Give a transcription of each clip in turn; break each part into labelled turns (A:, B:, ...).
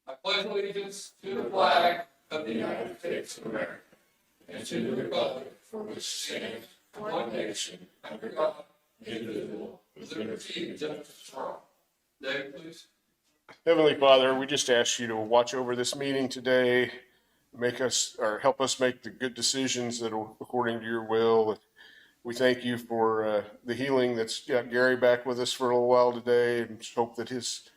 A: I pledge allegiance to the flag of the United States of America and to the republic for which it stands, one nation, under God, indivisible, with liberty and justice for all. David, please.
B: Heavenly Father, we just ask you to watch over this meeting today, make us or help us make the good decisions that are according to your will. We thank you for the healing that's got Gary back with us for a little while today, and just hope that his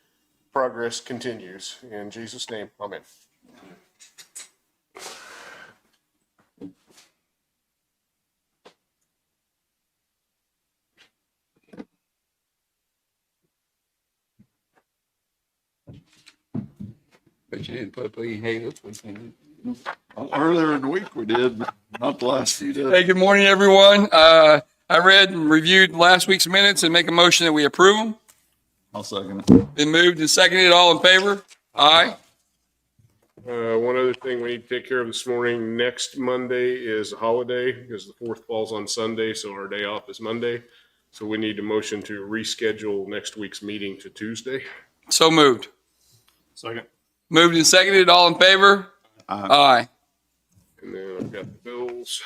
B: progress continues. In Jesus' name, amen.
A: But you didn't put Lee Hay this weekend.
C: Earlier in the week we did, but not the last few days.
A: Hey, good morning, everyone. I read and reviewed last week's minutes and make a motion that we approve them.
C: I'll second it.
A: Been moved and seconded. All in favor? Aye.
B: One other thing we need to take care of this morning. Next Monday is a holiday because the 4th falls on Sunday, so our day off is Monday. So we need a motion to reschedule next week's meeting to Tuesday.
A: So moved.
B: Second.
A: Moved and seconded. All in favor? Aye.
B: And then I've got the bills.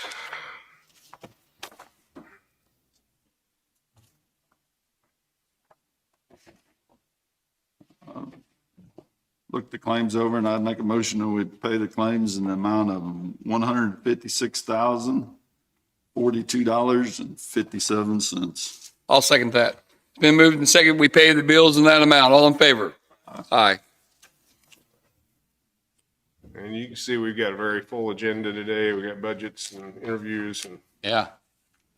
C: Looked the claims over and I'd make a motion that we pay the claims in the amount of $156,042.57.
A: I'll second that. It's been moved and seconded. We pay the bills in that amount. All in favor? Aye.
B: And you can see we've got a very full agenda today. We got budgets and interviews, and
A: Yeah.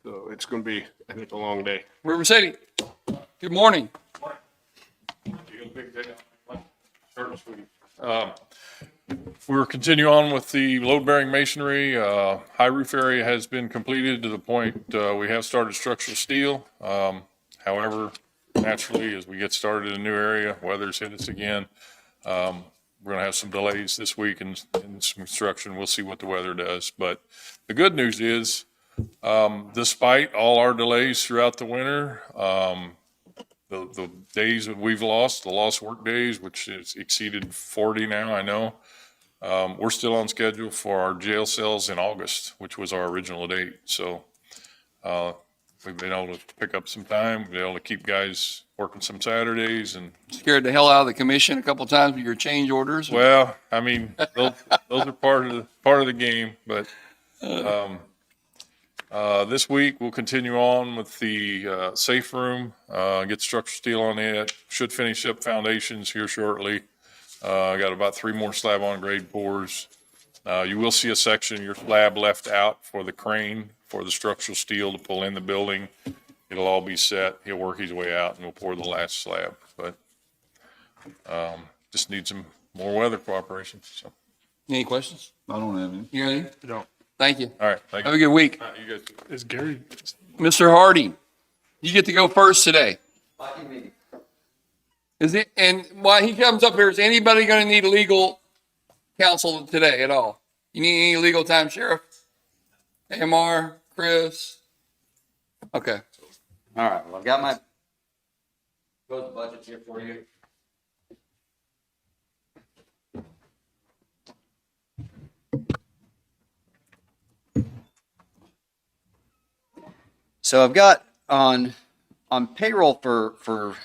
B: so it's going to be, I think, a long day.
A: River City. Good morning.
D: We're continuing on with the load-bearing masonry. High roof area has been completed to the point we have started structural steel. However, naturally, as we get started in a new area, weather's hit us again. We're going to have some delays this week in some construction. We'll see what the weather does. But the good news is, despite all our delays throughout the winter, the days that we've lost, the lost work days, which has exceeded 40 now, I know, we're still on schedule for our jail cells in August, which was our original date. So we've been able to pick up some time, been able to keep guys working some Saturdays. And
A: Scared the hell out of the commission a couple times with your change orders.
D: well, I mean, those are part of the game. But this week we'll continue on with the safe room, get structural steel on it. Should finish up foundations here shortly. I got about 3 more slab on grade pours. You will see a section of your slab left out for the crane for the structural steel to pull in the building. It'll all be set. He'll work his way out and we'll pour the last slab. But just need some more weather cooperation. So.
A: Any questions?
C: I don't have any.
A: You got any?
D: I don't.
A: Thank you.
D: All right. Thank
A: Have
D: you.
A: a good week.
D: You guys, is Gary?
A: Mr. Hardy, you get to go first today. Is it, and while he comes up here, is anybody going to need legal counsel today at all? You need any legal time, Sheriff? AMR, Chris? Okay.
E: All right, well, I've got my both budgets here for you. So I've got on payroll for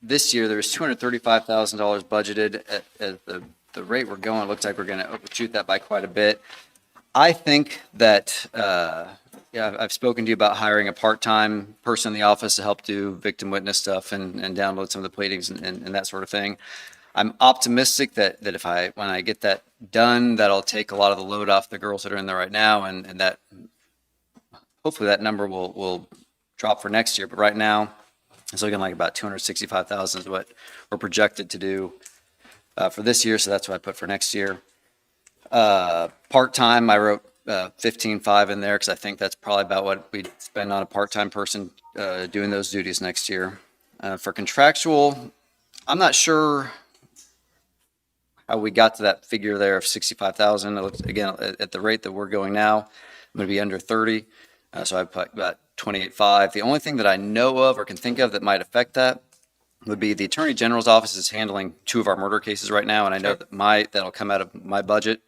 E: this year, there's $235,000 budgeted at the rate we're going. It looks like we're going to overshoot that by quite a bit. I think that, I've spoken to you about hiring a part-time person in the office to help do victim witness stuff and download some of the pleadings and that sort of thing. I'm optimistic that when I get that done, that'll take a lot of the load off the girls that are in there right now, and that hopefully that number will drop for next year. But right now, it's looking like about 265,000 is what we're projected to do for this year. So that's what I put for next year. Part-time, I wrote 15.5 in there because I think that's probably about what we'd spend on a part-time person doing those duties next year. For contractual, I'm not sure how we got to that figure there of 65,000. It looks, again, at the rate that we're going now, I'm going to be under 30. So I put about 28.5. The only thing that I know of or can think of that might affect that would be the Attorney General's office is handling 2 of our murder cases right now, and I know that that'll come out of my budget.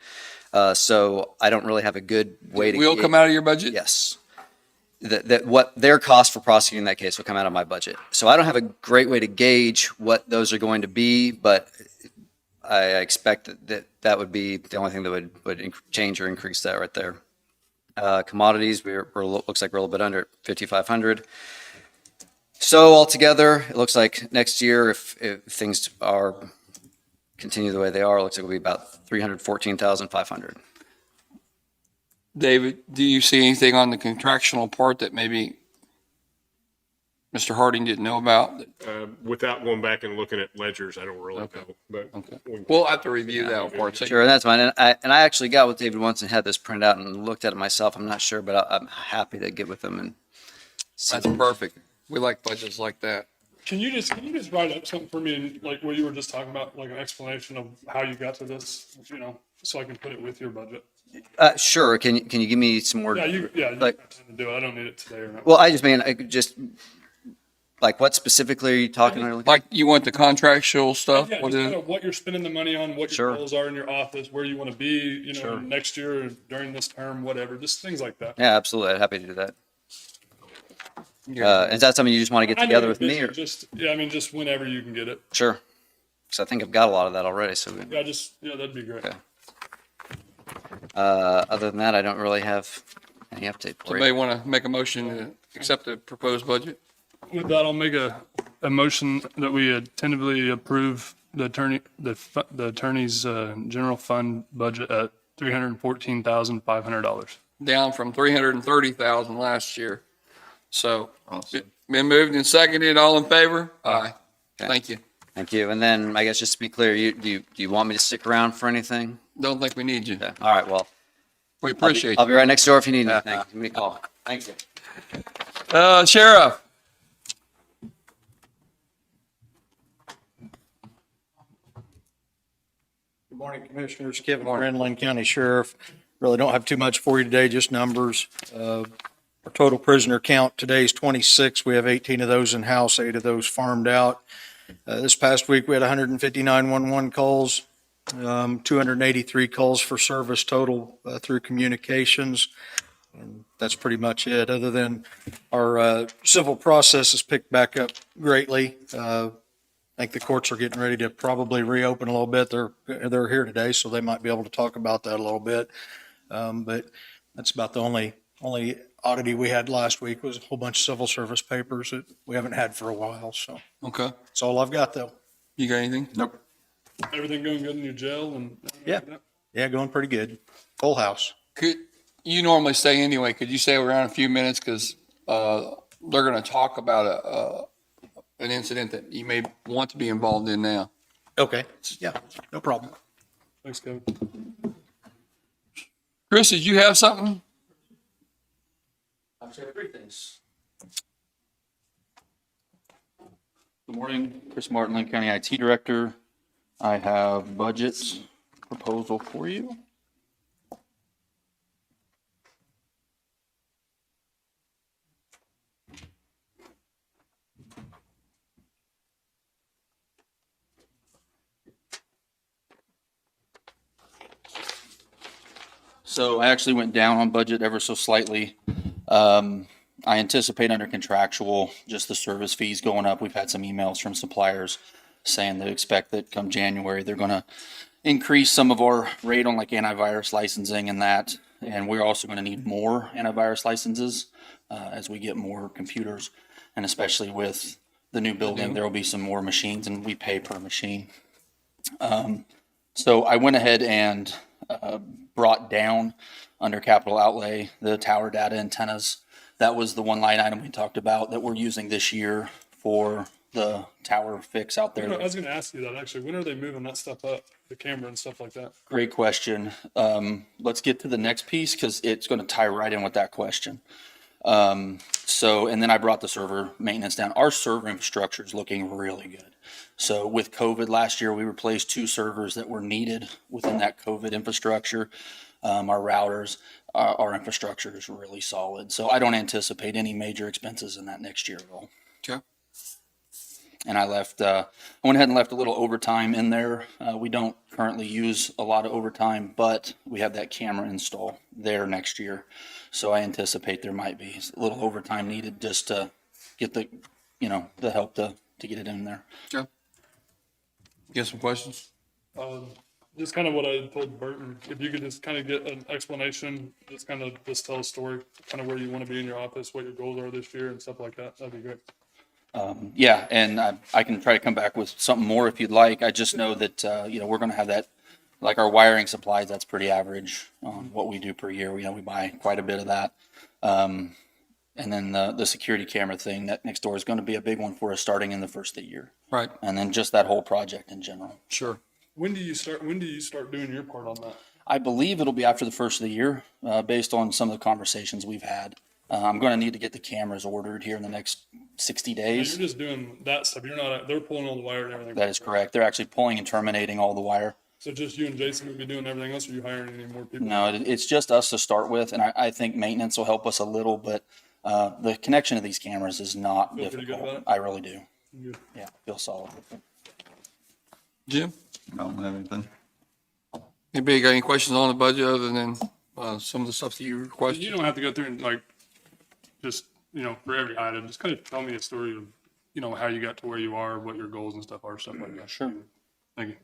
E: So I don't really have a good way to.
F: Will come out of your budget?
E: Yes. That what their cost for prosecuting that case will come out of my budget. So I don't have a great way to gauge what those are going to be, but I expect that would be the only thing that would change or increase that right there. Commodities, looks like we're a little bit under 5,500. So altogether, it looks like next year, if things continue the way they are, it looks like it'll be about 314,500.
F: David, do you see anything on the contractual part that maybe Mr. Harding didn't know about?
B: Without going back and looking at ledgers, I don't really
F: Okay.
B: know, but.
F: Okay. We'll have to review that part. So
E: Sure, that's fine. And I actually got with David once and had this printed out and looked at it myself. I'm not sure, but I'm happy to get with him and see.
F: that's perfect. We like budgets like that.
A: Can you just write up something for me, and like what you were just talking about, like an explanation of how you got to this, so I can put it with your budget?
E: Sure. Can you give me some more?
A: You
E: Like-
A: have time to do it. I don't need it today or not.
E: Well, I could just, like, what specifically are you talking about?
F: Like you want the contractual stuff?
A: Yeah,
F: What
A: just
F: is
A: kind
F: it?
A: of what you're spending the money on, what
E: Sure.
A: your goals are in your office, where you want to be,
E: Sure.
A: next year or during this term, whatever, just things like that.
E: Yeah, absolutely. I'm happy to do that.
F: Yeah.
E: Is that something you just want to get
A: I know
E: together
A: you're
E: with me,
A: busy,
E: or?
A: just whenever you can get it.
E: Sure. Because I think I've got a lot of that already. So,
A: That'd be great.
E: Okay. Other than that, I don't really have any update for
F: Somebody
E: you.
F: want to make a motion to accept the proposed budget?
A: With that, I'll make a motion that we tentatively approve the attorney's general fund budget at $314,500.
F: Down from 330,000 last year. So been moved and seconded. All in favor? Aye.
E: Okay.
F: Thank you.
E: Thank you. And then I guess just to be clear, do you want me to stick around for anything?
F: Don't think we need you.
E: Okay. All right. Well,
F: We appreciate
E: I'll
F: you.
E: be right next door if you need anything. Give me a call. Thank you.
F: Sheriff.
G: Good morning, Commissioners. Kevin Friend, Linn County Sheriff. Really don't have too much for you today, just numbers. Our total prisoner count today is 26. We have 18 of those in-house, 8 of those farmed out. This past week, we had 159 111 calls, 283 calls for service total through communications. And that's pretty much it, other than our civil process has picked back up greatly. I think the courts are getting ready to probably reopen a little bit. They're here today, so they might be able to talk about that a little bit. But that's about the only oddity we had last week was a whole bunch of civil service papers that we haven't had for a while. So
F: Okay.
G: that's all I've got, though.
F: You got anything?
C: Nope.
A: Everything going good in your jail and
G: Yeah. Yeah, going pretty good. Full house.
F: Could you normally stay anyway? Could you stay around a few minutes? Because they're going to talk about an incident that you may want to be involved in now.
G: Okay. Yeah, no problem.
A: Thanks, Kevin.
F: Chris, did you have something?
H: I've said 3 things. Good morning, Chris Martin, Linn County IT Director. I have budget proposal for you. So I actually went down on budget ever so slightly. I anticipate under contractual, just the service fees going up. We've had some emails from suppliers saying they expect that come January, they're gonna increase some of our rate on like antivirus licensing and that. And we're also gonna need more antivirus licenses, as we get more computers. And especially with the new building, there will be some more machines and we pay per machine. So I went ahead and, brought down under capital outlay, the tower data antennas. That was the one line item we talked about that we're using this year for the tower fix out
A: I
H: there.
A: was going to ask you that actually. When are they moving that stuff up, the camera and stuff like that?
H: Great question. Let's get to the next piece because it's going to tie right in with that question. And then I brought the server maintenance down. Our server infrastructure is looking really good. So with COVID last year, we replaced 2 servers that were needed within that COVID infrastructure. Our routers, our infrastructure is really solid. So I don't anticipate any major expenses in that next year at all.
F: Okay.
H: And I went ahead and left a little overtime in there. We don't currently use a lot of overtime, but we have that camera install there next year. So I anticipate there might be a little overtime needed just to get the help to get it in there.
F: Yeah. You got some questions?
I: Just kind of what I told Burton, if you could just kind of get an explanation, just tell a story, kind of where you want to be in your office, what your goals are this year and stuff like that, that'd be great.
H: Yeah, and I can try to come back with something more if you'd like. I just know that, we're going to have that, like our wiring supplies, that's pretty average on what we do per year. We buy quite a bit of that. And then the security camera thing, that next door is going to be a big one for us starting in the first of the year.
F: Right.
H: And then just that whole project in general.
F: Sure.
I: When do you start doing your part on that?
H: I believe it'll be after the first of the year, based on some of the conversations we've had. I'm going to need to get the cameras ordered here in the next 60
I: You're
H: days.
I: just doing that stuff, you're not, they're pulling all the wire and everything.
H: That is correct. They're actually pulling and terminating all the wire.
I: So just you and Jason would be doing everything else, or are you hiring any more people?
H: No, it's just us to start with, and I think maintenance will help us a little, but the connection of these cameras is not
I: Feel pretty good
H: difficult.
I: about it?
H: I really do.
I: Good.
H: Yeah, feel solid.
F: Jim?
C: I don't have anything.
F: Anybody got any questions on the budget other than some of the stuff that you requested?
I: You don't have to go through and just, for every item, just kind of tell me a story of, how you got to where you are, what your goals and stuff are, stuff like that.
H: Sure.
I: Thank you.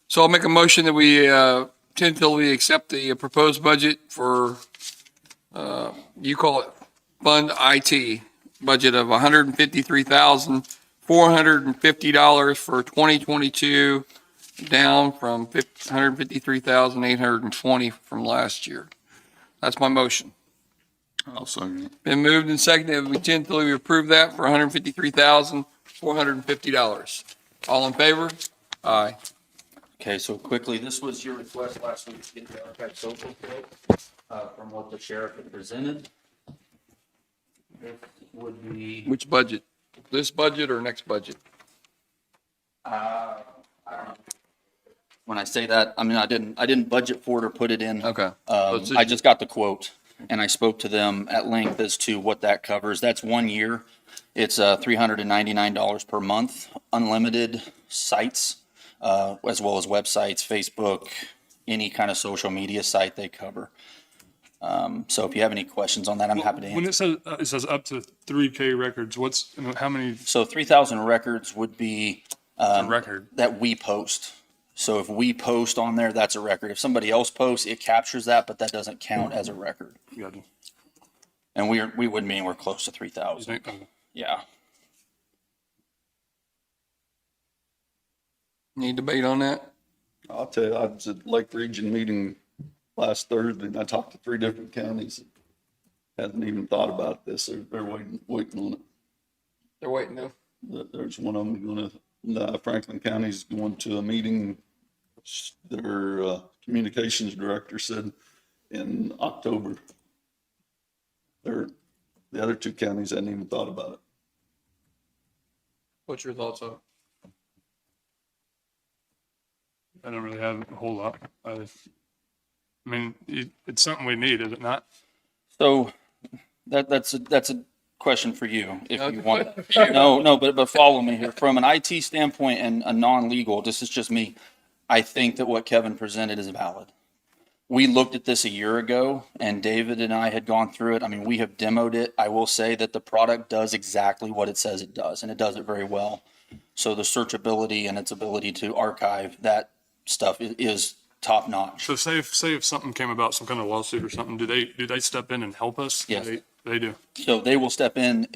F: So I'll make a motion that we tentatively accept the proposed budget for, you call it Fund IT, budget of $153,450 for 2022, down from $153,820 from last year. That's my motion.
C: I'll second it.
F: Been moved and seconded. We tentatively approve that for $153,450. All in favor? Aye.
H: Okay, so quickly, this was your request last week to get the archive social quote from what the sheriff had presented. This would be,
F: Which budget? This budget or next budget?
H: I don't know. When I say that, I mean, I didn't budget for it or put it in.
F: Okay.
H: I just got the quote, and I spoke to them at length as to what that covers. That's 1 year. It's $399 per month, unlimited sites, as well as websites, Facebook, any kind of social media site they cover. So if you have any questions on that, I'm happy to
I: When
H: answer.
I: it says up to 3K records, how many
H: So 3,000 records would be
I: a record?
H: that we post. So if we post on there, that's a record. If somebody else posts, it captures that, but that doesn't count as a record.
I: Gotcha.
H: And we would mean we're close to
I: You
H: 3,000.
I: think?
H: Yeah.
F: Any debate on that?
C: I'll tell you, I was at Lake Region meeting last Thursday, and I talked to 3 different counties. Hasn't even thought about this. They're waiting on it.
F: They're waiting though.
C: There's one of them Franklin County's going to a meeting. Their communications director said in October. The other 2 counties hadn't even thought about it.
F: What's your thoughts on it?
I: I don't really have a whole lot. I mean, it's something we need, is it not?
H: So that's a question for you if you want. No, but follow me here. From an IT standpoint and a non-legal, this is just me. I think that what Kevin presented is valid. We looked at this a year ago, and David and I had gone through it. I mean, we have demoed it. I will say that the product does exactly what it says it does, and it does it very well. So the searchability and its ability to archive that stuff is top notch.
I: So say if something came about, some kind of lawsuit or something, do they step in and help us?
H: Yes.
I: They do.
H: So they will step in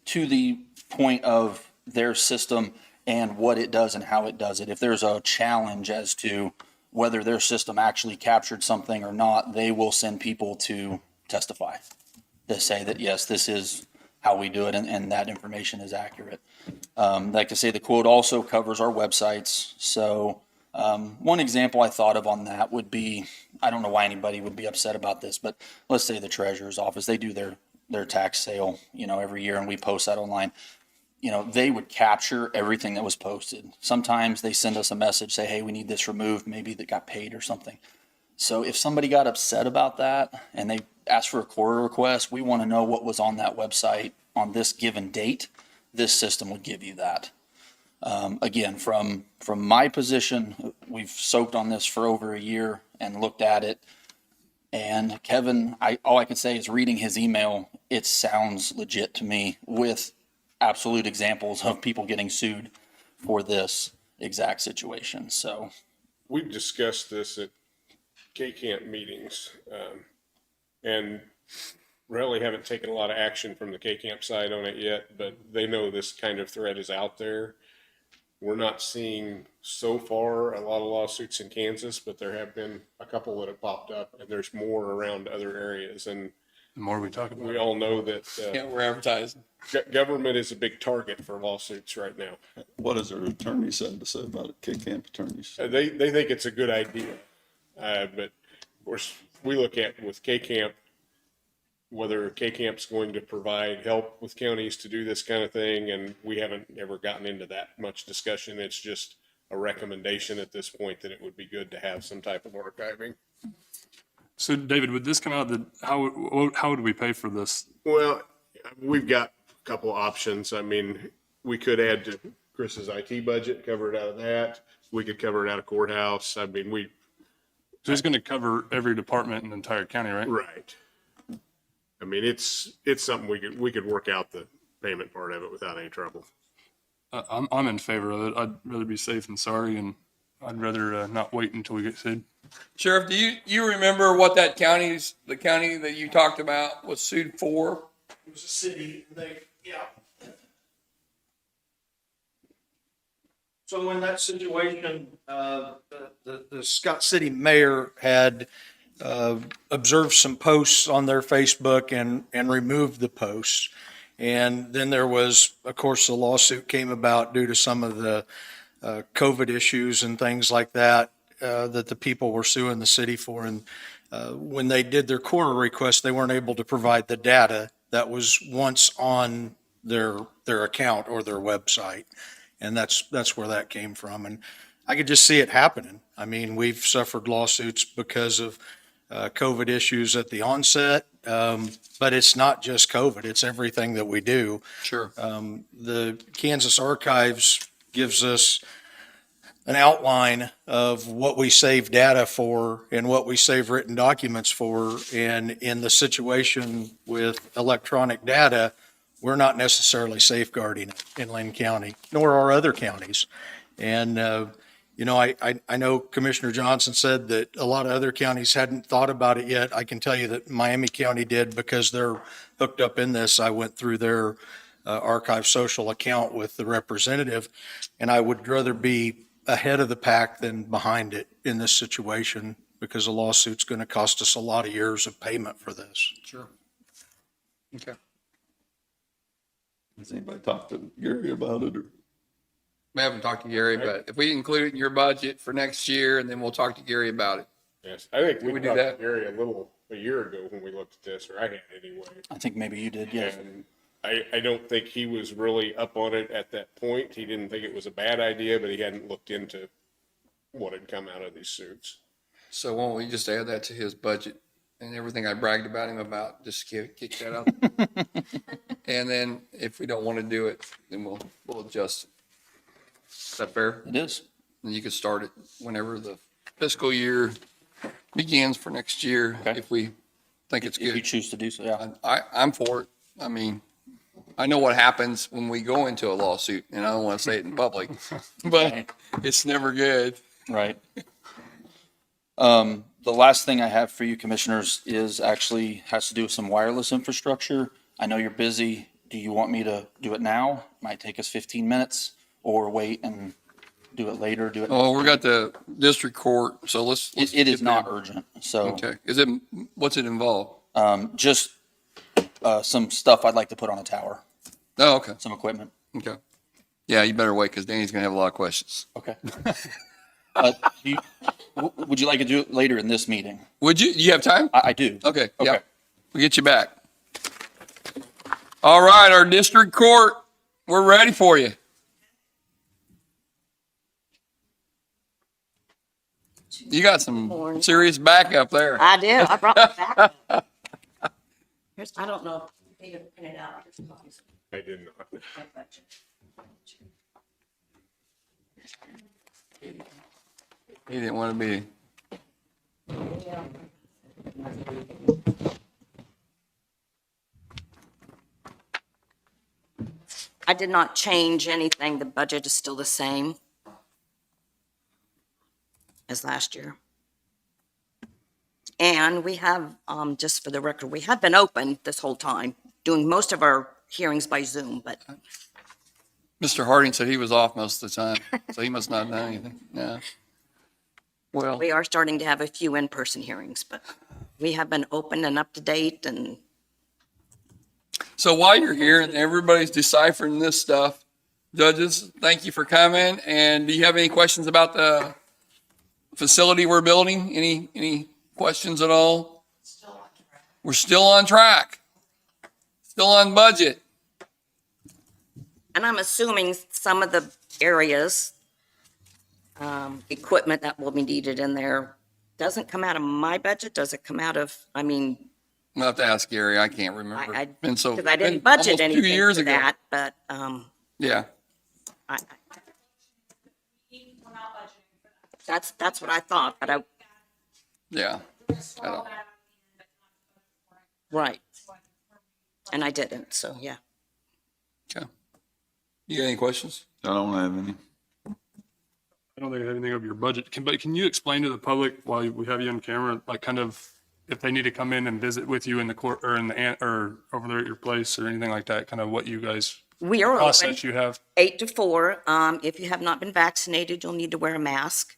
H: to the point of their system and what it does and how it does it. If there's a challenge as to whether their system actually captured something or not, they will send people to testify to say that, yes, this is how we do it and that information is accurate. Like I say, the quote also covers our websites. So one example I thought of on that would be, I don't know why anybody would be upset about this, but let's say the treasurer's office, they do their tax sale, every year, and we post that online. They would capture everything that was posted. Sometimes they send us a message, say, hey, we need this removed, maybe that got paid or something. So if somebody got upset about that and they asked for a quarter request, we want to know what was on that website on this given date. This system would give you that. Again, from my position, we've soaked on this for over a year and looked at it. And Kevin, all I can say is reading his email, it sounds legit to me with absolute examples of people getting sued for this exact situation. So
B: We've discussed this at K-Camp meetings, and really haven't taken a lot of action from the K-Camp side on it yet, but they know this kind of threat is out there. We're not seeing so far a lot of lawsuits in Kansas, but there have been a couple that have popped up, and there's more around other areas. And
I: The more we talk about
B: we
I: it.
B: all know that
F: Yeah, we're advertising.
B: government is a big target for lawsuits right now.
C: What has our attorney said to say about it, K-Camp attorneys?
B: They think it's a good idea, but of course we look at with K-Camp whether K-Camp's going to provide help with counties to do this kind of thing, and we haven't ever gotten into that much discussion. It's just a recommendation at this point that it would be good to have some type of archiving.
I: So David, would this come out that, how would we pay for this?
B: Well, we've got a couple of options. I mean, we could add to Chris's IT budget, cover it out of that. We could cover it out of courthouse. I mean,
I: So it's going to cover every department in the entire county, right?
B: right. I mean, it's something we could work out the payment part of it without any trouble.
I: I'm in favor of it. I'd rather be safe than sorry, and I'd rather not wait until we get sued.
F: Sheriff, do you remember what the county that you talked about was sued for?
G: It was a city, yeah. So in that situation, the Scott City mayor had observed some posts on their Facebook and removed the posts. And then there was, of course, the lawsuit came about due to some of the COVID issues and things like that, that the people were suing the city for. And when they did their coroner request, they weren't able to provide the data that was once on their account or their website. And that's where that came from. And I could just see it happening. I mean, we've suffered lawsuits because of COVID issues at the onset, but it's not just COVID, it's everything that we do.
F: Sure.
G: The Kansas Archives gives us an outline of what we save data for and what we save written documents for. And in the situation with electronic data, we're not necessarily safeguarding it in Linn County, nor are other counties. And I know Commissioner Johnson said that a lot of other counties hadn't thought about it yet. I can tell you that Miami County did because they're hooked up in this. I went through their Archive Social account with the representative, and I would rather be ahead of the pack than behind it in this situation because a lawsuit's going to cost us a lot of years of payment for this.
F: Sure. Okay.
C: Has anybody talked to Gary about it, or?
F: We haven't talked to Gary, but if we include it in your budget for next year, and then we'll talk to Gary about it.
B: Yes, I think
F: we
B: we
F: do
B: talked
F: that?
B: to Gary a year ago when we looked at this, or I had anyway.
H: I think maybe you did, yes.
B: And I don't think he was really up on it at that point. He didn't think it was a bad idea, but he hadn't looked into what had come out of these suits.
F: So why don't we just add that to his budget and everything I bragged about him about, just kick that out. And then if we don't want to do it, then we'll adjust it. Is that fair?
H: It is.
F: And you can start it whenever the fiscal year begins for next year,
H: Okay.
F: if we think it's
H: If you
F: good.
H: choose to do so, yeah.
F: I'm for it. I mean, I know what happens when we go into a lawsuit, and I don't want to say it in public, but it's never good.
H: Right. The last thing I have for you, commissioners, is actually has to do with some wireless infrastructure. I know you're busy. Do you want me to do it now? Might take us 15 minutes, or wait and do it later, do it.
F: Oh, we got the district court, so let's.
H: It is
F: get
H: not
F: there.
H: urgent, so,
F: Okay. What's it involve?
H: just, some stuff I'd like to put on a tower,
F: Oh, okay.
H: some equipment.
F: Okay. Yeah, you better wait, because Danny's gonna have a lot of questions.
H: Okay. Would you like to do it later in this meeting?
F: Would you? You have time?
H: I do.
F: Okay.
H: Okay.
F: Yeah. We'll get you back. All right, our district court, we're ready for you. You got some serious backup there.
J: I do. I brought my back. Here's, I don't know if you printed out.
B: I did not.
F: He didn't want to be.
J: I did not change anything. The budget is still the same as last year. And we have, just for the record, we have been open this whole time, doing most of our hearings by Zoom, but
F: Mr. Harding said he was off most of the time, so he must not know anything. Yeah. Well,
J: we are starting to have a few in-person hearings, but we have been open and up to date and
F: so while you're here and everybody's deciphering this stuff, judges, thank you for coming. And do you have any questions about the facility we're building? Any questions at all? We're still on track. Still on budget.
J: And I'm assuming some of the areas, equipment that will be needed in there doesn't come out of my budget, does it come out of, I mean,
F: I'll have to ask Gary. I can't remember. Been so,
J: because I didn't
F: been
J: budget
F: almost 2
J: anything
F: years
J: for
F: ago.
J: that, but,
F: Yeah.
J: I, that's what I thought, but
F: Yeah. I don't,
J: right. And I didn't, so yeah.
F: okay. You got any questions?
C: I don't have any.
I: I don't think I have anything of your budget. But can you explain to the public while we have you on camera, like kind of if they need to come in and visit with you in the court or in the or over there at your place or anything like that, kind of what you guys
J: We are open
I: process you have?
J: 8 to 4. If you have not been vaccinated, you'll need to wear a mask.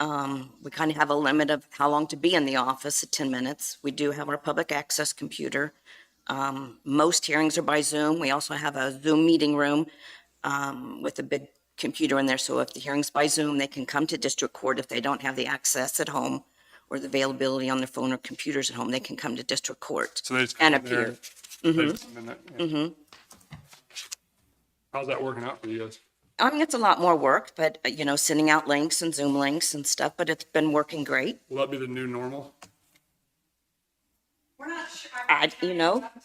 J: We kind of have a limit of how long to be in the office at 10 minutes. We do have our public access computer. Most hearings are by Zoom. We also have a Zoom meeting room with a big computer in there. So if the hearing's by Zoom, they can come to district court. If they don't have the access at home or the availability on their phone or computers at home, they can come to district court
I: So they just
J: and
I: come in there,
J: appear.
I: they just come in there, yeah. How's that working out for you guys?
J: I mean, it's a lot more work, but, sending out links and Zoom links and stuff, but it's been working great.
I: Will that be the new normal?
K: We're not sure.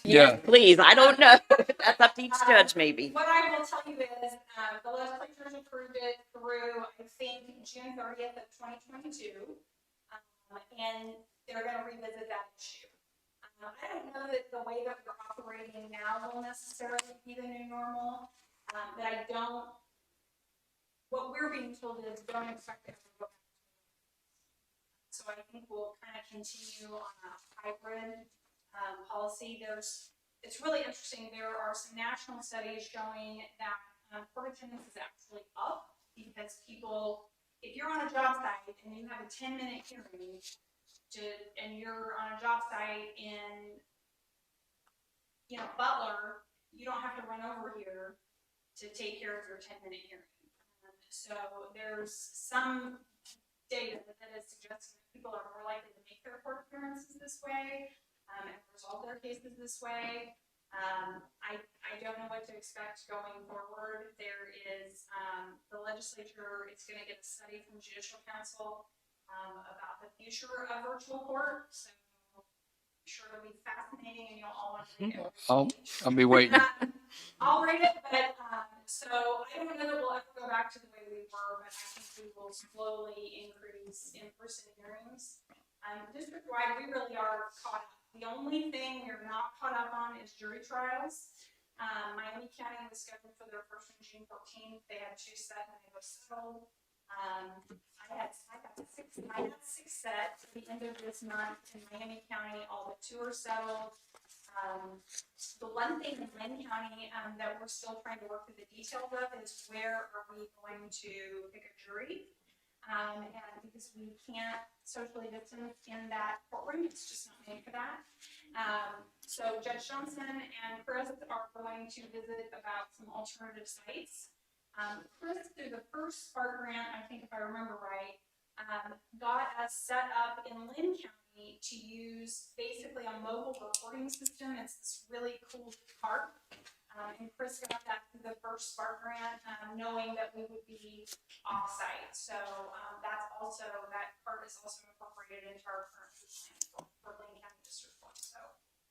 F: Yeah.
J: Please, I don't know. That's up to each judge, maybe.
K: What I will tell you is, the legislature's approved it through, I think, June 30th of 2022. And they're gonna revisit that issue. I don't know that the way that we're operating now will necessarily be the new normal, but what we're being told is don't expect it to go back. So I think we'll kind of continue on a hybrid policy. It's really interesting. There are some national studies showing that court attendance is actually up because people, if you're on a job site and you have a 10-minute hearing and you're on a job site in, Butler, you don't have to run over here to take care of your 10-minute hearing. So there's some data that is suggesting that people are more likely to make their court appearances this way and resolve their cases this way. I don't know what to expect going forward. There is the legislature is going to get a study from Judicial Council about the future of virtual court. So I'm sure it'll be fascinating, and you'll all want to read it.
F: I'll be waiting.
K: I'll read it, but so I don't know that we'll ever go back to the way we were, but I think we will slowly increase in-person hearings. District-wide, we really are caught up. The only thing we're not caught up on is jury trials. Miami County was scheduled for their first on June 14th. They had 2 set and they were settled. I had 6 set at the end of this month in Miami County. All but 2 are settled. The one thing in Linn County that we're still trying to work through the details of is where are we going to pick a jury? And because we can't socially distance in that courtroom, it's just not made for that. So Judge Johnson and Chris are going to visit about some alternative sites. Chris, through the first SPARK grant, I think if I remember right, got us set up in Linn County to use basically a mobile recording system. It's this really cool cart. And Chris got that through the first SPARK grant, knowing that we would be off-site. So that part is also incorporated into our current plan for Linn County District 1. So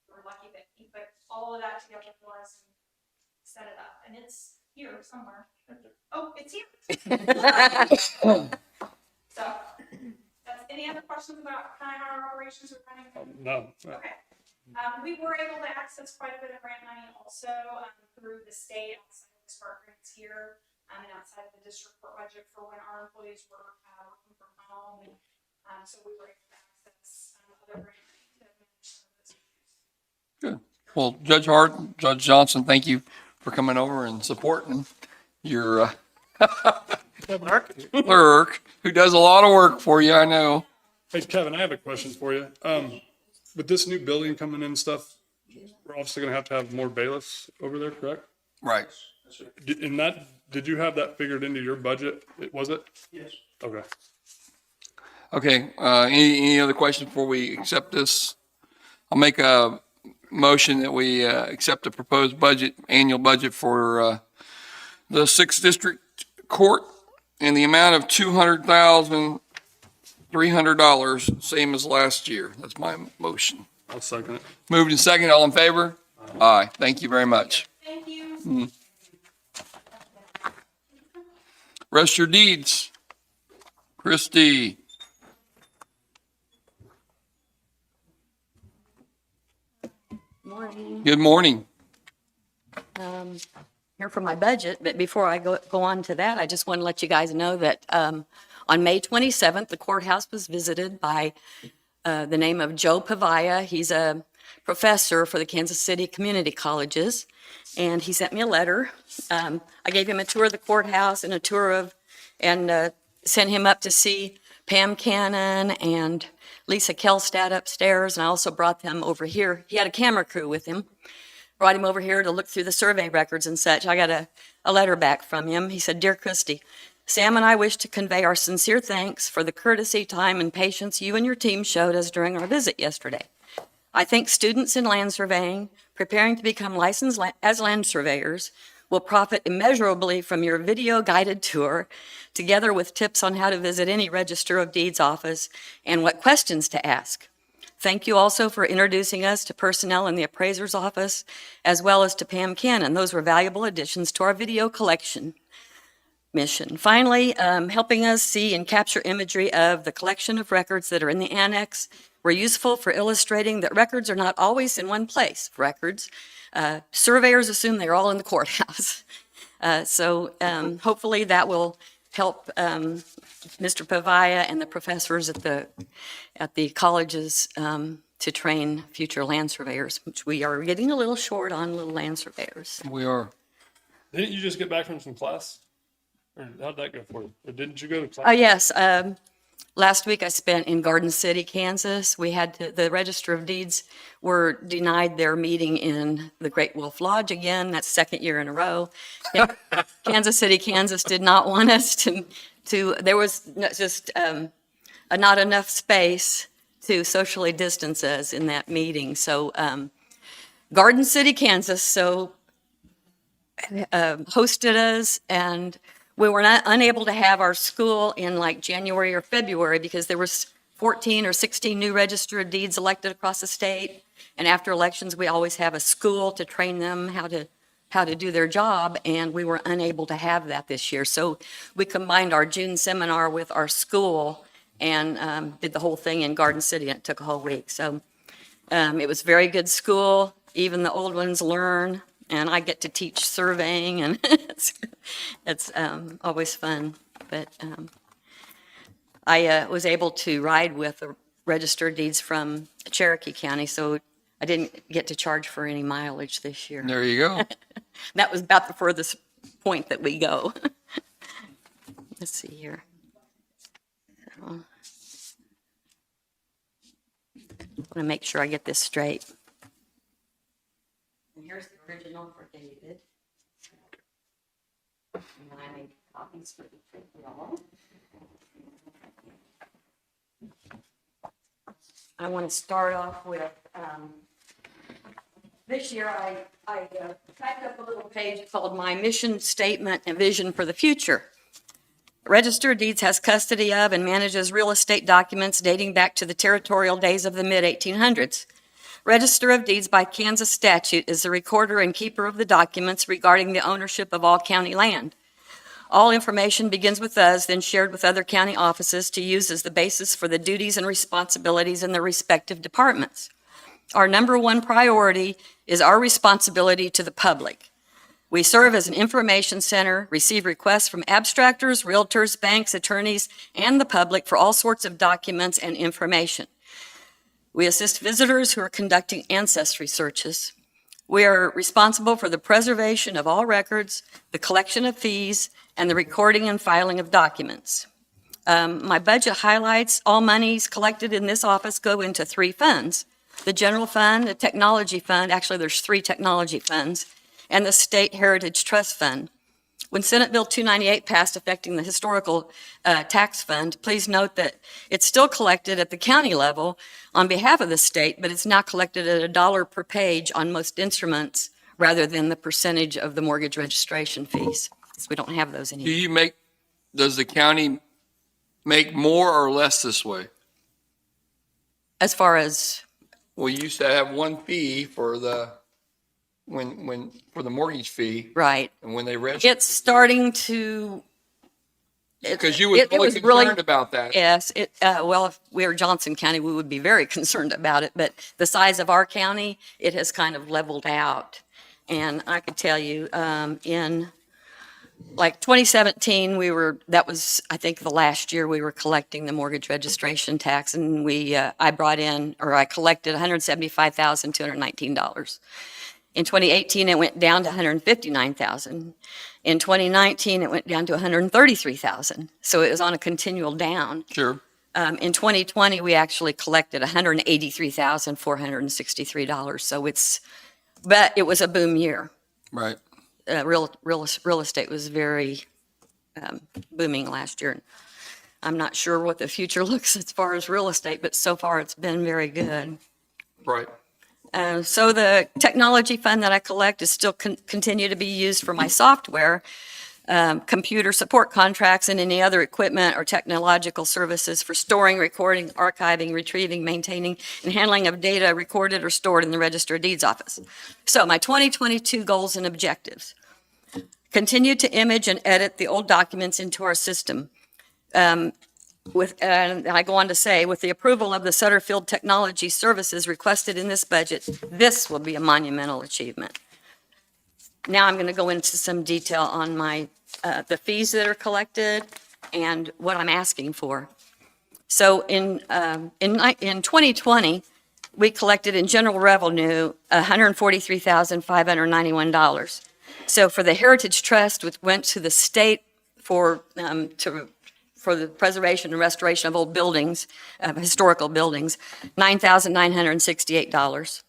K: we're lucky that he put all of that together for us and set it up. And it's here somewhere. Oh, it's here. So, that's, any other questions about kind of how our operations are running?
I: No.
K: Okay. We were able to access quite a bit of grant money also through the state outside of the Spark grants here and outside of the district court budget for when our employees were working from home. And so we were able to access other grant money to manage some of those issues.
F: Good. Well, Judge Hart, Judge Johnson, thank you for coming over and supporting your clerk, who does a lot of work for you, I know.
I: Hey, Kevin, I have a question for you. With this new building coming in and stuff, we're obviously gonna have to have more bailiffs over there, correct?
F: Right.
I: Did you have that figured into your budget? Was it? Yes. Okay.
F: Okay, any other questions before we accept this? I'll make a motion that we accept the proposed budget, annual budget for the 6th District Court in the amount of $200,300, same as last year. That's my motion.
I: I'll second it.
F: Moved and second, all in favor? Aye. Thank you very much.
K: Thank you.
F: Register deeds. Christie.
J: Morning.
F: Good morning.
J: Here for my budget, but before I go on to that, I just want to let you guys know that on May 27th, the courthouse was visited by the name of Joe Pavia. He's a professor for the Kansas City Community Colleges, and he sent me a letter. I gave him a tour of the courthouse and a tour of, and sent him up to see Pam Cannon and Lisa Kelstad upstairs, and I also brought them over here. He had a camera crew with him. Brought him over here to look through the survey records and such. I got a letter back from him. He said, "Dear Christy, Sam and I wish to convey our sincere thanks for the courtesy, time, and patience you and your team showed us during our visit yesterday. I think students in land surveying preparing to become licensed as land surveyors will profit immeasurably from your video-guided tour, together with tips on how to visit any Register of Deeds office and what questions to ask. Thank you also for introducing us to personnel in the appraiser's office, as well as to Pam Cannon. Those were valuable additions to our video collection mission. Finally, helping us see and capture imagery of the collection of records that are in the annex were useful for illustrating that records are not always in one place. Surveyors assume they're all in the courthouse. So hopefully that will help Mr. Pavia and the professors at the colleges to train future land surveyors, which we are getting a little short on little land surveyors.
F: We are.
I: Didn't you just get back from some class? Or how'd that go for you? Or didn't you go to class?
J: Oh, yes. Last week I spent in Garden City, Kansas. The Register of Deeds were denied their meeting in the Great Wolf Lodge again. That's second year in a row. Kansas City, Kansas did not want us to there was just not enough space to socially distance us in that meeting. So Garden City, Kansas, hosted us, and we were unable to have our school in like January or February because there was 14 or 16 new Register of Deeds elected across the state. And after elections, we always have a school to train them how to do their job, and we were unable to have that this year. So we combined our June seminar with our school and did the whole thing in Garden City, and it took a whole week. So it was very good school. Even the old ones learn, and I get to teach surveying, and it's always fun. But I was able to ride with the Register of Deeds from Cherokee County, so I didn't get to charge for any mileage this year.
F: There you go.
J: That was about the furthest point that we go. Let's see here. So, I want to make sure I get this straight. And here's the original for David. And I made copies for y'all. I want to start off with, this year I typed up a little page called My Mission Statement and Vision for the Future. Register of Deeds has custody of and manages real estate documents dating back to the territorial days of the mid-1800s.
L: Register of Deeds by Kansas statute is the recorder and keeper of the documents regarding the ownership of all county land. All information begins with us, then shared with other county offices to use as the basis for the duties and responsibilities in their respective departments. Our number one priority is our responsibility to the public. We serve as an information center, receive requests from abstractors, realtors, banks, attorneys, and the public for all sorts of documents and information. We assist visitors who are conducting ancestry searches. We are responsible for the preservation of all records, the collection of fees, and the recording and filing of documents. My budget highlights all monies collected in this office go into 3 funds: the general fund, the technology fund, actually there's 3 technology funds, and the State Heritage Trust Fund. When Senate Bill 298 passed affecting the historical tax fund, please note that it's still collected at the county level on behalf of the state, but it's now collected at $1 per page on most instruments rather than the percentage of the mortgage registration fees. So we don't have those anymore.
F: Does the county make more or less this way?
L: As far as,
F: We used to have one fee for the, for the mortgage fee,
L: right,
F: and when they registered.
L: it's starting to.
F: Because you were
L: it
F: really
L: was really-
F: concerned about that.
L: Yes, well, if we were Johnson County, we would be very concerned about it, but the size of our county, it has kind of leveled out. And I could tell you, in like 2017, that was, I think, the last year we were collecting the mortgage registration tax, and I collected $175,219. In 2018, it went down to $159,000. In 2019, it went down to $133,000. So it was on a continual down.
F: Sure.
L: In 2020, we actually collected $183,463. But it was a boom year.
F: Right.
L: Real estate was very booming last year. I'm not sure what the future looks as far as real estate, but so far it's been very good.
F: Right.
L: So the technology fund that I collect is still continue to be used for my software, computer support contracts, and any other equipment or technological services for storing, recording, archiving, retrieving, maintaining, and handling of data recorded or stored in the Register of Deeds office. So my 2022 goals and objectives: continue to image and edit the old documents into our system. And I go on to say, with the approval of the Sutterfield Technology Services requested in this budget, this will be a monumental achievement. Now I'm going to go into some detail on the fees that are collected and what I'm asking for. So in 2020, we collected in general revenue $143,591. So for the Heritage Trust, which went to the state for the preservation and restoration of old buildings, historical buildings, $9,968.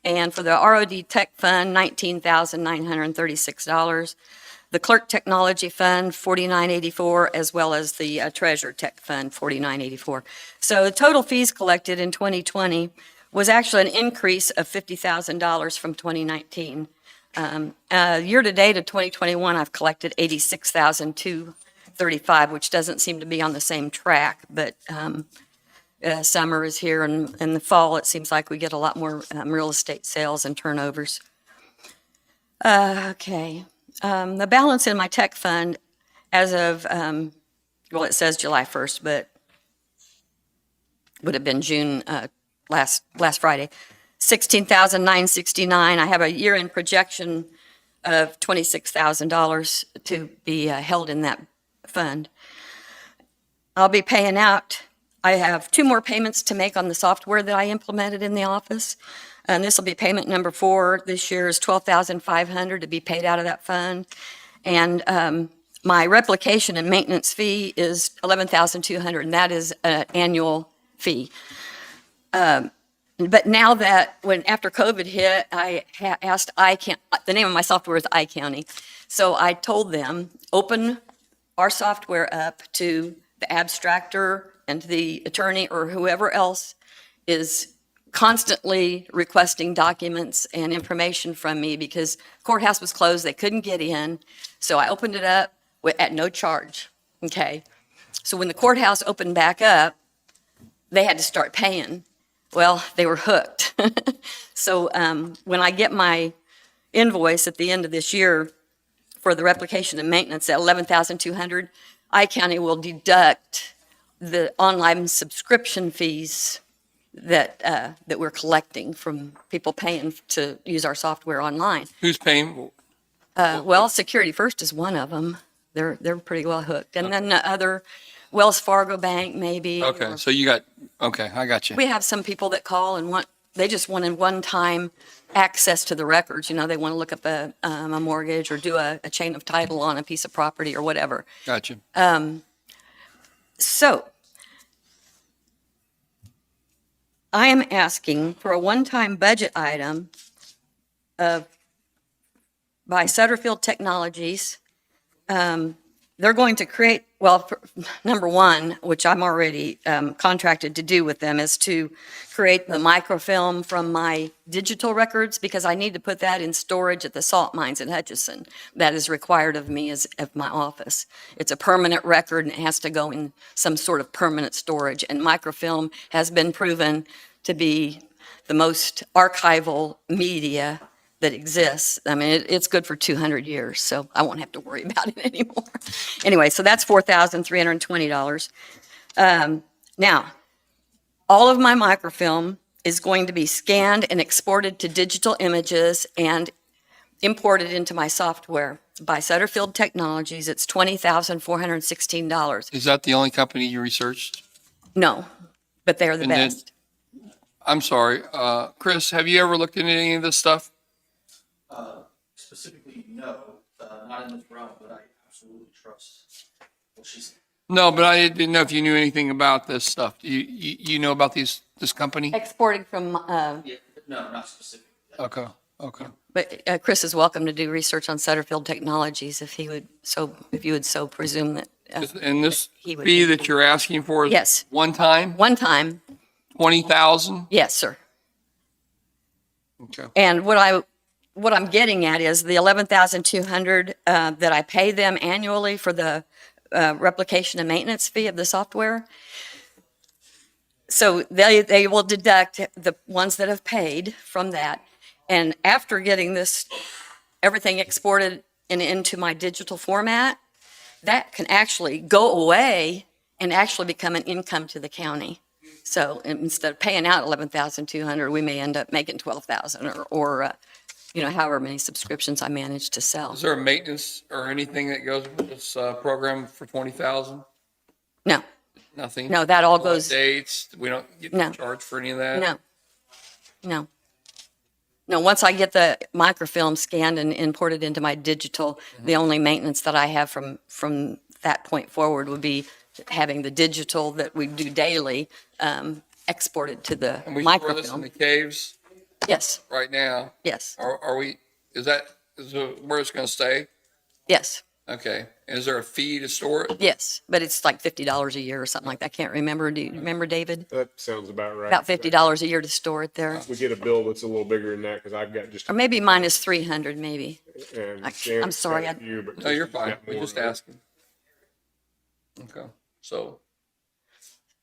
L: And for the ROD Tech Fund, $19,936. The Clerk Technology Fund, $49.84, as well as the Treasure Tech Fund, $49.84. So the total fees collected in 2020 was actually an increase of $50,000 from 2019. Year-to-date of 2021, I've collected $86,235, which doesn't seem to be on the same track, but summer is here, and in the fall, it seems like we get a lot more real estate sales and turnovers. Okay. The balance in my tech fund as of, well, it says July 1st, but would have been June, last Friday, $16,969. I have a year-end projection of $26,000 to be held in that fund. I'll be paying out, I have 2 more payments to make on the software that I implemented in the office. And this will be payment number 4. This year is $12,500 to be paid out of that fund. And my replication and maintenance fee is $11,200, and that is an annual fee. But now that, after COVID hit, I asked the name of my software is iCounty. So I told them, open our software up to the abstractor and to the attorney or whoever else is constantly requesting documents and information from me, because courthouse was closed, they couldn't get in. So I opened it up at no charge, okay? So when the courthouse opened back up, they had to start paying. Well, they were hooked. So when I get my invoice at the end of this year for the replication and maintenance at 11,200, I-County will deduct the online subscription fees that we're collecting from people paying to use our software online.
F: Who's paying?
L: Well, Security First is one of them. They're pretty well hooked. And then the other, Wells Fargo Bank maybe.
F: Okay,
L: or-
F: so you got, okay, I got you.
L: We have some people that call and they just want in one-time access to the records. You know, they want to look up a mortgage or do a chain of title on a piece of property or whatever.
F: Got you.
L: So I am asking for a one-time budget item by Sutterfield Technologies. They're going to create, well, number one, which I'm already contracted to do with them, is to create the microfilm from my digital records because I need to put that in storage at the salt mines in Hutchinson. That is required of me as of my office. It's a permanent record and it has to go in some sort of permanent storage. And microfilm has been proven to be the most archival media that exists. I mean, it's good for 200 years, so I won't have to worry about it anymore. Anyway, so that's $4,320. Now, all of my microfilm is going to be scanned and exported to digital images and imported into my software by Sutterfield Technologies. It's $20,416.
F: Is that the only company you researched?
L: No, but they're the
F: And then-
L: best.
F: I'm sorry, Chris, have you ever looked into any of this stuff?
H: Specifically, no, not in this realm, but I absolutely trust what she's.
F: No, but I didn't know if you knew anything about this stuff. You know about this company?
L: Exporting from,
H: No, not specifically.
F: Okay, okay.
L: but Chris is welcome to do research on Sutterfield Technologies if you would so presume that.
F: And this
L: He would
F: fee
L: be-
F: that you're asking for is
L: Yes.
F: one time,
L: One time,
F: 20,000?
L: yes, sir.
F: Okay.
L: And what I'm getting at is the 11,200 that I pay them annually for the replication and maintenance fee of the software. So they will deduct the ones that have paid from that. And after getting everything exported and into my digital format, that can actually go away and actually become an income to the county. So instead of paying out 11,200, we may end up making 12,000 or however many subscriptions I manage to sell.
F: Is there a maintenance or anything that goes with this program for 20,000?
L: No,
F: Nothing?
L: no, that all goes,
F: Dates, we don't get
L: No.
F: charged for any of that?
L: no. Once I get the microfilm scanned and imported into my digital, the only maintenance that I have from that point forward would be having the digital that we do daily exported to the
F: And we store this in
L: microfilm.
F: the caves
L: Yes,
F: right now.
L: yes,
F: Are we, is where it's gonna stay?
L: yes,
F: Okay. Is there a fee to store it?
L: yes. But it's like $50 a year or something like that. I can't remember. Do you remember, David?
B: That sounds about right.
L: About $50 a year to store it there.
B: We get a bill that's a little bigger than that because I've got just.
L: Or maybe minus 300 maybe.
B: and
L: I'm
B: Shannon's
L: sorry,
B: got a few, but
F: No, you're
B: Kristen's
F: fine.
B: got
F: We're
B: more,
F: just
B: right?
F: asking. Okay. So,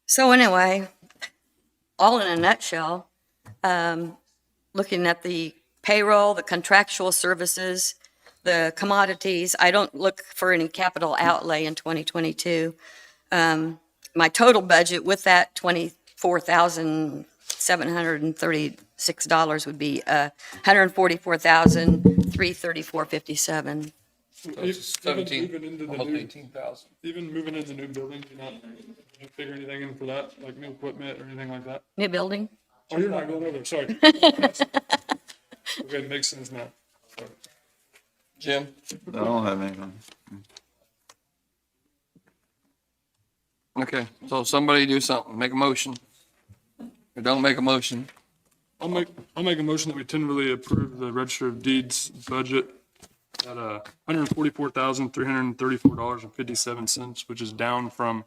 L: So anyway, all in a nutshell, looking at the payroll, the contractual services, the commodities, I don't look for any capital outlay in 2022. My total budget with that $24,736 would be $144,334.57.
F: it's 17,
I: Even into the
F: almost
I: new,
F: 18,000.
I: even moving into new buildings, did you figure anything in for that, like new equipment or anything like that?
L: New building?
I: Oh, you're not going over there, sorry. Okay, makes sense now. Sorry.
F: Jim?
C: I don't have anything.
F: Okay, so somebody do something, make a motion. Or don't make a motion.
I: I'll make a motion that we tentatively approve the Register of Deeds budget at $144,334.57, which is down from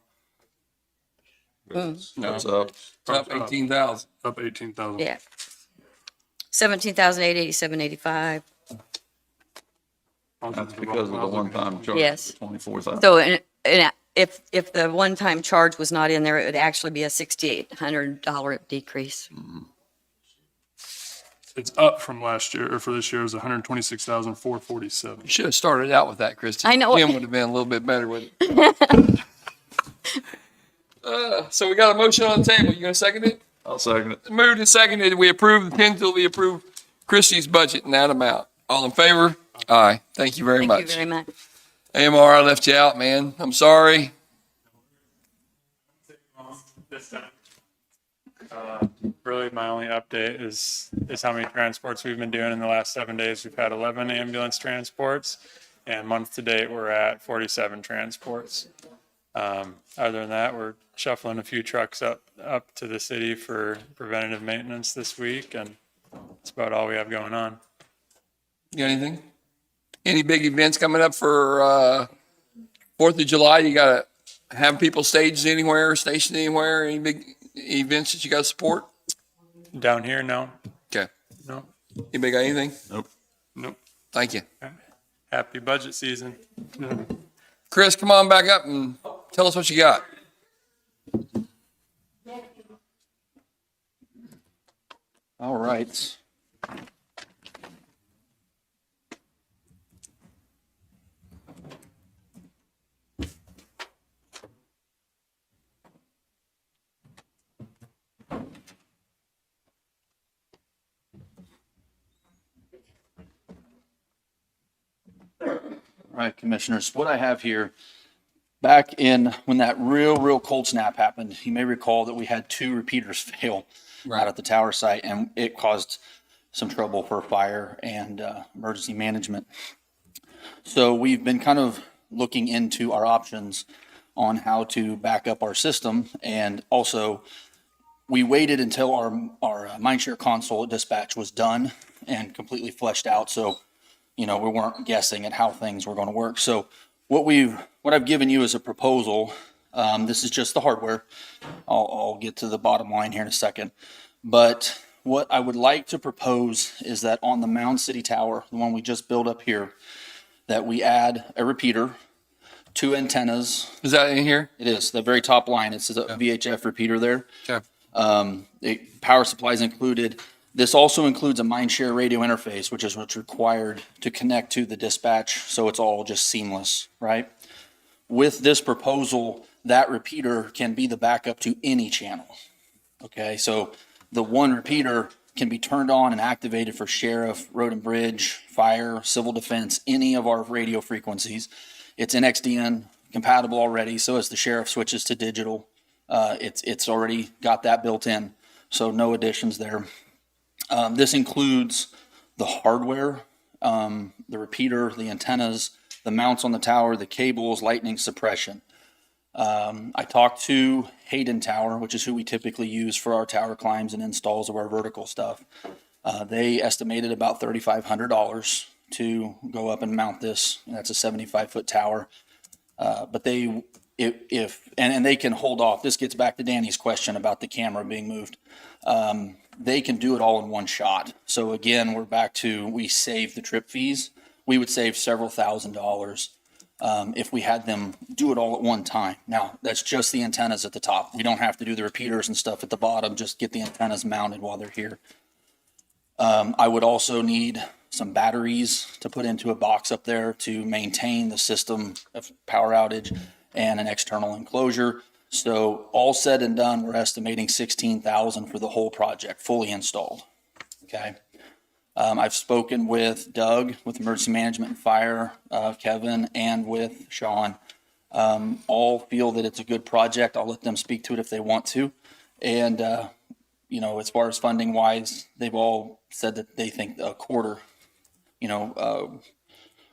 F: No,
C: It's up.
F: up 18,000.
I: up 18,000.
L: Yeah. 17,887.85.
C: That's because of the one-time charge.
L: Yes.
C: $24,000.
L: So, and if the one-time charge was not in there, it would actually be a $6,800 decrease.
I: It's up from last year, or for this year, it was 126,447.
F: You should have started out with that, Christie.
L: I know.
F: Jim would have been a little bit better with it. So we got a motion on the table. You gonna second it?
C: I'll second it.
F: Moved and seconded. We approve, tentatively approve Christie's budget in that amount. All in favor? Aye. Thank you very
L: Thank
F: much.
L: you very much.
F: AMR, I left you out, man. I'm sorry.
M: This time. Really, my only update is how many transports we've been doing in the last 7 days. We've had 11 ambulance transports, and month to date, we're at 47 transports. Other than that, we're shuffling a few trucks up to the city for preventative maintenance this week, and that's about all we have going on.
F: You got anything? Any big events coming up for 4th of July? You got to have people staged anywhere, stationed anywhere? Any big events that you got to support?
M: Down here, no.
F: Okay.
M: No.
F: Anybody got anything?
M: Nope.
F: Thank you.
M: Happy budget season.
F: Chris, come on back up and tell us what you got.
H: All right. All right, commissioners, what I have here, back in when that real cold snap happened, you may recall that we had 2 repeaters fail out at the tower site, and it caused some trouble for fire and emergency management. So we've been kind of looking into our options on how to back up our system, and also we waited until our Mindshare console at dispatch was done and completely fleshed out. So we weren't guessing at how things were going to work. So what I've given you is a proposal. This is just the hardware. I'll get to the bottom line here in a second. But what I would like to propose is that on the Mound City Tower, the one we just built up here, that we add a repeater, 2 antennas.
F: Is that in here?
H: It is, the very top line. It's a VHF repeater there.
F: Okay.
H: Power supply is included. This also includes a Mindshare radio interface, which is what's required to connect to the dispatch, so it's all just seamless, right? With this proposal, that repeater can be the backup to any channel. Okay, so the one repeater can be turned on and activated for sheriff, road and bridge, fire, civil defense, any of our radio frequencies. It's NXDN compatible already, so as the sheriff switches to digital, it's already got that built in, so no additions there. This includes the hardware, the repeater, the antennas, the mounts on the tower, the cables, lightning suppression. I talked to Hayden Tower, which is who we typically use for our tower climbs and installs of our vertical stuff. They estimated about $3,500 to go up and mount this. And that's a 75-foot tower. But they can hold off. This gets back to Danny's question about the camera being moved. They can do it all in one shot. So again, we're back to, we save the trip fees. We would save several $1,000s if we had them do it all at one time. Now, that's just the antennas at the top. We don't have to do the repeaters and stuff at the bottom, just get the antennas mounted while they're here. I would also need some batteries to put into a box up there to maintain the system of power outage and an external enclosure. So all said and done, we're estimating $16,000 for the whole project, fully installed. Okay. I've spoken with Doug, with Emergency Management and Fire, Kevin, and with Sean. All feel that it's a good project. I'll let them speak to it if they want to. And, as far as funding wise, they've all said that they think a quarter,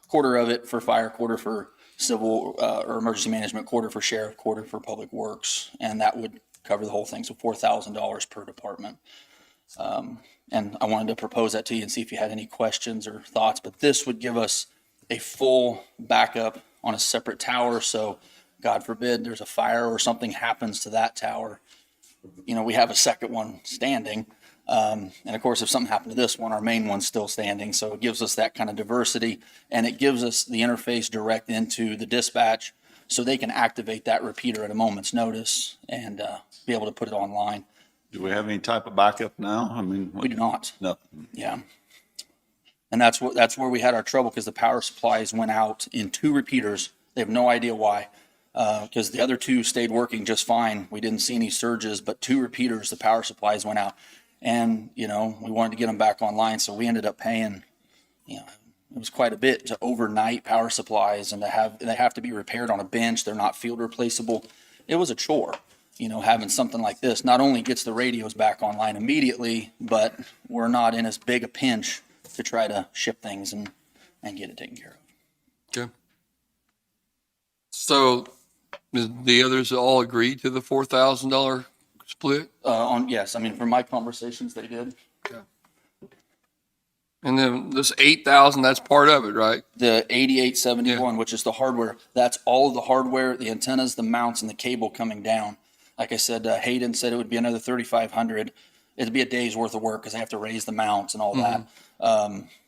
H: quarter of it for fire, quarter for civil or emergency management, quarter for sheriff, quarter for public works. And that would cover the whole thing. So $4,000 per department. And I wanted to propose that to you and see if you had any questions or thoughts, but this would give us a full backup on a separate tower. So God forbid there's a fire or something happens to that tower. We have a second one standing. And of course, if something happened to this one, our main one's still standing. So it gives us that kind of diversity, and it gives us the interface direct into the dispatch. so they can activate that repeater at a moment's notice and be able to put it online.
C: Do we have any type of backup now? I mean,
H: We do not.
C: no.
H: Yeah. And that's where we had our trouble, because the power supplies went out in 2 repeaters. They have no idea why. Because the other 2 stayed working just fine. We didn't see any surges, but 2 repeaters, the power supplies went out. And, we wanted to get them back online, so we ended up paying, it was quite a bit to overnight power supplies, and they have to be repaired on a bench. They're not field replaceable. It was a chore, having something like this. Not only gets the radios back online immediately, but we're not in as big a pinch to try to ship things and get it taken care of.
F: Okay. So the others all agreed to the $4,000 split?
H: Yes, I mean, from my conversations, they did.
F: And then this 8,000, that's part of it, right?
H: The 8871, which is the hardware, that's all of the hardware, the antennas, the mounts, and the cable coming down. Like I said, Hayden said it would be another 3,500. It'd be a day's worth of work because I have to raise the mounts and all that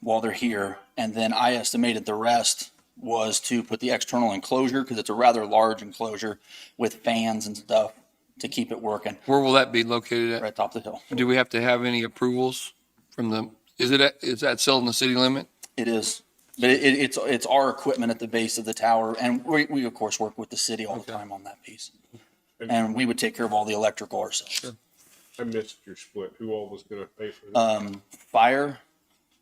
H: while they're here. And then I estimated the rest was to put the external enclosure, because it's a rather large enclosure with fans and stuff to keep it working
F: Where will that be located at?
H: right top of the hill.
F: Do we have to have any approvals from the, is that still in the city limit?
H: It is, but it's our equipment at the base of the tower, and we of course work with the city all the time on that piece. And we would take care of all the electrical ourselves.
F: Sure.
B: I missed your split. Who all was gonna pay for this?
H: Fire,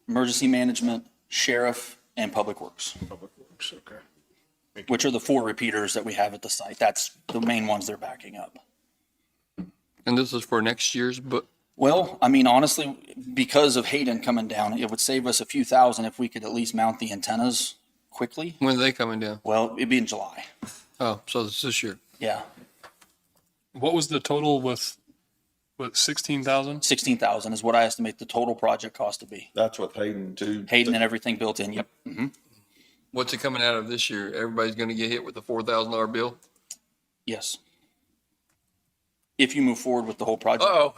H: emergency management, sheriff, and public works,
B: Public Works, okay.
H: which are the 4 repeaters that we have at the site. That's the main ones they're backing up.
F: And this is for next year's, but
H: Well, I mean, honestly, because of Hayden coming down, it would save us a few thousand if we could at least mount the antennas quickly.
F: when are they coming down?
H: Well, it'd be in July.
F: Oh, so it's this year.
H: Yeah,
I: What was the total with 16,000?
H: 16,000 is what I estimate the total project cost to be.
C: That's with Hayden too.
H: Hayden and everything built in. Yep.
F: What's it coming out of this year? Everybody's going to get hit with a $4,000 bill?
H: Yes. If you move forward with the whole project.
F: Uh-oh.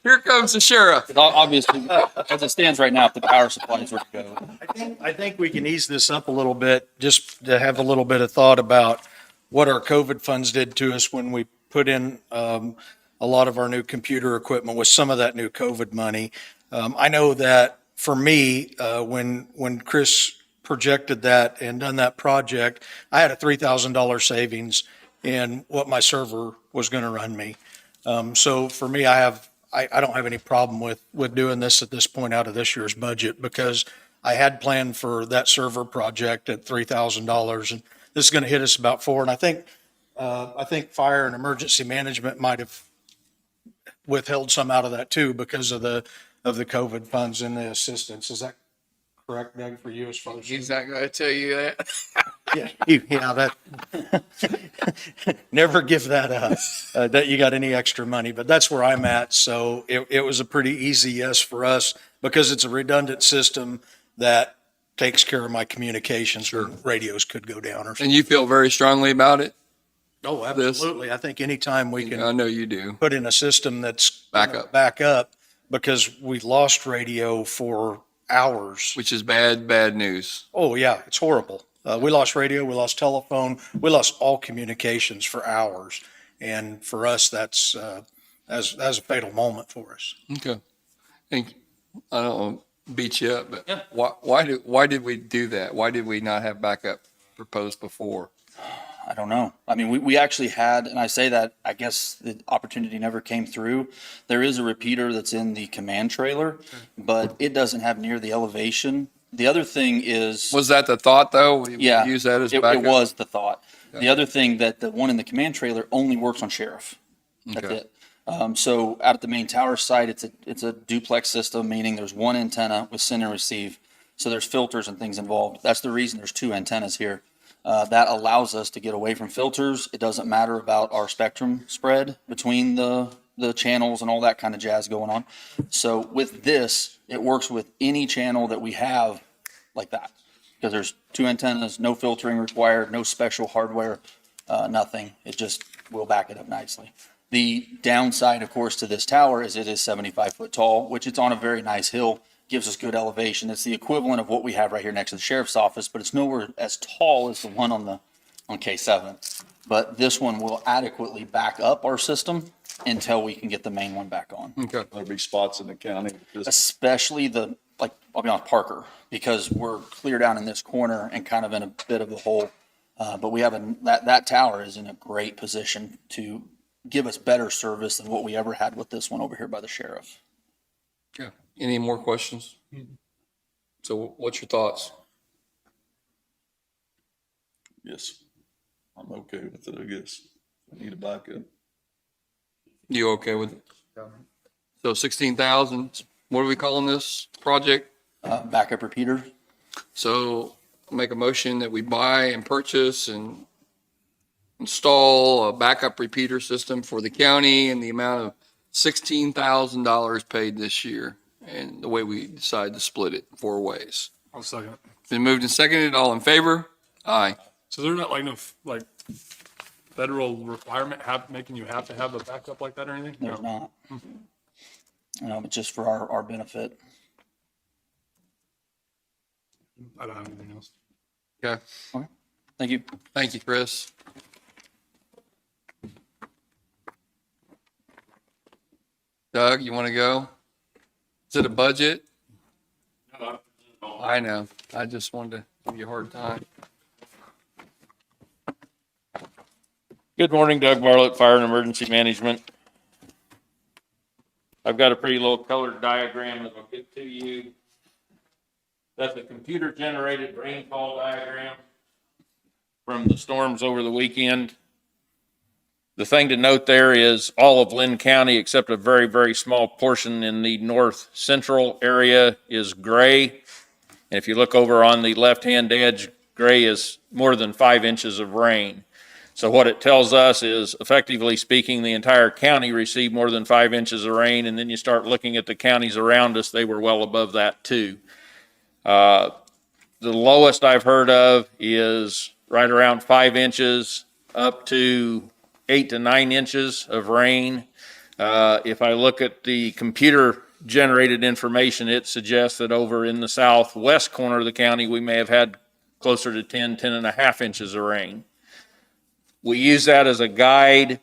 F: Here comes the sheriff.
H: Obviously, as it stands right now, if the power supplies were to go.
G: I think we can ease this up a little bit, just to have a little bit of thought about what our COVID funds did to us when we put in a lot of our new computer equipment with some of that new COVID money. I know that for me, when Chris projected that and done that project, I had a $3,000 savings in what my server was going to run me. So for me, I don't have any problem with doing this at this point out of this year's budget, because I had planned for that server project at $3,000, and this is going to hit us about $4,000. And I think fire and emergency management might have withheld some out of that too, because of the COVID funds and the assistance. Is that correct, Doug, for you as far as?
F: He's not going to tell you that.
G: Yeah, that, never give that up, that you got any extra money, but that's where I'm at. So it was a pretty easy yes for us, because it's a redundant system that takes care of my communications. Sure. Radios could go down or something.
F: And you feel very strongly about it?
G: Oh, absolutely. I think anytime we
F: I
G: can
F: know you do.
G: put in a system that's
F: Back up.
G: because we lost radio for hours.
F: Which is bad news.
G: Oh, yeah, it's horrible. We lost radio, we lost telephone, we lost all communications for hours. And for us, that's a fatal moment for us.
F: Okay. And I don't want to beat you up, but why did we do that? Why did we not have backup proposed before?
H: I don't know. I mean, we actually had, and I say that, I guess the opportunity never came through. There is a repeater that's in the command trailer, but it doesn't have near the elevation. The other thing is.
F: Was that the thought, though?
H: Yeah.
F: Use that as
H: it
F: backup?
H: It was the thought. The other thing, that the one in the command trailer only works on sheriff. That's
F: Okay.
H: it. So out at the main tower site, it's a duplex system, meaning there's one antenna with send and receive. So there's filters and things involved. That's the reason there's 2 antennas here. That allows us to get away from filters. It doesn't matter about our spectrum spread between the channels and all that kind of jazz going on. So with this, it works with any channel that we have like that, because there's 2 antennas, no filtering required, no special hardware, nothing. It just will back it up nicely. The downside, of course, to this tower is it is 75 foot tall, which it's on a very nice hill. Gives us good elevation. It's the equivalent of what we have right here next to the sheriff's office, but it's nowhere as tall as the one on the on K7. But this one will adequately back up our system until we can get the main one back on.
F: Okay.
C: There'll be spots in the county, just
H: Especially I'll be honest, Parker, because we're clear down in this corner and kind of in a bit of a hole. But we have that tower is in a great position to give us better service than what we ever had with this one over here by the sheriff.
F: Yeah. Any more questions? So what's your thoughts?
C: yes, I'm okay with it, I guess. I need a backup.
F: You okay with it? So 16,000, what are we calling this project?
H: Backup repeater.
F: So make a motion that we buy and purchase and install a backup repeater system for the county in the amount of $16,000 paid this year. And the way we decide to split it 4 ways.
I: I'll second it.
F: Been moved and seconded. All in favor? Aye.
I: So there's not like no, like, federal requirement making you have to have a backup like that or anything?
H: There's
I: No.
H: not. It's just for our benefit.
I: I don't have anything else.
F: Okay.
H: Thank you.
F: Thank you, Chris. Doug, you want to go? Is it a budget? I know. I just wanted to give you a hard time.
N: Good morning, Doug Bartlett, Fire and Emergency Management. I've got a pretty little colored diagram that I'll get to you. That's a computer-generated rainfall diagram from the storms over the weekend. The thing to note there is all of Linn County, except a very, very small portion in the north central area, is gray. And if you look over on the left-hand edge, gray is more than 5 inches of rain. So what it tells us is, effectively speaking, the entire county received more than 5 inches of rain, and then you start looking at the counties around us, they were well above that too. The lowest I've heard of is right around 5 inches up to 8 to 9 inches of rain. If I look at the computer-generated information, it suggests that over in the southwest corner of the county, we may have had closer to 10 and a half inches of rain. We use that as a guide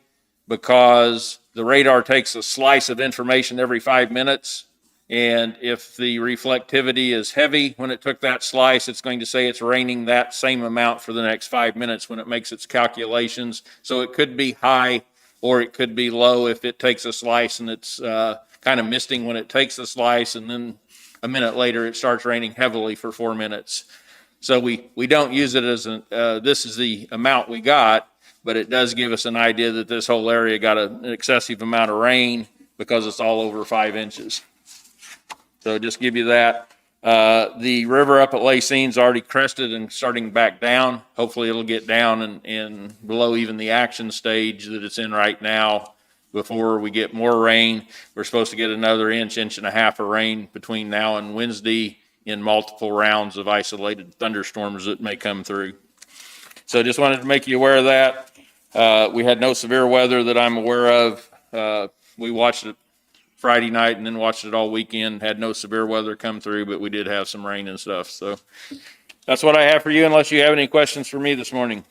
N: because the radar takes a slice of information every 5 minutes. And if the reflectivity is heavy when it took that slice, it's going to say it's raining that same amount for the next 5 minutes when it makes its calculations. So it could be high or it could be low if it takes a slice and it's kind of misting when it takes the slice, and then a minute later it starts raining heavily for 4 minutes. So we don't use it as this is the amount we got, but it does give us an idea that this whole area got an excessive amount of rain because it's all over 5 inches. So just give you that. The river up at Lacine's already crested and starting back down. Hopefully it'll get down and below even the action stage that it's in right now before we get more rain. We're supposed to get another inch and a half of rain between now and Wednesday in multiple rounds of isolated thunderstorms that may come through. So just wanted to make you aware of that. We had no severe weather that I'm aware of. We watched it Friday night and then watched it all weekend. Had no severe weather come through, but we did have some rain and stuff. So that's what I have for you, unless you have any questions for me this morning.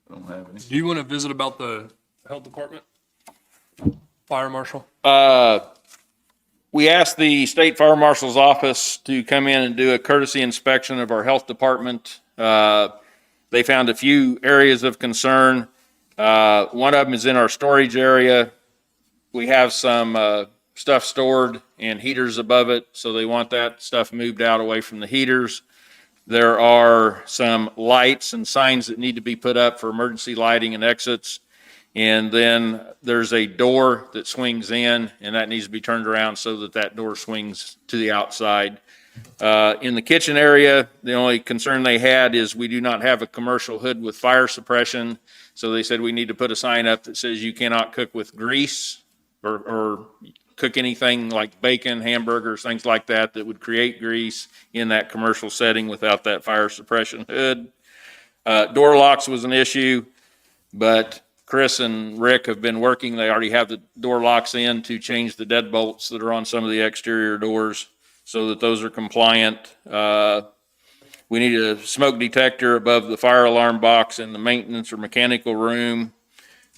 C: Don't have any.
I: Do you want to visit about the health department? Fire marshal?
N: We asked the state fire marshal's office to come in and do a courtesy inspection of our health department. They found a few areas of concern. One of them is in our storage area. We have some stuff stored and heaters above it, so they want that stuff moved out away from the heaters. There are some lights and signs that need to be put up for emergency lighting and exits. And then there's a door that swings in, and that needs to be turned around so that that door swings to the outside. In the kitchen area, the only concern they had is we do not have a commercial hood with fire suppression. So they said we need to put a sign up that says you cannot cook with grease or cook anything like bacon, hamburgers, things like that that would create grease in that commercial setting without that fire suppression hood. Door locks was an issue, but Chris and Rick have been working. They already have the door locks in to change the deadbolts that are on some of the exterior doors so that those are compliant. We need a smoke detector above the fire alarm box in the maintenance or mechanical room.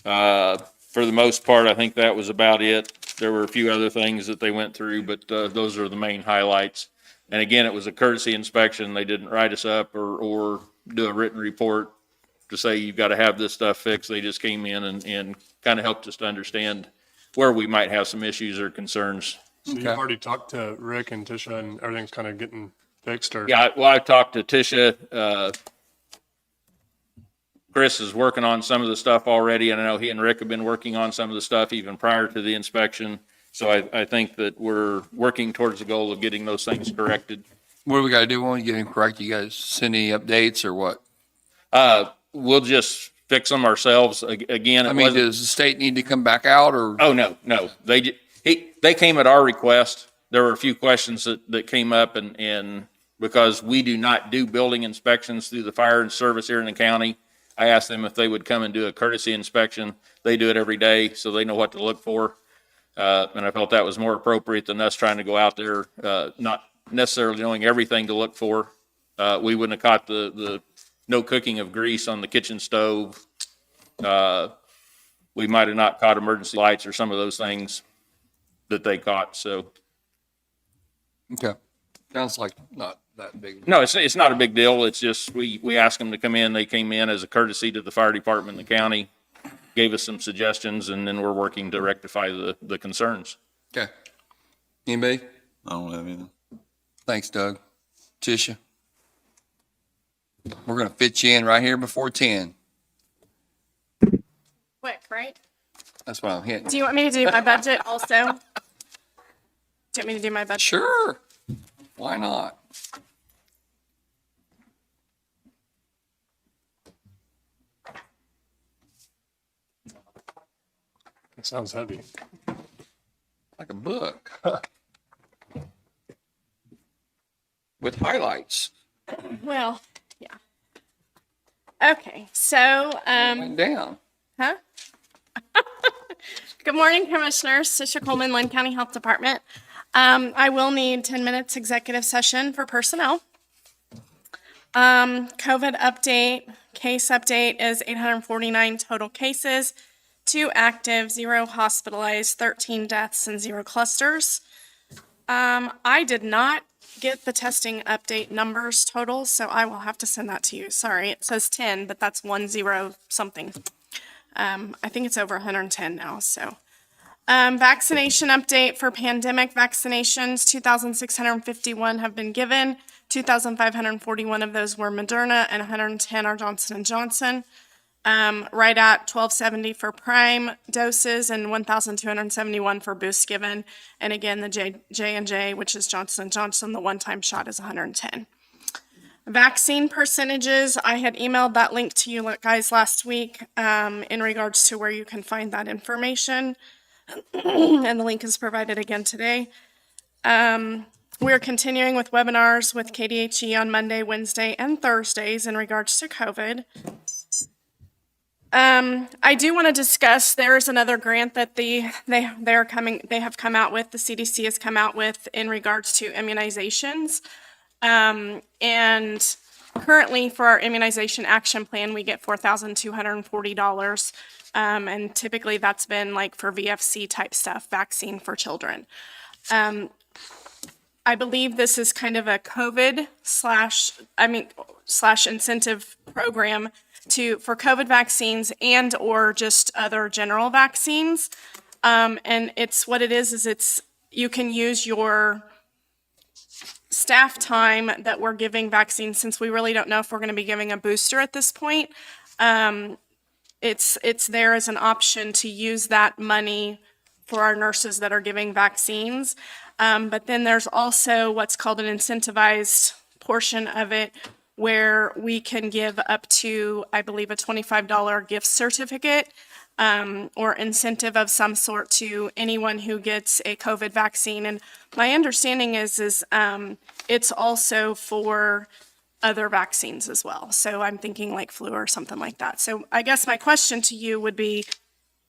N: For the most part, I think that was about it. There were a few other things that they went through, but those are the main highlights. And again, it was a courtesy inspection. They didn't write us up or do a written report to say you've got to have this stuff fixed. They just came in and kind of helped us to understand where we might have some issues or concerns.
I: So you've already talked to Rick and Tisha and everything's kind of getting fixed, or?
N: Yeah, well, I've talked to Tisha. Chris is working on some of the stuff already, and I know he and Rick have been working on some of the stuff even prior to the inspection. So I think that we're working towards the goal of getting those things corrected.
F: What do we gotta do when we get them correct? You guys send any updates or what?
N: We'll just fix them ourselves. Again,
F: I mean, does the state need to come back out or?
N: Oh, no. They came at our request. There were a few questions that came up and because we do not do building inspections through the fire and service here in the county, I asked them if they would come and do a courtesy inspection. They do it every day, so they know what to look for. And I felt that was more appropriate than us trying to go out there, not necessarily knowing everything to look for. We wouldn't have caught the no cooking of grease on the kitchen stove. We might have not caught emergency lights or some of those things that they caught, so.
F: Okay. Sounds like not that big.
N: No, it's not a big deal. It's just, we asked them to come in. They came in as a courtesy to the fire department in the county, gave us some suggestions, and then we're working to rectify the concerns.
F: Okay. Anybody?
C: I don't have anything.
F: Thanks, Doug. Tisha? We're gonna fit you in right here before 10.
K: Quick, right?
F: That's what I'm hitting.
K: Do you want me to do my budget also? Do you want me to do my budget?
F: Sure. Why not?
I: It sounds heavy.
F: Like a book. With highlights.
K: Well, yeah. Okay, so,
F: Went down.
K: huh? Good morning, Commissioners. Tisha Coleman, Linn County Health Department. I will need 10 minutes executive session for personnel. COVID update, case update is 849 total cases, 2 active, 0 hospitalized, 13 deaths, and 0 clusters. I did not get the testing update numbers total, so I will have to send that to you. Sorry, it says 10, but that's 10 something. I think it's over 110 now, so. Vaccination update for pandemic vaccinations, 2,651 have been given. 2,541 of those were Moderna and 110 are Johnson & Johnson. Right at 1,270 for prime doses and 1,271 for boost given. And again, the J&J, which is Johnson & Johnson, the one-time shot is 110. Vaccine percentages, I had emailed that link to you guys last week in regards to where you can find that information. And the link is provided again today. We're continuing with webinars with KDHE on Monday, Wednesday, and Thursdays in regards to COVID. I do want to discuss, there is another grant that they have come out with, the CDC has come out with in regards to immunizations. And currently for our immunization action plan, we get $4,240. And typically that's been like for VFC type stuff, vaccine for children. I believe this is kind of a COVID slash incentive program for COVID vaccines and or just other general vaccines. And it's what it is it's, you can use your staff time that we're giving vaccines, since we really don't know if we're going to be giving a booster at this point. It's there as an option to use that money for our nurses that are giving vaccines. But then there's also what's called an incentivized portion of it, where we can give up to, I believe, a $25 gift certificate or incentive of some sort to anyone who gets a COVID vaccine. And my understanding is it's also for other vaccines as well. So I'm thinking like flu or something like that. So I guess my question to you would be,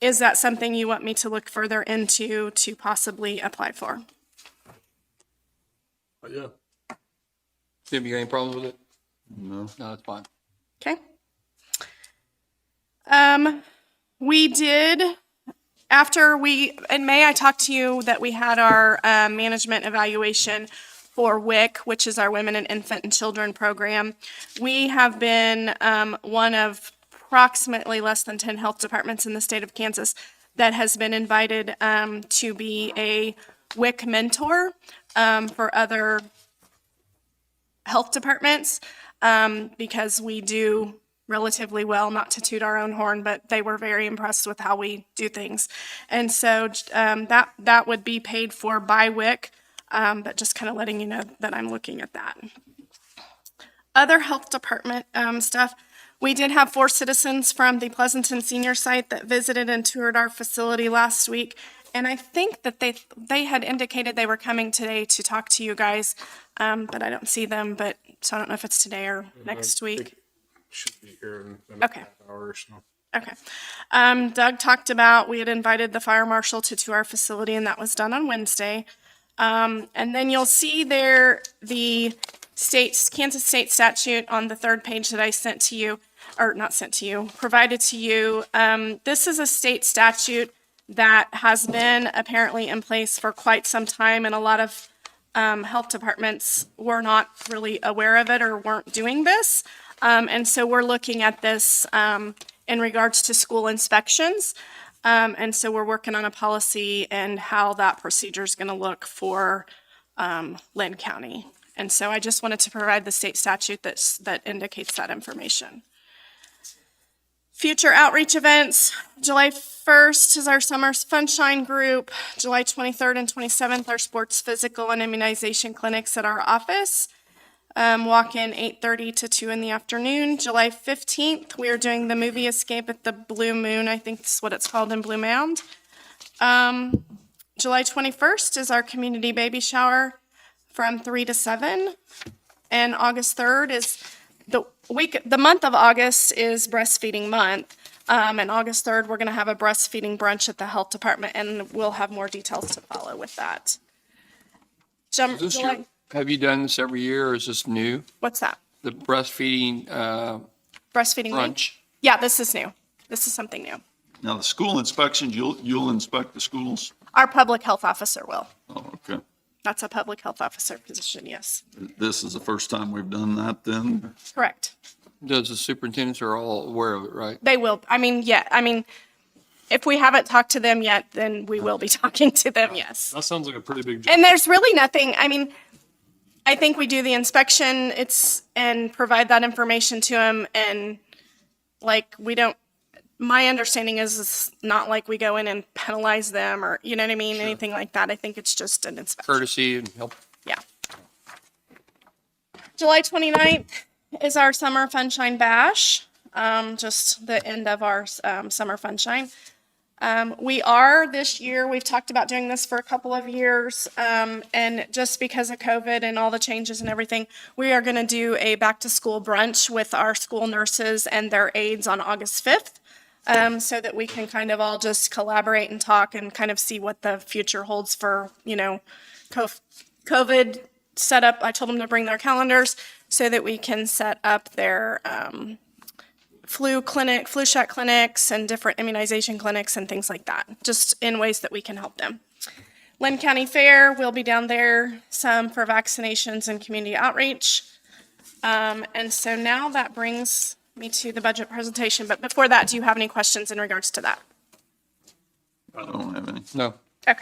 K: is that something you want me to look further into to possibly apply for?
I: Yeah.
F: Tim, you got any problems with it?
C: No.
F: No, that's fine.
O: Okay. We did, in May, I talked to you that we had our management evaluation for WIC, which is our Women and Infant and Children program. We have been one of approximately less than 10 health departments in the state of Kansas that has been invited to be a WIC mentor for other health departments because we do relatively well, not to toot our own horn, but they were very impressed with how we do things. And so that would be paid for by WIC, but just kind of letting you know that I'm looking at that. Other health department stuff. We did have 4 citizens from the Pleasanton Senior Site that visited and toured our facility last week. And I think that they had indicated they were coming today to talk to you guys, but I don't see them. So I don't know if it's today or next week.
B: Should be here in a half hour or so.
O: Okay. Doug talked about, we had invited the fire marshal to tour our facility, and that was done on Wednesday. And then you'll see there the Kansas state statute on the 3rd page that I sent to you, or not sent to you, provided to you. This is a state statute that has been apparently in place for quite some time, and a lot of health departments were not really aware of it or weren't doing this. And so we're looking at this in regards to school inspections. And so we're working on a policy and how that procedure is going to look for Linn County. And so I just wanted to provide the state statute that indicates that information. Future outreach events. July 1st is our summer funshine group. July 23rd and 27th are sports, physical, and immunization clinics at our office. Walk-in 8:30 to 2 in the afternoon. July 15th, we are doing the movie escape at the Blue Moon. I think that's what it's called in Blue Mound. July 21st is our community baby shower from 3 to 7. And August 3rd is the month of August is breastfeeding month. And August 3rd, we're going to have a breastfeeding brunch at the health department, and we'll have more details to follow with that.
F: Have you done this every year, or is this new?
O: What's that?
F: The breastfeeding
O: Breastfeeding
F: brunch?
O: week? Yeah, this is new. This is something new.
C: Now, the school inspections, you'll inspect the schools?
O: Our public health officer will.
C: Oh, okay.
O: That's a public health officer position, yes.
C: This is the first time we've done that then?
O: Correct.
F: Does the superintendents are all aware of it, right?
O: They will. If we haven't talked to them yet, then we will be talking to them, yes.
I: That sounds like a pretty big job.
O: And there's really nothing, I think we do the inspection, and provide that information to them, and my understanding is it's not like we go in and penalize them or, you know what I mean, anything like that. I think it's just an inspection.
F: Courtesy and help.
O: Yeah. July 29th is our Summer Funshine Bash, just the end of our Summer Funshine. This year, we've talked about doing this for a couple of years, and just because of COVID and all the changes and everything, we are going to do a back-to-school brunch with our school nurses and their aides on August 5th, so that we can kind of all just collaborate and talk and kind of see what the future holds for, COVID setup. I told them to bring their calendars so that we can set up their flu shot clinics and different immunization clinics and things like that, just in ways that we can help them. Linn County Fair, we'll be down there some for vaccinations and community outreach. And so now that brings me to the budget presentation. But before that, do you have any questions in regards to that?
C: I don't have any.
F: No.
O: Okay.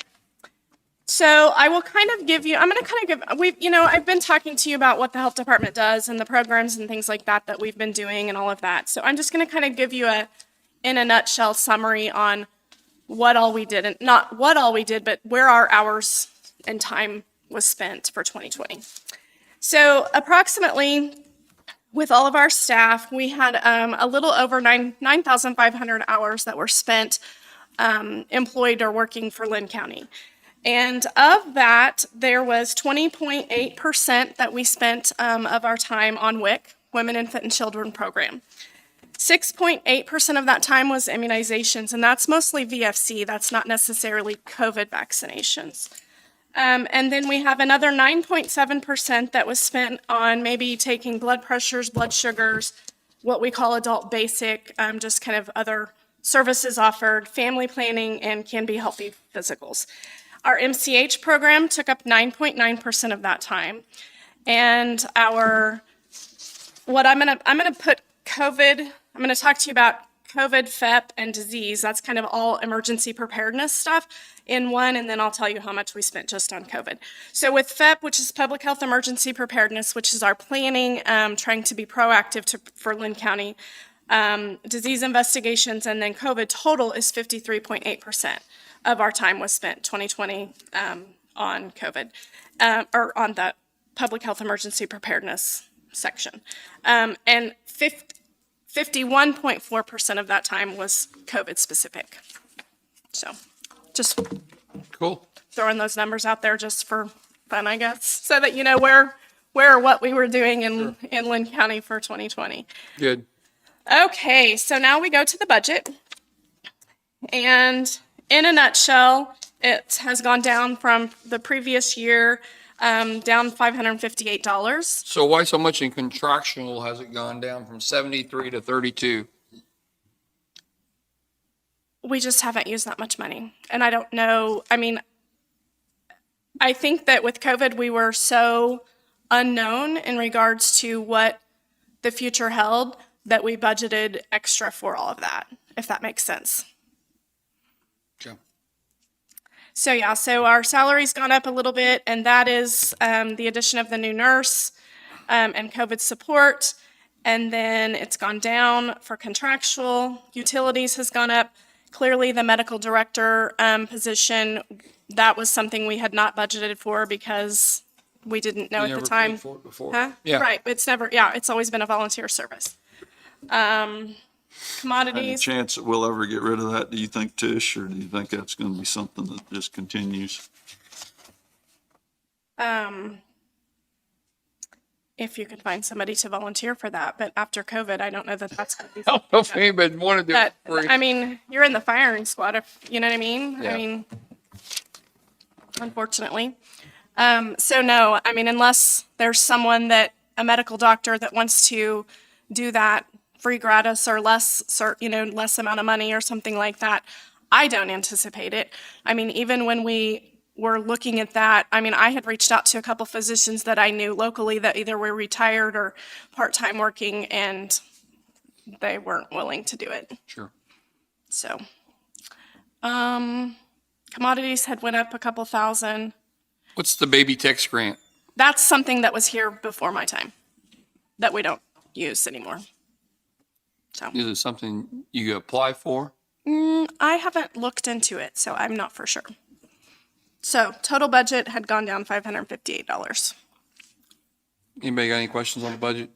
O: So I will kind of give you, I've been talking to you about what the health department does and the programs and things like that we've been doing and all of that. So I'm just going to kind of give you in a nutshell summary on what all we did, and not what all we did, but where our hours and time was spent for 2020. So approximately with all of our staff, we had a little over 9,500 hours that were spent employed or working for Linn County. And of that, there was 20.8% that we spent of our time on WIC, Women, Infant, and Children program. 6.8% of that time was immunizations, and that's mostly VFC. That's not necessarily COVID vaccinations. And then we have another 9.7% that was spent on maybe taking blood pressures, blood sugars, what we call adult basic, just kind of other services offered, family planning, and Can Be Healthy physicals. Our MCH program took up 9.9% of that time. And what I'm gonna put COVID, I'm gonna talk to you about COVID, FEP, and disease. That's kind of all emergency preparedness stuff in one, and then I'll tell you how much we spent just on COVID. So with FEP, which is Public Health Emergency Preparedness, which is our planning, trying to be proactive for Linn County, disease investigations, and then COVID total is 53.8% of our time was spent 2020 on COVID, or on the Public Health Emergency Preparedness section. And 51.4% of that time was COVID specific. So just
F: Cool.
O: throwing those numbers out there just for fun, I guess, so that you know where or what we were doing in Linn County for 2020.
F: Good.
O: Okay, so now we go to the budget. And in a nutshell, it has gone down from the previous year, down $558.
F: So why so much in contractual has it gone down from 73 to 32?
O: We just haven't used that much money. And I don't know, I mean, I think that with COVID, we were so unknown in regards to what the future held that we budgeted extra for all of that, if that makes sense.
F: Okay.
O: So yeah, so our salary's gone up a little bit, and that is the addition of the new nurse and COVID support. And then it's gone down for contractual. Utilities has gone up. Clearly, the medical director position, that was something we had not budgeted for because we didn't know
F: You
O: at the
F: never
O: time.
F: paid for it before?
O: Huh?
F: Yeah.
O: Right, it's always been a volunteer service.
C: Any
O: Commodities.
C: chance that we'll ever get rid of that, do you think, Tish, or do you think that's gonna be something that just continues?
O: If you can find somebody to volunteer for that, but after COVID, I don't know that that's going to be.
F: I don't know if anybody wanted to do it
O: But,
F: for
O: I mean, you're in the firing squad, if, you know what I mean?
F: Yeah.
O: I mean, unfortunately. So no, I mean, unless there's someone a medical doctor that wants to do that free gratis or less amount of money or something like that, I don't anticipate it. I mean, even when we were looking at that, I mean, I had reached out to a couple physicians that I knew locally that either were retired or part-time working, and they weren't willing to do it.
F: Sure.
O: So, commodities had went up a couple thousand.
F: What's the baby tax grant?
O: That's something that was here before my time that we don't use anymore. So,
F: Is it something you apply for?
O: I haven't looked into it, so I'm not for sure. So, total budget had gone down $558.
F: Anybody got any questions on the budget?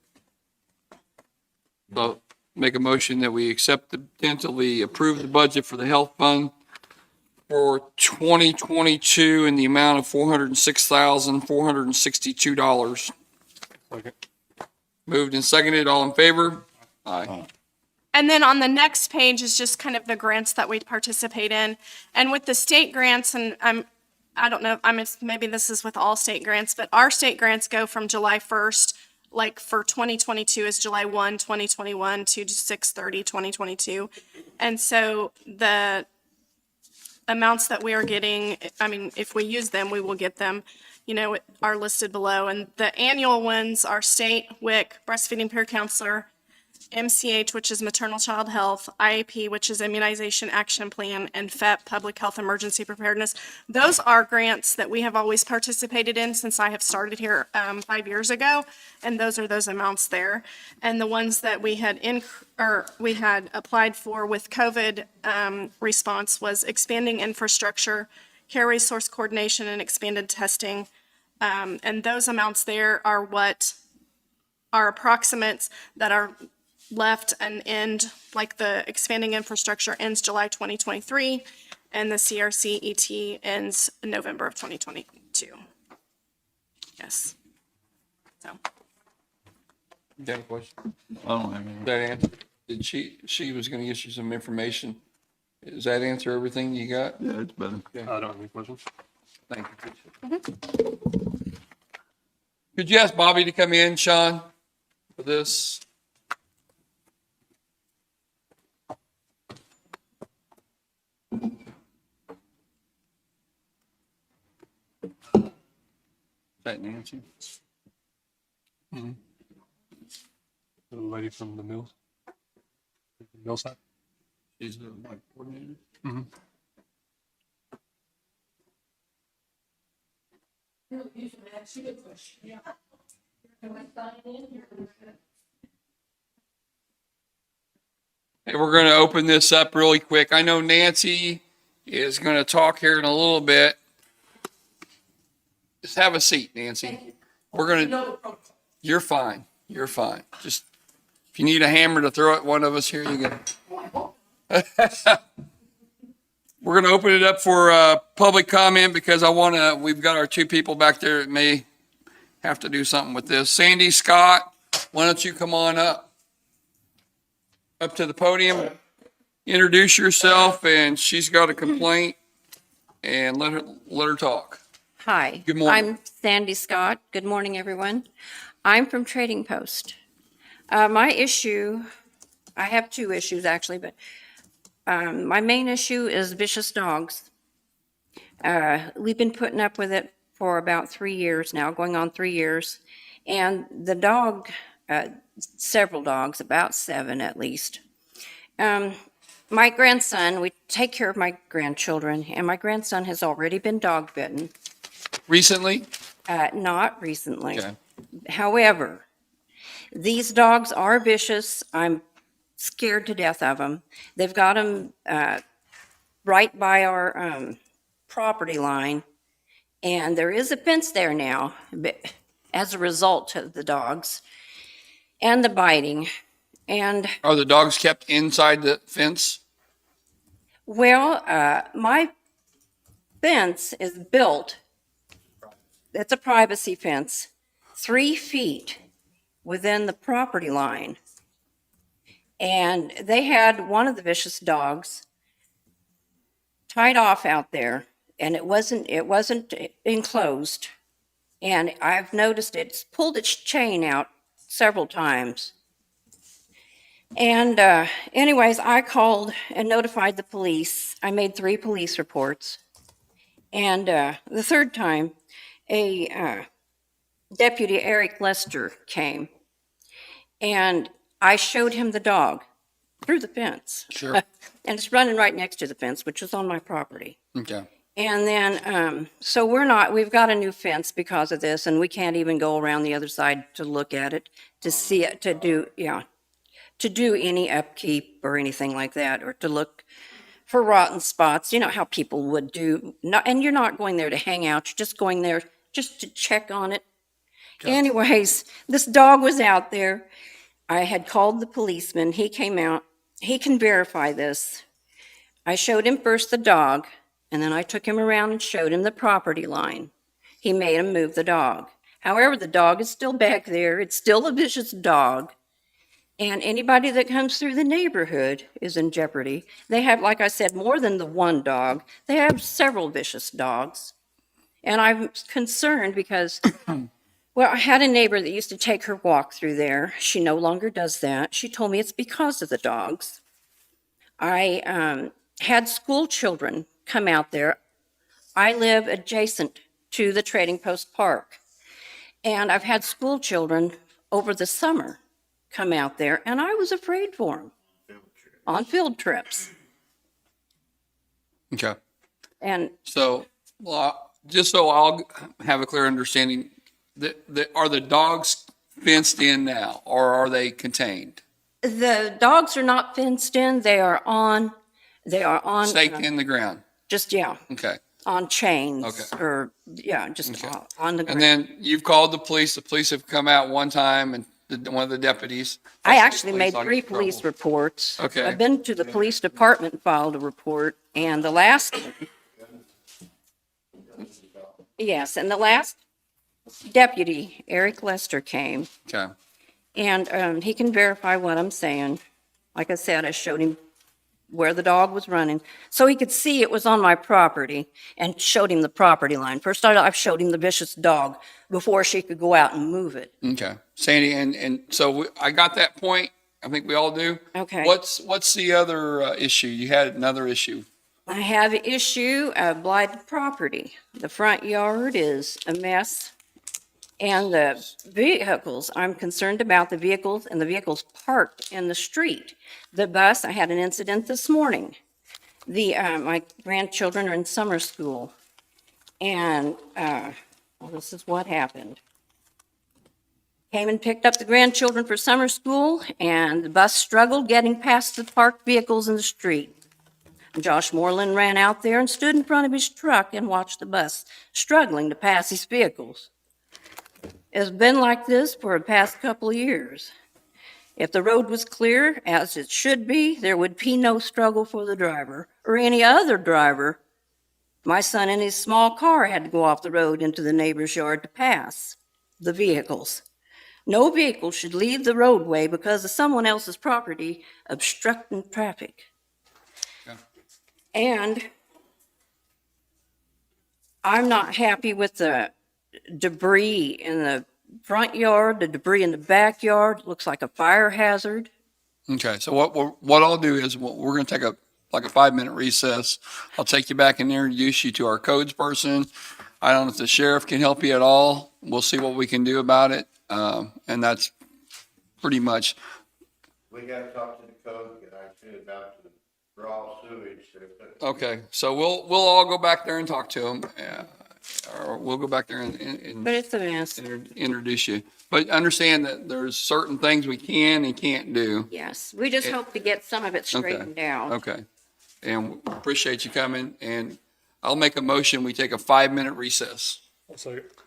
F: So make a motion that we tentatively approve the budget for the health fund for 2022 in the amount of $406,462.
I: Second.
F: Moved and seconded, all in favor? Aye.
O: And then on the next page is just kind of the grants that we participate in. And with the state grants, and I don't know, maybe this is with all state grants, but our state grants go from July 1st, like for 2022 is July 1, 2021 to 6/30/2022. And so the amounts that we are getting, I mean, if we use them, we will get them, are listed below. And the annual ones are state, WIC, breastfeeding peer counselor, MCH, which is maternal child health, IAP, which is immunization action plan, and FEP, public health emergency preparedness. Those are grants that we have always participated in since I have started here 5 years ago, and those are those amounts there. And the ones that we had applied for with COVID response was expanding infrastructure, care resource coordination, and expanded testing. And those amounts there are what are approximates that are left and end, like the expanding infrastructure ends July 2023, and the CRC ET ends November of 2022. Yes. So.
F: You got a question?
C: I don't have any.
F: That answer, she was gonna get you some information. Does that answer everything you got?
C: Yeah, it's better.
I: I don't have any questions.
F: Thank you. Could you ask Bobby to come in, Sean, for this? Is that Nancy?
I: The lady from the mill side.
F: She's the like coordinator. Hey, we're going to open this up really quick. I know Nancy is going to talk here in a little bit. Just have a seat, Nancy. We're going to, you're fine. You're fine. Just, if you need a hammer to throw at one of us, here you go. We're going to open it up for public comment because we've got our two people back there that may have to do something with this. Sandy Scott, why don't you come on up to the podium, introduce yourself, and she's got a complaint, and let her talk.
P: Hi.
F: Good morning.
P: I'm Sandy Scott. Good morning, everyone. I'm from Trading Post. My issue, I have two issues actually, but my main issue is vicious dogs. We've been putting up with it for about 3 years now, going on 3 years. And the dog, several dogs, about 7 at least. My grandson, we take care of my grandchildren, and my grandson has already been dog bitten.
F: Recently?
P: Not recently.
F: Okay.
P: However, these dogs are vicious. I'm scared to death of them. They've got them right by our property line, and there is a fence there now as a result of the dogs and the biting. And
F: Are the dogs kept inside the fence?
P: well, my fence is built, it's a privacy fence, 3 feet within the property line. And they had one of the vicious dogs tied off out there, and it wasn't enclosed. And I've noticed it's pulled its chain out several times. And anyways, I called and notified the police. I made 3 police reports. And the third time, a Deputy Eric Lester came, and I showed him the dog through the fence.
F: Sure.
P: And it's running right next to the fence, which is on my property.
F: Okay.
P: And then, so we've got a new fence because of this, and we can't even go around the other side to look at it, to see it, to do any upkeep or anything like that, or to look for rotten spots. You know how people would do. And you're not going there to hang out, you're just going there just to check on it.
F: Okay.
P: Anyways, this dog was out there. I had called the policeman. He came out. He can verify this. I showed him first the dog, and then I took him around and showed him the property line. He made him move the dog. However, the dog is still back there. It's still a vicious dog. And anybody that comes through the neighborhood is in jeopardy. They have, like I said, more than the one dog. They have several vicious dogs. And I'm concerned because, well, I had a neighbor that used to take her walk through there. She no longer does that. She told me it's because of the dogs. I had school children come out there. I live adjacent to the Trading Post Park. And I've had school children over the summer come out there, and I was afraid for them on field trips.
F: Okay.
P: And
F: So, just so I'll have a clear understanding, are the dogs fenced in now, or are they contained?
P: the dogs are not fenced in. They are on
F: Staked in the ground?
P: just, yeah,
F: Okay.
P: on chains
F: Okay.
P: or, yeah, just
F: Okay.
P: on the
F: And
P: ground.
F: then you've called the police have come out one time, and one of the deputies.
P: I actually
F: Police
P: made
F: ought to
P: 3
F: get in trouble.
P: police reports.
F: Okay.
P: I've been to the police department and filed a report, and the last deputy, Eric Lester, came,
F: Okay.
P: and he can verify what I'm saying. Like I said, I showed him where the dog was running, so he could see it was on my property, and showed him the property line. First, I showed him the vicious dog before she could go out and move it.
F: Okay, Sandy, and so I got that point. I think we all do.
P: Okay.
F: What's the other issue? You had another issue.
P: I have an issue of blighted property. The front yard is a mess. And the vehicles, I'm concerned about the vehicles and the vehicles parked in the street. The bus, I had an incident this morning. My grandchildren are in summer school. And, well, this is what happened. Came and picked up the grandchildren for summer school, and the bus struggled getting past the parked vehicles in the street. Josh Moreland ran out there and stood in front of his truck and watched the bus struggling to pass these vehicles. It's been like this for the past couple of years. If the road was clear, as it should be, there would be no struggle for the driver or any other driver. My son in his small car had to go off the road into the neighbor's yard to pass the vehicles. No vehicle should leave the roadway because of someone else's property obstructing traffic.
F: Yeah.
P: And I'm not happy with the debris in the front yard, the debris in the backyard. Looks like a fire hazard.
F: Okay, so what I'll do is we're going to take a 5-minute recess. I'll take you back and introduce you to our codes person. I don't know if the sheriff can help you at all. We'll see what we can do about it. And that's pretty much.
A: We gotta talk to the code guy too about the raw sewage.
F: Okay, so we'll all go back there and talk to him. Or we'll go back there and
P: But it's a mess.
F: introduce you. But understand that there's certain things we can and can't do.
P: Yes, we just hope to get some of it straightened out.
F: Okay. And appreciate you coming. And I'll make a motion. We take a 5-minute recess.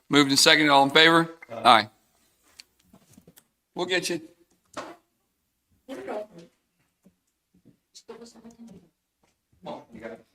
F: Moved and seconded. All in favor? Aye. We'll get you. Come on, you got it.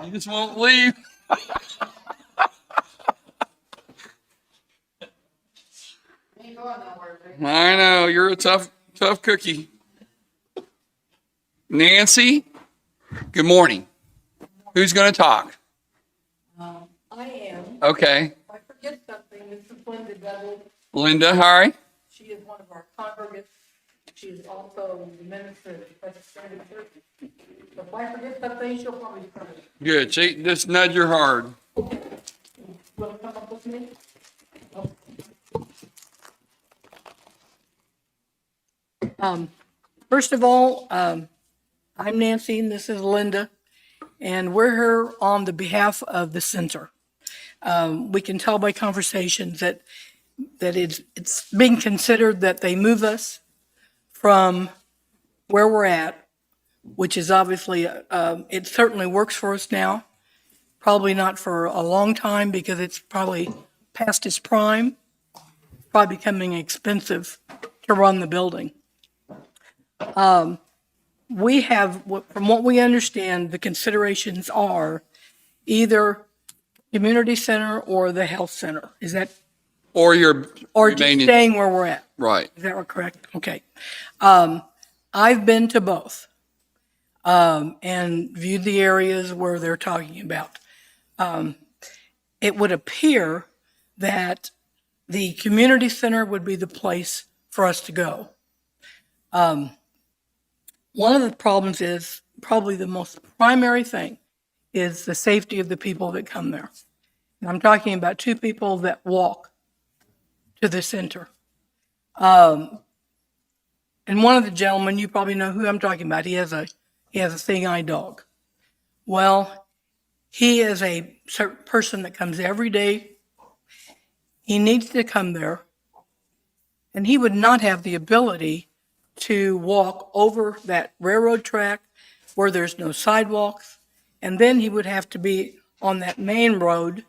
F: You just won't leave. I know, you're a tough cookie. Nancy, good morning. Who's going to talk?
Q: I am.
F: Okay.
Q: If I forget something, this is Linda Douglas.
F: Linda, hi.
Q: She is one of our congregants. She is also the minister at the Presbyterian Church. So if I forget something, she'll probably cover it.
F: Good. Just nudge her hard.
Q: You want to come up with me? First of all, I'm Nancy and this is Linda, and we're here on the behalf of the center. We can tell by conversations that it's being considered that they move us from where we're at, which is obviously, it certainly works for us now. Probably not for a long time because it's probably past its prime, probably becoming expensive to run the building. We have, from what we understand, the considerations are either community center or the health center. Is that,
F: Or you're
Q: or just
F: remaining.
Q: staying where we're at?
F: Right.
Q: Is that correct? Okay. I've been to both, and viewed the areas where they're talking about. It would appear that the community center would be the place for us to go. One of the problems is, probably the most primary thing, is the safety of the people that come there. And I'm talking about 2 people that walk to the center. And one of the gentlemen, you probably know who I'm talking about. He has a seeing-eye dog. Well, he is a certain person that comes every day. He needs to come there, and he would not have the ability to walk over that railroad track where there's no sidewalks, and then he would have to be on that main road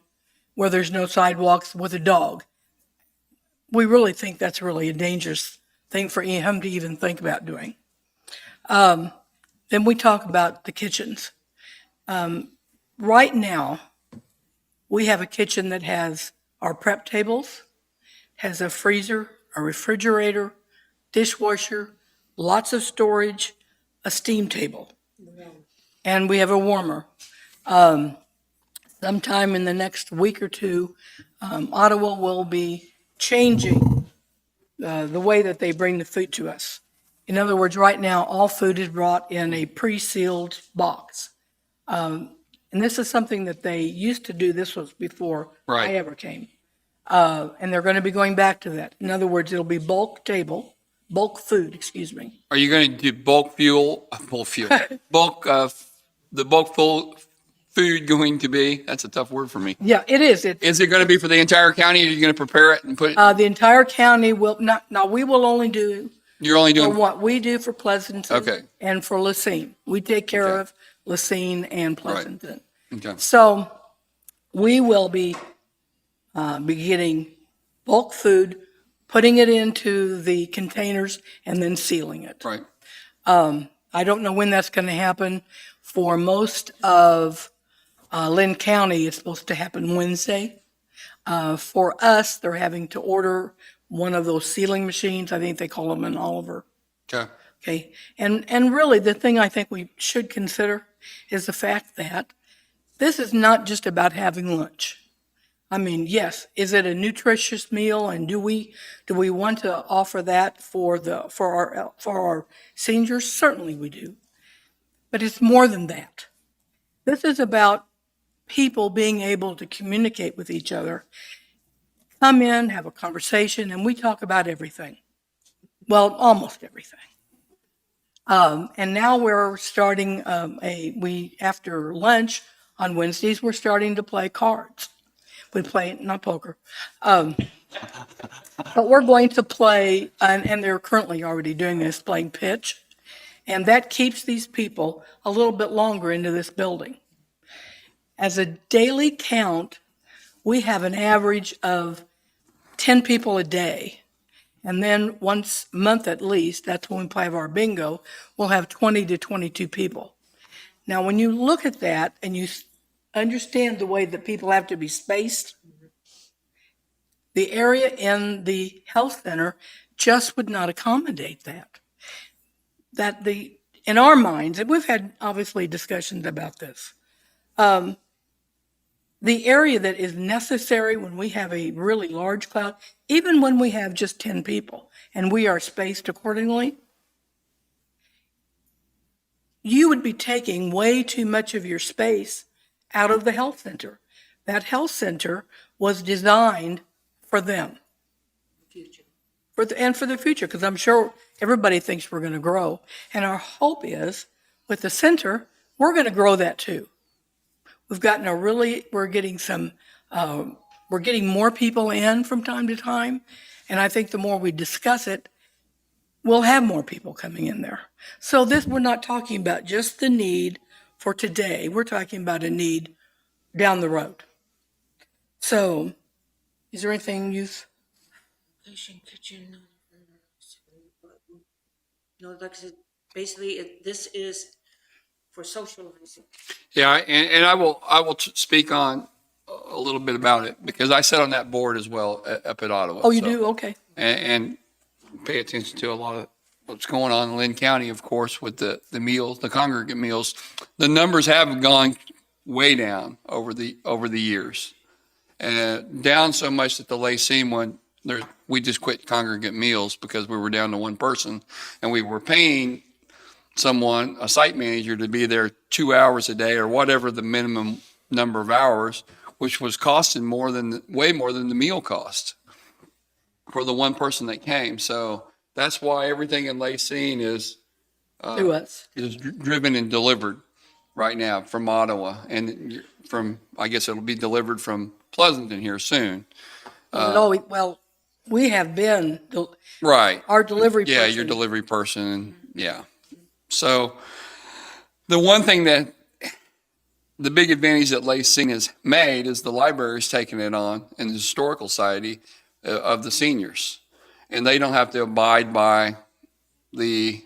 Q: where there's no sidewalks with a dog. We really think that's really a dangerous thing for him to even think about doing. Then we talk about the kitchens. Right now, we have a kitchen that has our prep tables, has a freezer, a refrigerator, dishwasher, lots of storage, a steam table, and we have a warmer. Sometime in the next week or two, Ottawa will be changing the way that they bring the food to us. In other words, right now, all food is brought in a pre-sealed box. And this is something that they used to do. This was before
F: Right.
Q: I ever came. And they're going to be going back to that. In other words, it'll be bulk food, excuse me.
F: Are you going to do bulk fuel, the bulk full food going to be, that's a tough word for me.
Q: Yeah, it is.
F: Is it going to be for the entire county? Or are you going to prepare it and put it,
Q: The entire county will not, now we will only do
F: you're only
Q: for
F: doing,
Q: what we do for Pleasanton.
F: Okay.
Q: And for Lacine. We take care
F: Okay.
Q: of Lacine and Pleasanton.
F: okay,
Q: So we will be getting bulk food, putting it into the containers and then sealing it.
F: right.
Q: I don't know when that's going to happen. For most of Linn County, it's supposed to happen Wednesday. For us, they're having to order one of those sealing machines. I think they call them an Oliver.
F: Okay.
Q: Okay. And really, the thing I think we should consider is the fact that this is not just about having lunch. I mean, yes, is it a nutritious meal, and do we want to offer that for our seniors? Certainly we do. But it's more than that. This is about people being able to communicate with each other, come in, have a conversation, and we talk about everything. Well, almost everything. And now we're starting after lunch on Wednesdays, we're starting to play cards. We play, not poker. But we're going to play, and they're currently already doing this, playing pitch. And that keeps these people a little bit longer into this building. As a daily count, we have an average of 10 people a day. And then once a month at least, that's when we play our bingo, we'll have 20 to 22 people. Now, when you look at that and you understand the way that people have to be spaced, the area in the health center just would not accommodate that. In our minds, and we've had obviously discussions about this, the area that is necessary when we have a really large crowd, even when we have just 10 people and we are spaced accordingly, you would be taking way too much of your space out of the health center. That health center was designed for them. And for the future, because I'm sure everybody thinks we're going to grow. And our hope is, with the center, we're going to grow that too. We're getting more people in from time to time. And I think the more we discuss it, we'll have more people coming in there. So we're not talking about just the need for today. We're talking about a need down the road. So, is there anything
R: No, like I said, basically, this is for socializing.
F: Yeah, and I will speak on a little bit about it because I sit on that board as well up at Ottawa.
Q: Oh, you do? Okay.
F: And pay attention to a lot of what's going on in Linn County, of course, with the meals, the congregate meals. The numbers have gone way down over the years. Down so much that the Lacine one, we just quit congregate meals because we were down to one person and we were paying someone, a site manager, to be there 2 hours a day or whatever the minimum number of hours, which was costing way more than the meal cost for the one person that came. So that's why everything in Lacine is driven and delivered right now from Ottawa, and I guess it'll be delivered from Pleasanton here soon.
Q: We have been
F: right.
Q: Our delivery person.
F: Yeah, your delivery person. Yeah. So the one thing that the big advantage that Lacine has made is the library's taking it on, and the Historical Society of the seniors, and they don't have to abide by the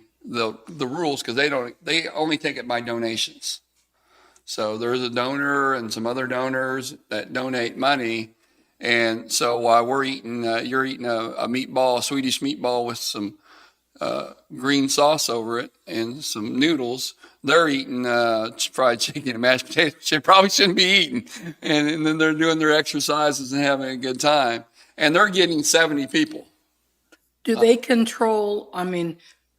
F: rules because they only take it by donations. So there's a donor and some other donors that donate money. And so while you're eating a meatball, a Swedish meatball with some green sauce over it and some noodles, they're eating fried chicken and mashed potatoes they probably shouldn't be eating. And then they're doing their exercises and having a good time. And they're getting 70 people.
Q: Do they control,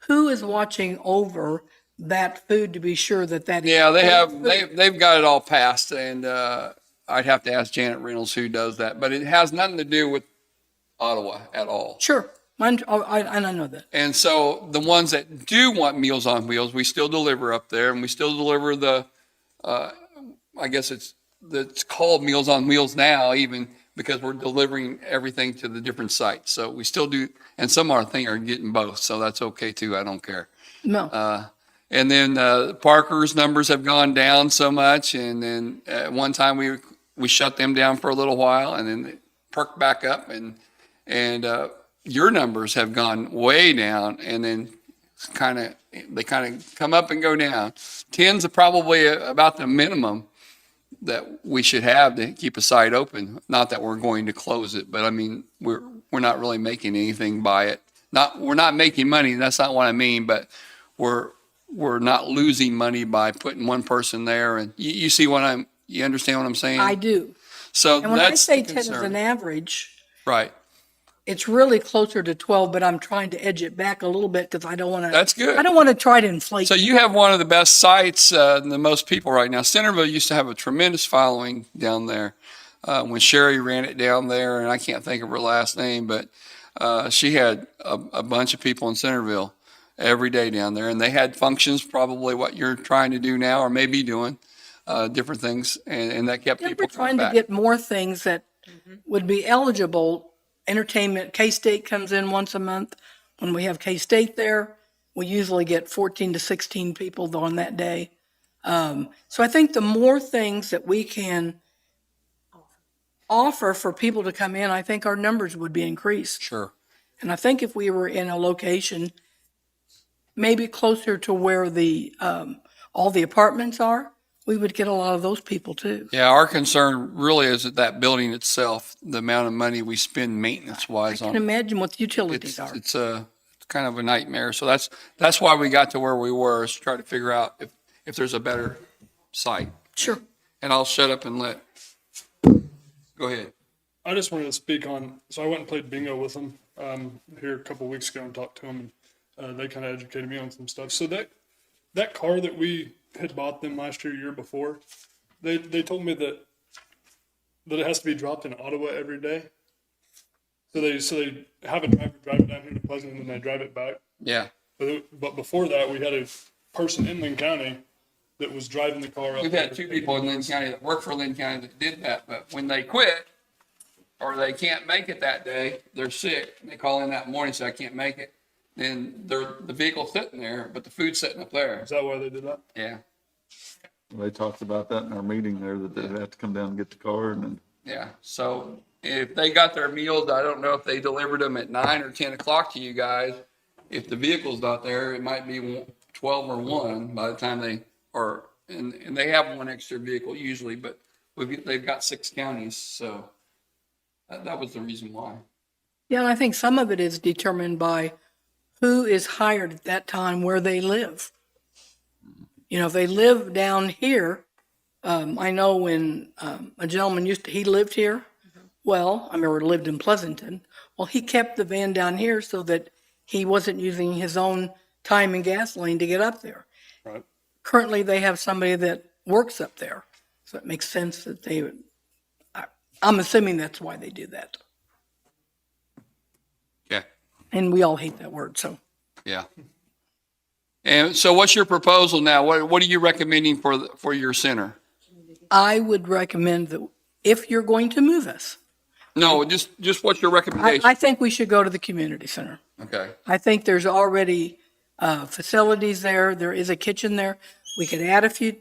Q: who is watching over that food to be sure that is?
F: Yeah, they've got it all passed, and I'd have to ask Janet Reynolds who does that, but it has nothing to do with Ottawa at all.
Q: Sure, and I know that.
F: And so the ones that do want Meals on Wheels, we still deliver up there, and we still deliver the, I guess it's called Meals on Wheels now, even because we're delivering everything to the different sites. So we still do, and some of our things are getting both, so that's okay too. I don't care.
Q: No.
F: And then Parker's numbers have gone down so much, and then at one time we shut them down for a little while, and then they perked back up, and your numbers have gone way down, and then they kind of come up and go down. 10's probably about the minimum that we should have to keep a site open. Not that we're going to close it, but we're not really making anything by it. We're not making money. That's not what I mean, but we're not losing money by putting one person there. And you understand what I'm saying?
Q: I do.
F: So
Q: and when I say 10 is an average,
F: right?
Q: It's really closer to 12, but I'm trying to edge it back a little bit because I don't want to.
F: That's good.
Q: I don't want to try to inflate.
F: So you have one of the best sites, the most people right now. Centerville used to have a tremendous following down there when Sherry ran it down there, and I can't think of her last name, but she had a bunch of people in Centerville every day down there, and they had functions, probably what you're trying to do now or maybe doing, different things, and that kept people
Q: coming back. We're trying to get more things that would be eligible. Entertainment, K-State comes in once a month. When we have K-State there, we usually get 14 to 16 people on that day. So I think the more things that we can offer for people to come in, I think our numbers would be increased.
F: Sure.
Q: And I think if we were in a location maybe closer to where all the apartments are, we would get a lot of those people too.
F: Yeah, our concern really is that building itself, the amount of money we spend maintenance
Q: I
F: wise
Q: can
F: on.
Q: imagine what the utilities are.
F: It's kind of a nightmare. So that's why we got to where we were, is to try to figure out if there's a better site.
Q: Sure.
F: And I'll shut up and go ahead.
I: I just wanted to speak on, so I went and played bingo with them here a couple weeks ago and talked to them, and they kind of educated me on some stuff. So that car that we had bought them last year before, they told me that it has to be dropped in Ottawa every day. So they have a driver drive it down here to Pleasant, and then they drive it back.
F: Yeah.
I: But before that, we had a person in Linn County that was driving the car up.
F: We've had two people in Linn County that work for Linn County that did that, but when they quit or they can't make it that day, they're sick, and they call in that morning and say, I can't make it. Then the vehicle's sitting there, but the food's sitting up there.
I: Is that why they did that?
F: Yeah.
C: They talked about that in our meeting there, that they'd have to come down and get the car and then.
F: Yeah. So if they got their meals, I don't know if they delivered them at 9 or 10 o'clock to you guys. If the vehicle's not there, it might be 12 or 1 by the time they are, and they have one extra vehicle usually, but they've got 6 counties. So that was the reason why.
Q: Yeah, and I think some of it is determined by who is hired at that time where they live. You know, if they live down here, I know when a gentleman he lived here. Well, I remember lived in Pleasanton. Well, he kept the van down here so that he wasn't using his own time and gasoline to get up there.
I: Right.
Q: Currently, they have somebody that works up there. So it makes sense that they would, I'm assuming that's why they do that.
F: Okay.
Q: And we all hate that word, so.
F: Yeah. And so what's your proposal now? What are you recommending for your center?
Q: I would recommend that if you're going to move us,
F: No, just what's your recommendation?
Q: I think we should go to the community center.
F: Okay.
Q: I think there's already facilities there. There is a kitchen there. We could add a few,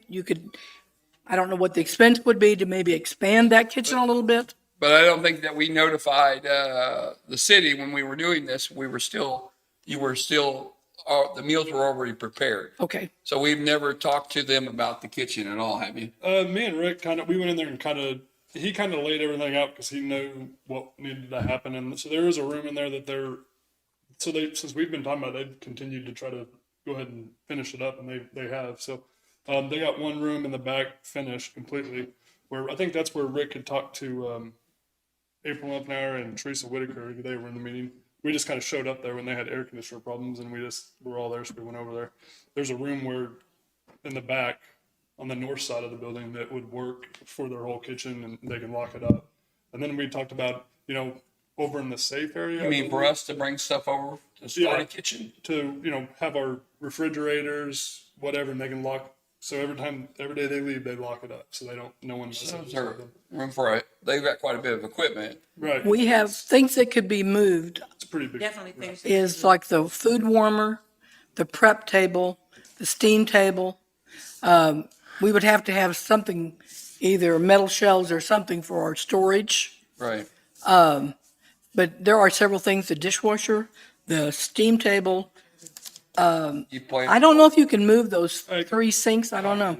Q: I don't know what the expense would be to maybe expand that kitchen a little bit.
F: But I don't think that we notified the city when we were doing this. The meals were already prepared.
Q: Okay.
F: So we've never talked to them about the kitchen at all, have you?
I: Me and Rick we went in there and he kind of laid everything out because he knew what needed to happen. And so there is a room in there that since we've been talking about it, they've continued to try to go ahead and finish it up, and they have. So they got one room in the back finished completely, where I think that's where Rick had talked to April Upnauer and Teresa Whitaker. They were in the meeting. We just kind of showed up there when they had air conditioner problems, and we were all there, so we went over there. There's a room in the back on the north side of the building that would work for their whole kitchen, and they can lock it up. And then we talked about, over in the safe area.
F: You mean for us to bring stuff over to start a kitchen?
I: To, have our refrigerators, whatever, and they can lock. So every day they leave, they lock it up, so no one messes with them.
F: Room for it. They've got quite a bit of equipment.
I: Right.
Q: We have things that could be moved.
I: It's pretty big.
R: Definitely things.
Q: Is like the food warmer, the prep table, the steam table. We would have to have something, either metal shelves or something for our storage.
F: Right.
Q: But there are several things, the dishwasher, the steam table. I don't know if you can move those 3 sinks. I don't know.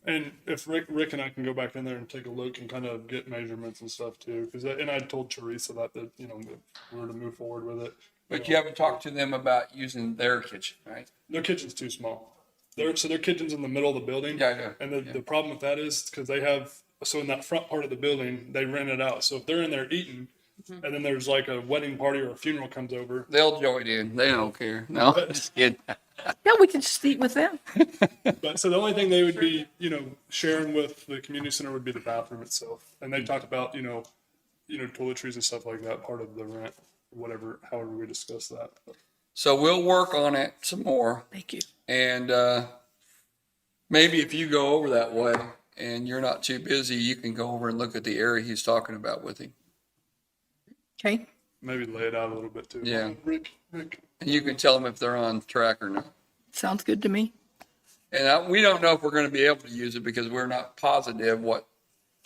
I: And if Rick and I can go back in there and take a look and kind of get measurements and stuff too, and I told Teresa that if we were to move forward with it.
F: But you haven't talked to them about using their kitchen, right?
I: Their kitchen's too small. Their kitchen's in the middle of the building.
F: Yeah.
I: And the problem with that is because in that front part of the building, they rent it out. So if they're in there eating, and then there's like a wedding party or a funeral comes over,
F: they'll join in. They don't care. No, just kidding.
Q: Yeah, we can just eat with them.
I: But so the only thing they would be, sharing with the community center would be the bathroom itself. And they talked about, toiletries and stuff like that, part of the rent, however we discuss that.
F: So we'll work on it some more.
Q: Thank you.
F: And maybe if you go over that way and you're not too busy, you can go over and look at the area he's talking about with him.
Q: Okay.
I: Maybe lay it out a little bit too.
F: Yeah.
I: Rick.
F: And you can tell them if they're on track or not.
Q: Sounds good to me.
F: And we don't know if we're going to be able to use it because we're not positive what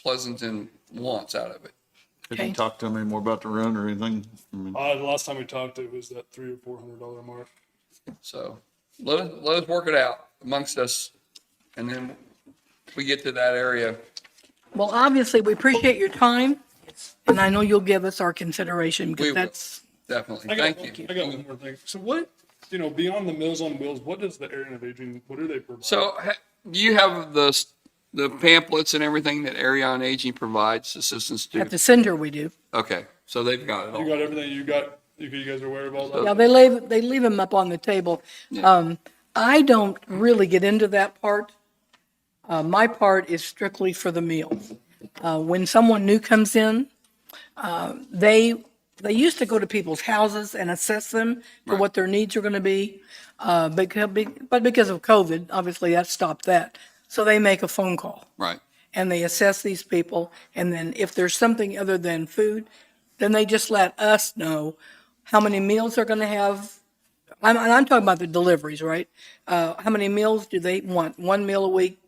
F: Pleasanton wants out of it.
C: Have you talked to them any more about the rent or anything?
I: The last time we talked, it was that $300 or $400 mark.
F: So let us work it out amongst us, and then we get to that area.
Q: Well, obviously, we appreciate your time, and I know you'll give us our consideration
F: We
Q: because
F: will.
Q: that's,
F: Definitely.
I: I got,
F: Thank you.
I: I got one more thing. So what, beyond the Meals on Wheels, what does the Area of Aging, what do they provide?
F: So do you have the pamphlets and everything that Area on Aging provides assistance to?
Q: at the center we do.
F: Okay, so they've got it
I: You
F: all.
I: got everything you got, you guys are aware of all that?
Q: Yeah, they leave them up on the table.
F: Yeah.
Q: I don't really get into that part. My part is strictly for the meals. When someone new comes in, they used to go to people's houses and assess them for what their needs are going to be. But because of COVID, obviously that stopped that. So they make a phone call
F: Right.
Q: and they assess these people. And then if there's something other than food, then they just let us know how many meals they're going to have. I'm talking about the deliveries, right? How many meals do they want? 1 meal a week?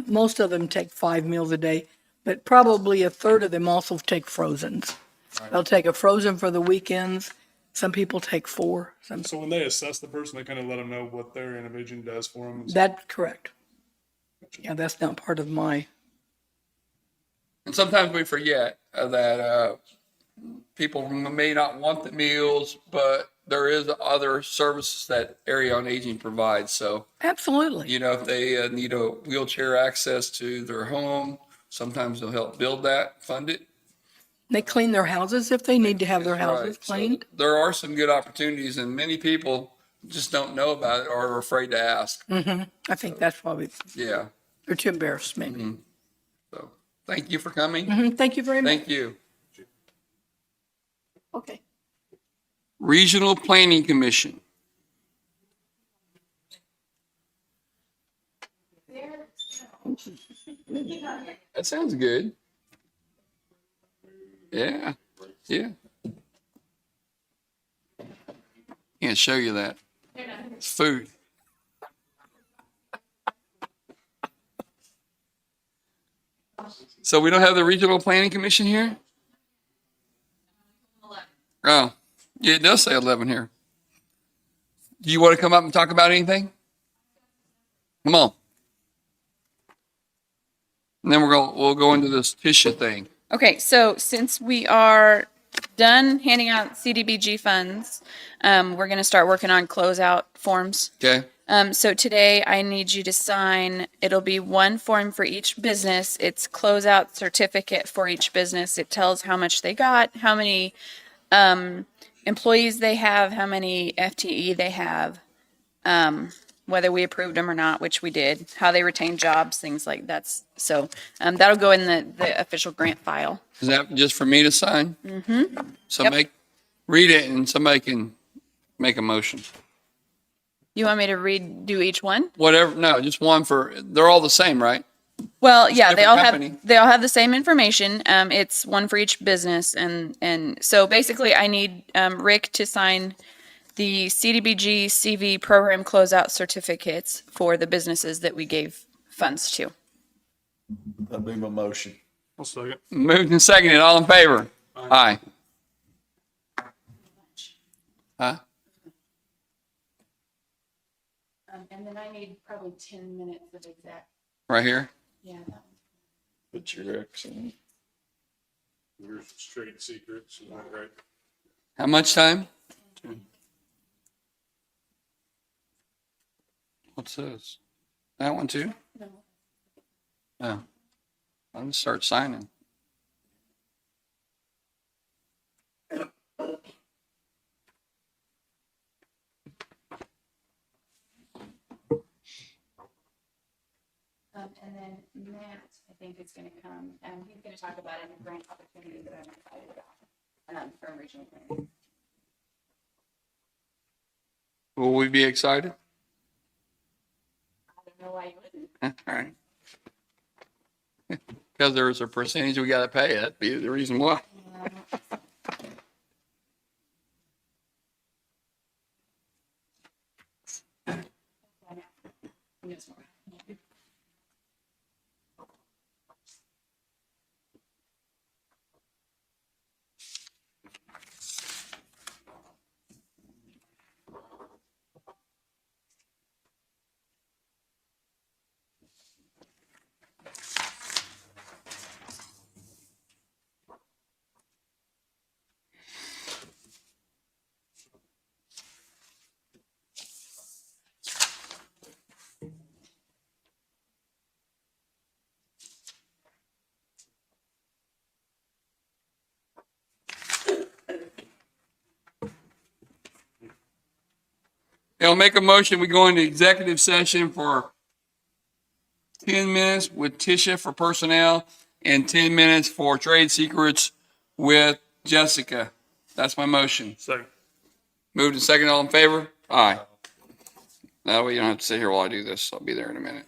Q: Most of them take 5 meals a day, but probably a third of them also take frozens. They'll take a frozen for the weekends. Some people take 4.
I: So when they assess the person, they kind of let them know what their Area of Aging does for them.
Q: That's correct. Yeah, that's not part of my,
F: And sometimes we forget that people may not want the meals, but there is other services that Area on Aging provides. So,
Q: absolutely.
F: if they need a wheelchair access to their home, sometimes they'll help build that, fund it.
Q: They clean their houses if they need to have their houses
F: Right. So
Q: cleaned.
F: there are some good opportunities, and many people just don't know about it or are afraid to ask.
Q: I think that's probably,
F: Yeah.
Q: they're too embarrassed maybe.
F: So thank you for coming.
Q: Thank you very much.
F: Thank you.
Q: Okay.
F: Regional Planning Commission. That sounds good. Yeah, yeah. Can't show you that. It's food. So we don't have the Regional Planning Commission here? Oh, yeah, it does say 11 here. Do you want to come up and talk about anything? Come on. And then we'll go into this Tisha thing.
S: Okay, so since we are done handing out CDBG funds, we're going to start working on closeout forms.
F: Okay.
S: So today I need you to sign, it'll be one form for each business. It's closeout certificate for each business. It tells how much they got, how many employees they have, how many FTE they have, whether we approved them or not, which we did, how they retain jobs, things like that. So that'll go in the official grant file.
F: Is that just for me to sign?
S: Mm-hmm.
F: So
S: Yep.
F: read it and somebody can make a motion.
S: You want me to do each one?
F: Whatever, no, just one they're all the same, right?
S: Well, yeah, they all
F: different company.
S: have the same information. It's one for each business, and so basically, I need Rick to sign the CDBG CV program closeout certificates for the businesses that we gave funds to.
C: That'd be my motion.
I: I'll second.
F: Moved and seconded, all in favor? Aye. Huh?
S: And then I need probably 10 minutes of exact.
F: Right here?
S: Yeah.
C: Put your X in.
B: Yours is trade secrets, right?
F: How much time? What's this? That one too?
S: No.
F: Oh. I'll just start signing.
S: And then Matt, I think, is going to come, and he's going to talk about any grant opportunities that I'm excited about from regional planning.
F: Will we be excited?
S: I don't know why you wouldn't.
F: All right. Because there's a percentage we got to pay. That'd be the reason why. I'll make a motion, we go into executive session for 10 minutes with Tisha for personnel and 10 minutes for trade secrets with Jessica. That's my motion.
I: Second.
F: Moved and second, all in favor? Aye. That way you don't have to sit here while I do this. I'll be there in a minute.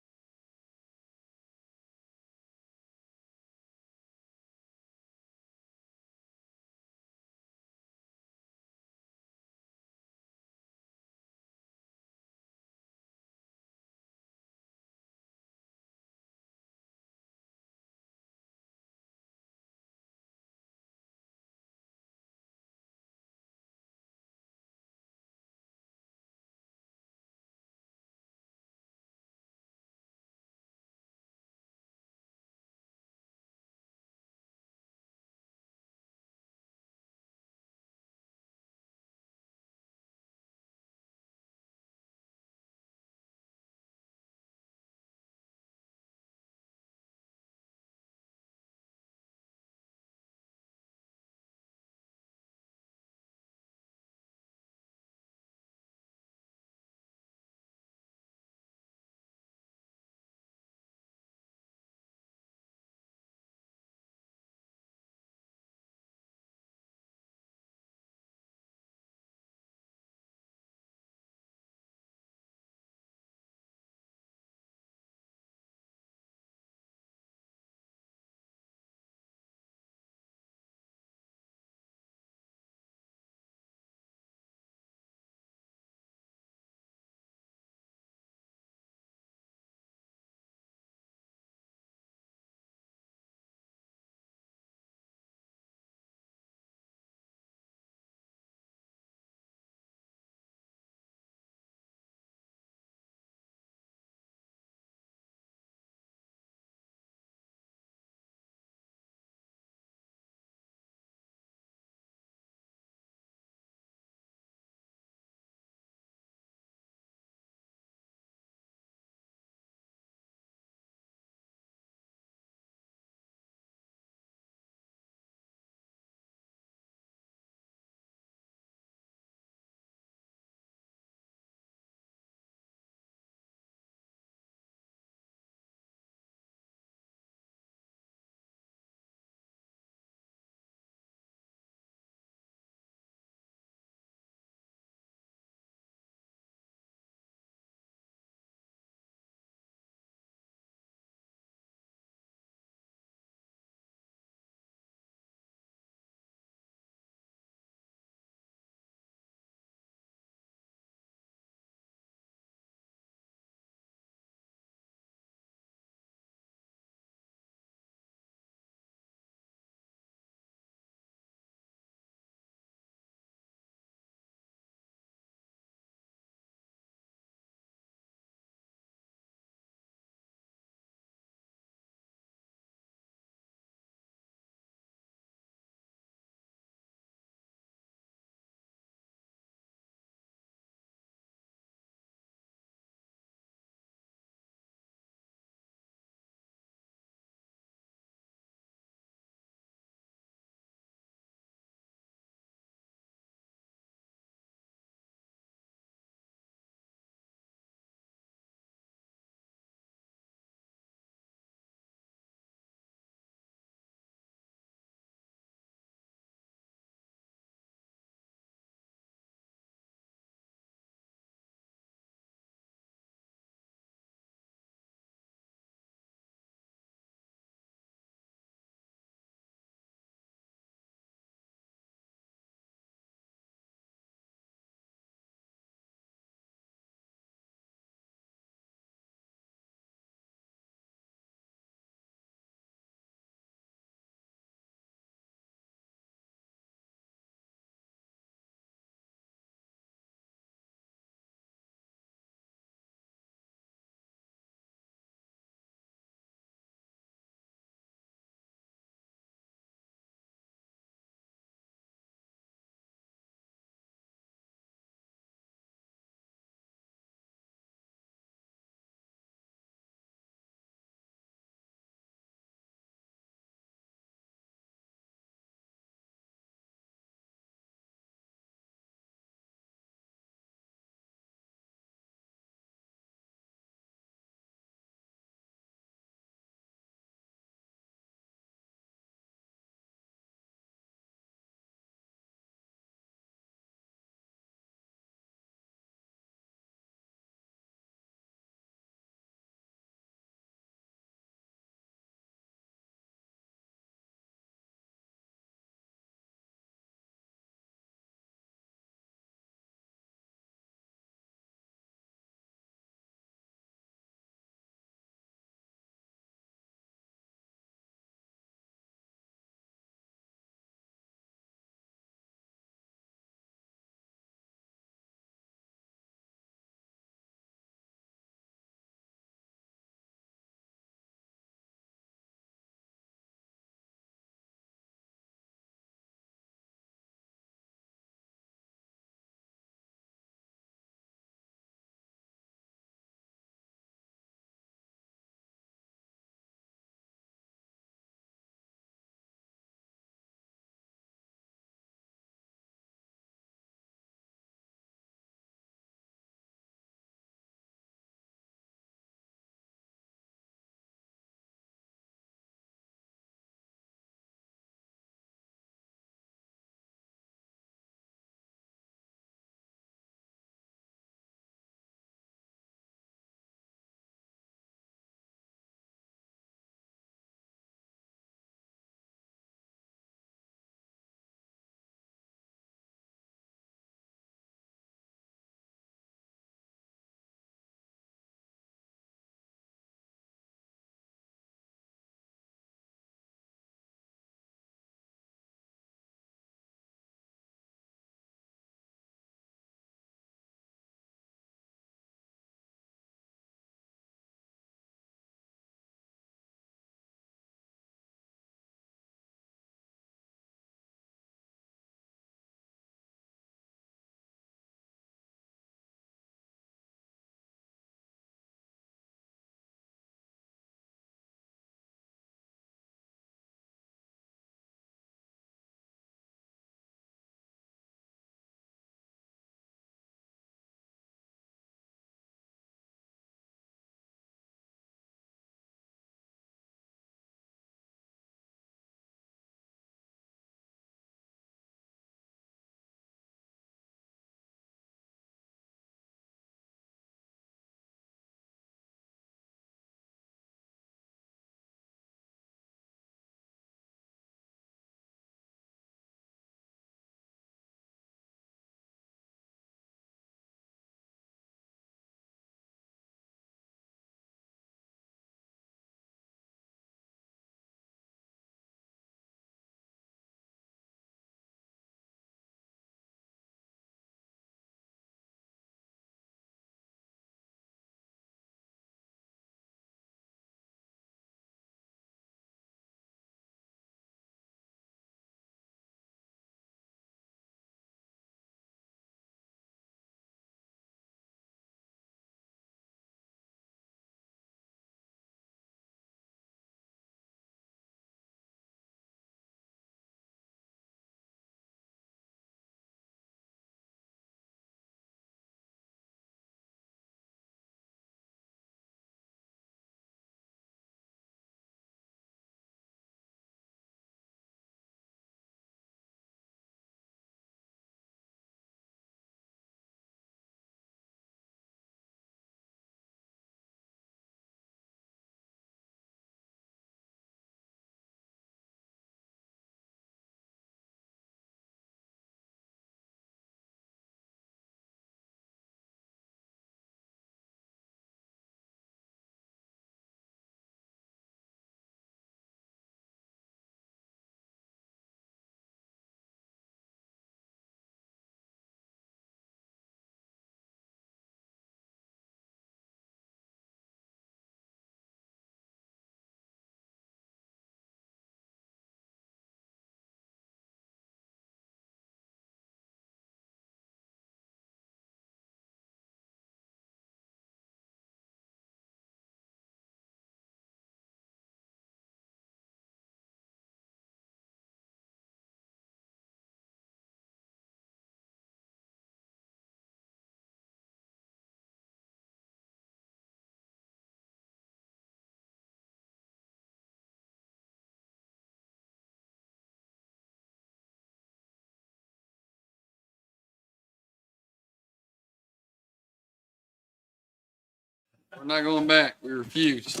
F: We're not going back. We refuse.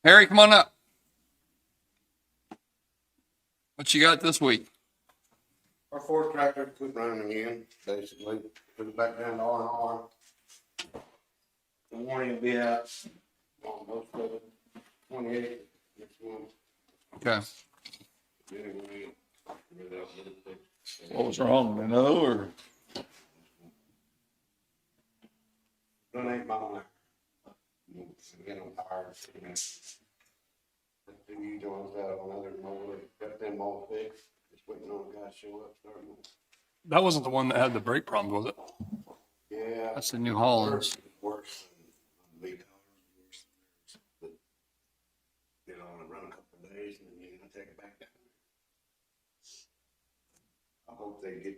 F: Harry, come on up. What you got this week?
T: Our fourth tractor quit running again, basically, put it back down to R&R. The warning will be out on most of it, 28th next month.
F: Okay.
T: Anyway,
C: What was wrong, you know, or?
T: run 8 mile an hour. Get on fire, the U joints out on other mower, got them all fixed, just waiting on the guy to show up, starting.
I: That wasn't the one that had the brake problems, was it?
T: Yeah.
F: That's the New Hollands.
T: Worse than lead hours, worse than theirs, but get on and run a couple of days and then you gotta take it back down. I hope they get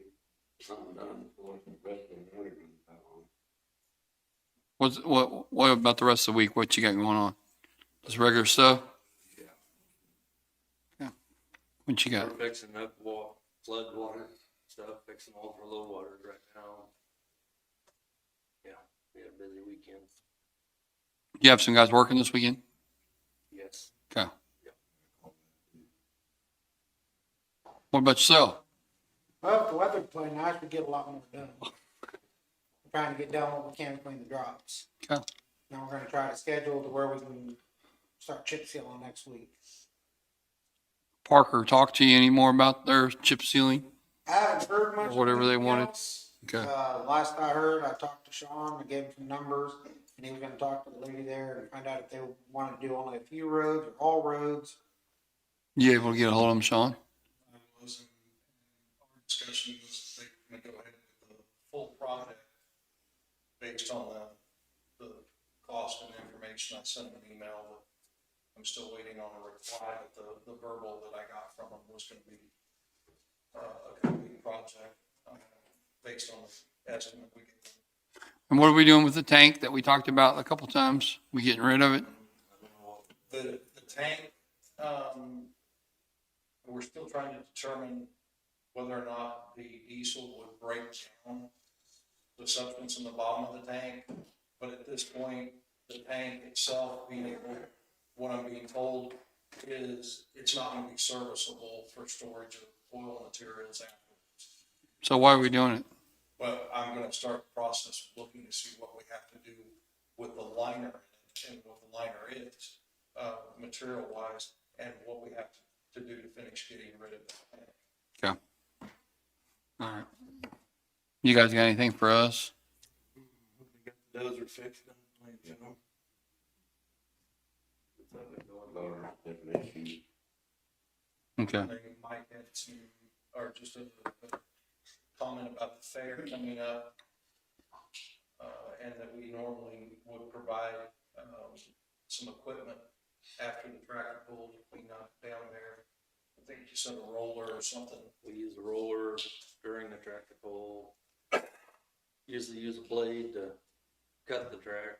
T: something done before the rest of the winter runs out on.
F: What about the rest of the week? What you got going on? Just regular stuff? Yeah. What you got?
U: We're fixing up flood water stuff, fixing all for low waters right now. Yeah, we had a busy weekend.
F: You have some guys working this weekend?
U: Yes.
F: Okay. What about yourself?
V: Well, if the weather's playing nice, we get a lot more done. We're trying to get done what we can between the drops.
F: Okay.
V: Now we're gonna try to schedule to where we can start chip sealing next week.
F: Parker talk to you any more about their chip sealing?
V: I haven't heard much.
F: Or whatever they
V: anything
F: wanted.
V: else.
F: Okay.
V: Last I heard, I talked to Sean, I gave him some numbers, and he was gonna talk to the lady there and find out if they wanna do only a few roads or all roads.
F: You able to get a hold of them, Sean?
G: Our discussion was they can go ahead with the full project based on the cost and information. I sent them an email, but I'm still waiting on a reply, but the verbal that I got from them was gonna be a complete project, based on the estimate we get.
F: And what are we doing with the tank that we talked about a couple times? We getting rid of it?
G: The tank, we're still trying to determine whether or not the diesel would break down the substance in the bottom of the tank. But at this point, the tank itself being able, what I'm being told is it's not gonna be serviceable for storage of oil materials afterwards.
F: So why are we doing it?
G: But I'm gonna start the process of looking to see what we have to do with the liner in it and what the liner is, material wise, and what we have to do to finish getting rid of the tank.
F: Okay. All right. You guys got anything for us?
T: Those are fixed, you know. Lower definition.
F: Okay.
G: Mike had some, or just a comment about the fair coming up, and that we normally would provide, some equipment after the tractor pull to clean up down there. I think you said a roller or something.
U: We use a roller during the tractor pull. Usually use a blade to cut the track.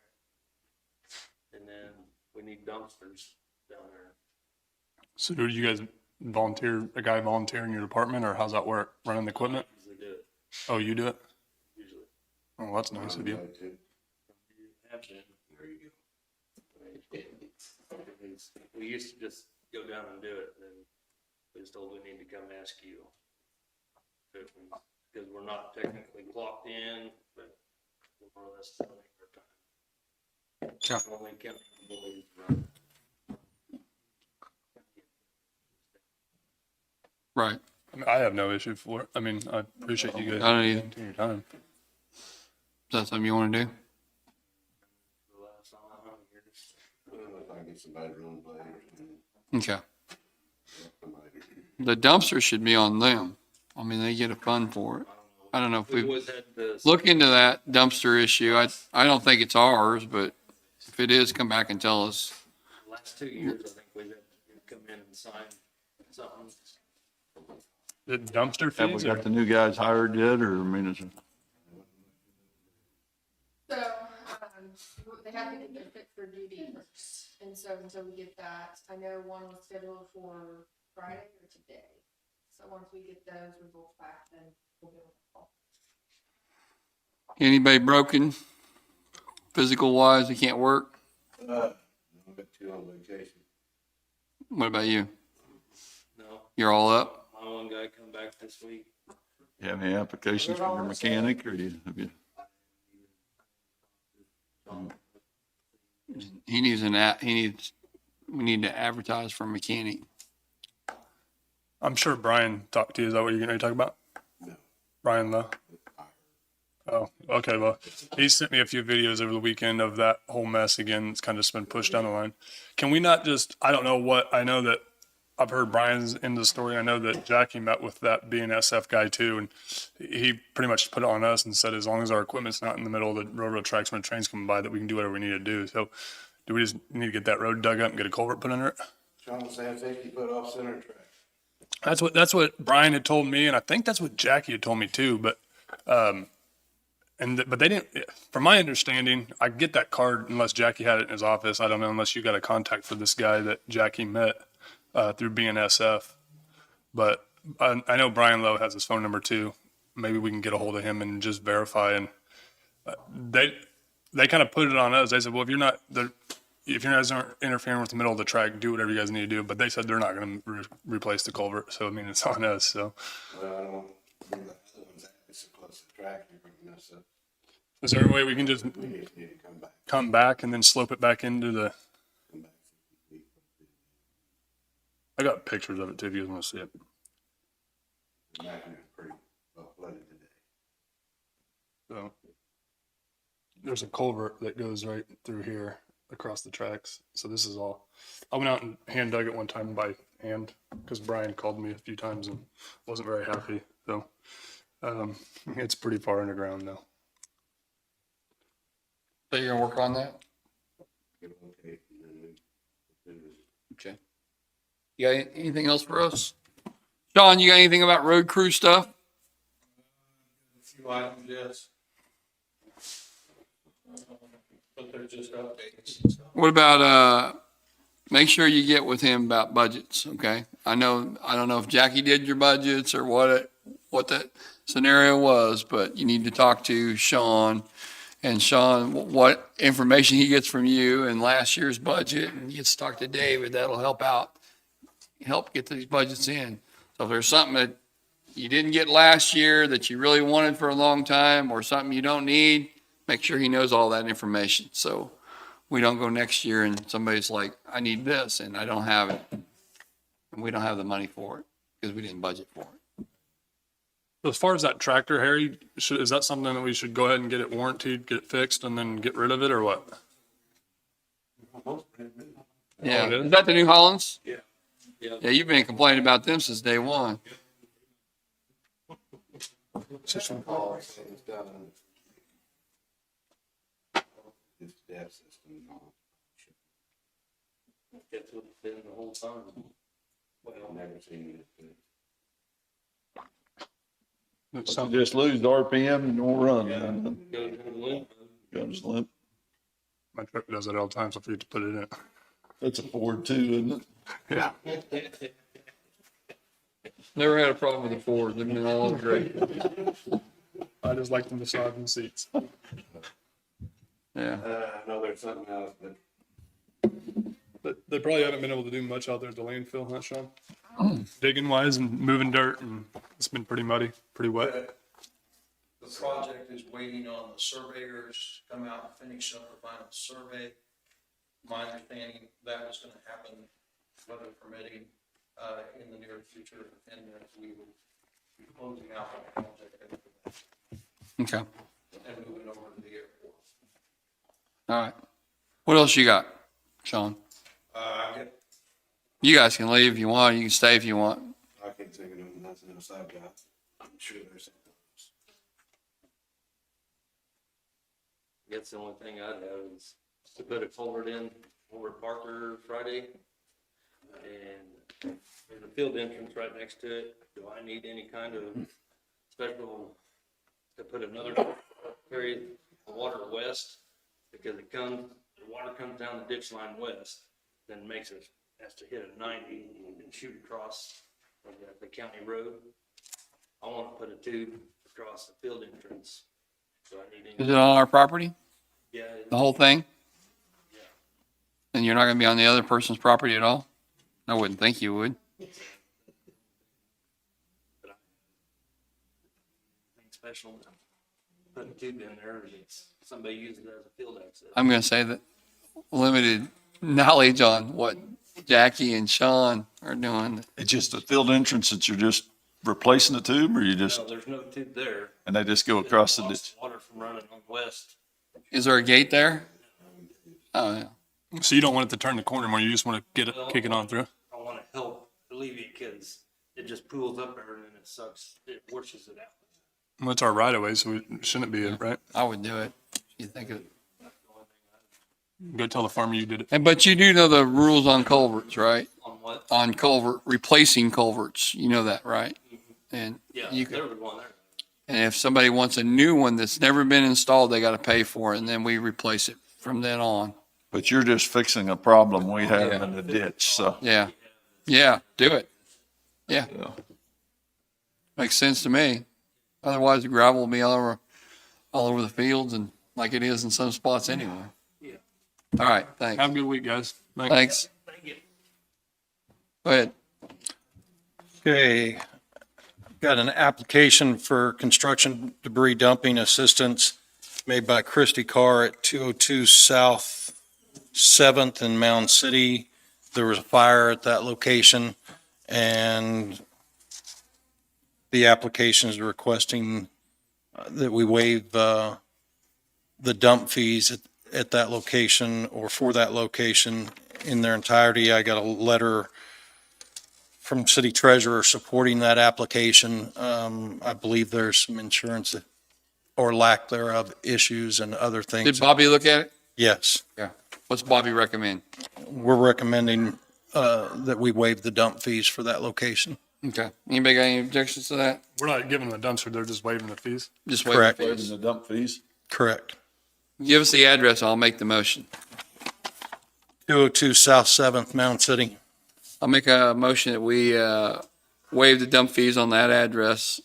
U: And then we need dumpsters down there.
I: So do you guys volunteer, a guy volunteer in your department, or how's that work? Running the equipment?
U: Usually do it,
I: Oh, you do it?
U: usually.
I: Oh, that's nice of you.
U: Have been. There you go. We used to just go down and do it, and then we was told we need to come ask you. Because we're not technically clocked in, but we're more or less doing our time.
F: Okay.
U: Only county employees run.
F: Right.
I: I mean, I have no issue for it. I mean, I appreciate you guys.
F: I don't either.
I: taking your time.
F: Is that something you want to do?
U: The last time I hung here, just
T: If I get somebody to run blade or something.
F: Okay. The dumpster should be on them. I mean, they get a fund for it. I don't know if
U: we
F: we
U: always had the.
F: look into that dumpster issue. I don't think it's ours, but if it is, come back and tell us.
U: Last 2 years, I think we've had to come in and sign something.
I: The dumpster
C: Have we
I: fees?
C: got the new guys hired yet, or, I mean, is it?
W: So, they have to get their fit for duty first, and so until we get that, I know one was scheduled for Friday or today. So once we get those results back, then we'll get a call.
F: Anybody broken, physical wise, they can't work?
T: I've got 2 on vacation.
F: What about you?
U: No,
F: You're all up?
U: my one guy come back this week.
C: You have any applications for your mechanic, or have you?
F: He needs we need to advertise for a mechanic.
I: I'm sure Brian talked to you. Is that what you're going to talk about?
T: No.
I: Brian Lowe? Oh, okay. Well, he sent me a few videos over the weekend of that whole mess again. It's kind of just been pushed down the line. Can we not just, I don't know what, I know that I've heard Brian's end of the story. I know that Jackie met with that BNSF guy too, and he pretty much put it on us and said as long as our equipment's not in the middle of the railroad tracks when trains come by, that we can do whatever we need to do. So do we just need to get that road dug up and get a culvert put under it?
T: Sean was saying 50 foot off center track.
I: That's what Brian had told me, and I think that's what Jackie had told me too. But but they didn't. From my understanding, I get that card unless Jackie had it in his office. I don't know unless you got a contact for this guy that Jackie met through BNSF. But I know Brian Lowe has his phone number too. Maybe we can get a hold of him and just verify. And they kind of put it on us. They said, well, if you're not interfering with the middle of the track, do whatever you guys need to do. But they said they're not going to replace the culvert. So I mean, it's on us. So.
T: Well, I don't want to bring the other ones out. It's so close to the track. You're bringing us up.
I: Is there a way we can just
T: We just need to
I: come back and then slope it back into the?
T: come back 50 feet.
I: I got pictures of it too if you guys want to see it.
T: The back end is pretty well flooded today.
I: So there's a culvert that goes right through here across the tracks. So this is all. I went out and hand dug it one time by hand because Brian called me a few times and wasn't very happy. So it's pretty far underground now.
F: So you're gonna work on that?
T: Get it okay, and then we do this.
F: Okay. You got anything else for us? Sean, you got anything about road crew stuff?
U: A few items, yes. But they're just updates.
F: What about, make sure you get with him about budgets, okay? I don't know if Jackie did your budgets or what that scenario was, but you need to talk to Sean. And Sean, what information he gets from you in last year's budget, and he gets to talk to David, that'll help get these budgets in. So if there's something that you didn't get last year that you really wanted for a long time, or something you don't need, make sure he knows all that information. So we don't go next year and somebody's like, I need this, and I don't have it. And we don't have the money for it because we didn't budget for it.
I: As far as that tractor, Harry, is that something that we should go ahead and get it warranted, get it fixed, and then get rid of it, or what?
F: Yeah,
I: it is?
F: is that the New Hollands?
U: Yeah.
F: Yeah, you've been complaining about them since day one.
T: All things done. It's dev system.
U: That's what it's been the whole time.
T: Well, I've never seen it.
C: So just lose the RPM and don't run.
U: Go to the limit.
C: Guns limp.
I: My truck does it all the time, so I forget to put it in.
C: That's a Ford too, isn't it?
I: Yeah.
F: Never had a problem with the Ford. They've been all great.
I: I just like the massaging seats.
F: Yeah.
T: I know there's something else, but
I: But they probably haven't been able to do much out there at the landfill, huh, Sean? Digging wise and moving dirt, and it's been pretty muddy, pretty wet.
G: The project is waiting on the surveyors to come out and finish up the final survey. My understanding that was gonna happen, weather permitting, in the near future, and then we will be closing out the project
F: Okay.
G: and moving over to the airport.
F: All right. What else you got, Sean?
T: I get,
F: You guys can leave if you want. You can stay if you want.
T: I can't think of nothing else I've got. I'm sure there's something else.
U: I guess the only thing I'd have is to put a culvert in over at Parker Friday. And there's a field entrance right next to it. Do I need any kind of special to put another, carry the water west? Because the water comes down the ditch line west, then has to hit a 90 and shoot across the county road. I want to put a tube across the field entrance So I need
F: Is it on our property?
U: Yeah. it
F: The whole thing? And you're not gonna be on the other person's property at all? I wouldn't think you would.
U: Nothing special. Put a tube in there, and it's, somebody uses it as a field access.
F: I'm gonna say that limited knowledge on what Jackie and Sean are doing.
C: It's just a field entrance that you're just replacing the tube, or you just,
U: No, there's no tube there.
C: and they just go across the
U: It
C: ditch?
U: blocks water from running on west.
F: Is there a gate there? Oh, yeah.
I: So you don't want it to turn the corner more, you just want to get it, kick it on through?
U: I want to help alleviate because it just pools up there and then it sucks, it washes it out.
I: Well, it's our right of way, so we shouldn't be it, right?
F: I would do it. You think of,
I: Go tell the farmer you did it.
F: and, but you do know the rules on culverts, right?
U: On what?
F: On culvert, replacing culverts. You know that, right? And
U: Yeah,
F: you
U: there
F: can,
U: was one there.
F: and if somebody wants a new one that's never been installed, they got to pay for it, and then we replace it from then on.
C: But you're just fixing a problem we have in the ditch, so.
F: Yeah. Yeah, do it. Yeah. Makes sense to me. Otherwise, the gravel will be all over the fields and like it is in some spots anyway.
U: Yeah.
F: All right, thanks.
I: Have a good week, guys.
F: Thanks.
U: Thank you.
F: Go ahead.
G: Okay. Got an application for construction debris dumping assistance made by Christy Carr at 202 South 7th in Mound City. There was a fire at that location, and the application is requesting that we waive the dump fees at that location or for that location in their entirety. I got a letter from city treasurer supporting that application. I believe there's some insurance or lack thereof issues and other things.
F: Did Bobby look at it?
G: Yes.
F: Yeah. What's Bobby recommend?
G: We're recommending that we waive the dump fees for that location.
F: Okay. Anybody got any objections to that?
I: We're not giving them the dumpster, they're just waiving the fees.
F: Just wait.
G: Correct.
C: Waiving the dump fees?
G: Correct.
F: Give us the address. I'll make the motion.
G: 202 South 7th, Mound City.
F: I'll make a motion that we waive the dump fees on that address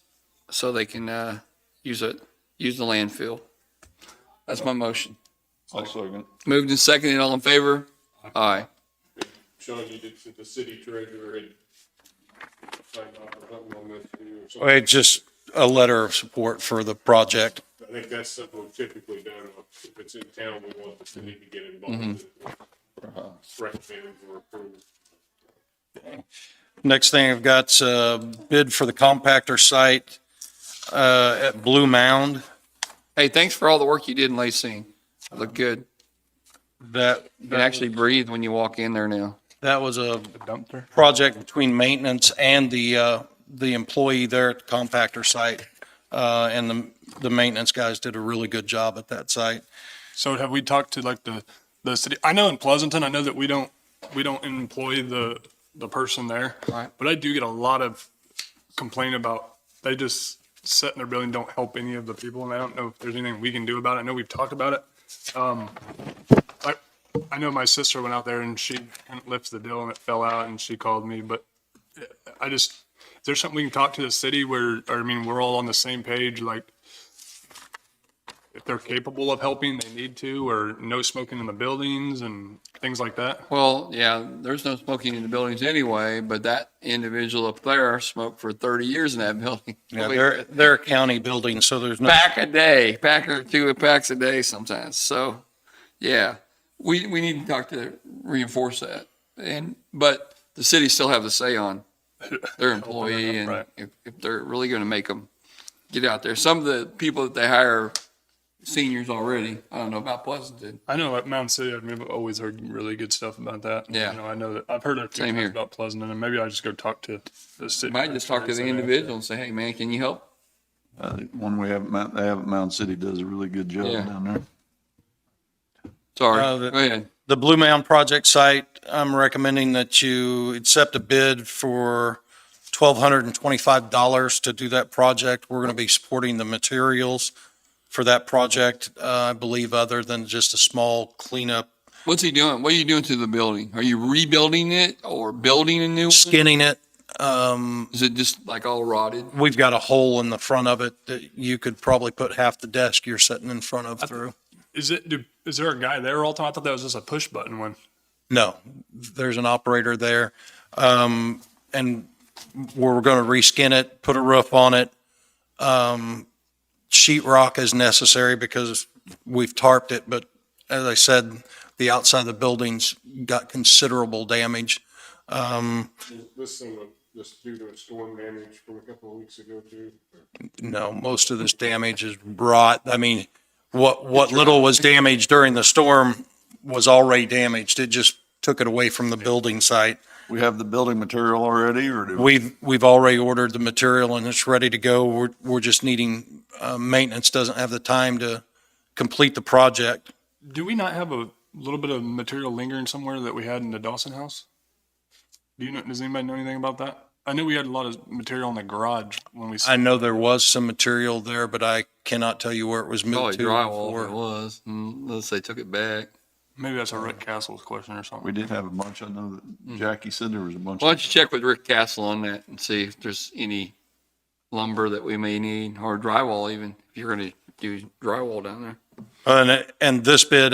F: so they can use the landfill. That's my motion.
C: I'll second.
F: Moved and seconded. All in favor? Aye.
B: Sean, you did, the city treasurer had signed off or something on this too, or something.
G: Well, just a letter of support for the project.
B: I think that's something we've typically done. If it's in town, we want the city to get involved. Recommend or approve.
G: Next thing I've got's a bid for the compactor site at Blue Mound.
F: Hey, thanks for all the work you did in Lacey. Look good.
G: That
F: You can actually breathe when you walk in there now.
G: That was a
I: Dumpster?
G: project between maintenance and the employee there at the compactor site. And the maintenance guys did a really good job at that site.
I: So have we talked to like the city? I know in Pleasanton, I know that we don't employ the person there.
F: Right.
I: But I do get a lot of complaint about, they just sit in their building, don't help any of the people, and I don't know if there's anything we can do about it. I know we've talked about it. I know my sister went out there and she couldn't lift the deal and it fell out and she called me, but is there something we can talk to the city where, or I mean, we're all on the same page, like if they're capable of helping, they need to, or no smoking in the buildings and things like that?
F: Well, yeah, there's no smoking in the buildings anyway, but that individual up there smoked for 30 years in that building.
G: Yeah, they're a county building, so there's no.
F: Pack or two packs a day sometimes. So, yeah, we need to talk to reinforce that. But the city still have the say on their employee and
I: Right.
F: if they're really going to make them get out there. Some of the people that they hire are seniors already. I don't know about Pleasanton.
I: I know at Mound City, I've always heard really good stuff about that.
F: Yeah.
I: You know, I know that I've heard a few
F: Same
I: things
F: here.
I: about Pleasanton, and maybe I just go talk to the city.
F: Might just talk to the individual and say, hey, man, can you help?
C: The one we have, they have at Mound City does a really good job
F: Yeah.
C: down there.
F: Sorry.
G: The-
F: Go ahead.
G: The Blue Mound project site, I'm recommending that you accept a bid for $1,225 to do that project. We're going to be supporting the materials for that project, I believe, other than just a small cleanup,
F: What's he doing? What are you doing to the building? Are you rebuilding it or building a new one?
G: skinning it.
F: Is it just like all rotted?
G: We've got a hole in the front of it that you could probably put half the desk you're sitting in front of through.
I: Is there a guy there all the time? I thought that was just a push button one.
G: No, there's an operator there. And we're going to reskin it, put a roof on it. Sheet rock is necessary because we've tarped it, but as I said, the outside of the building's got considerable damage.
B: This thing just due to a storm damage from a couple of weeks ago too.
G: No, most of this damage is rot. I mean, what little was damaged during the storm was already damaged. It just took it away from the building site.
C: We have the building material already, or do we?
G: We've already ordered the material and it's ready to go. We're just needing, maintenance doesn't have the time to complete the project.
I: Do we not have a little bit of material lingering somewhere that we had in the Dawson house? Does anybody know anything about that? I knew we had a lot of material in the garage when we.
G: I know there was some material there, but I cannot tell you where it was moved
F: Probably
G: to.
F: drywall if
G: or-
F: it was, unless they took it back.
I: Maybe that's a Rick Castle's question or something.
C: We did have a bunch. I know that Jackie said there was a bunch.
F: Why don't you check with Rick Castle on that and see if there's any lumber that we may need, or drywall even, if you're gonna do drywall down there.
G: And this bid,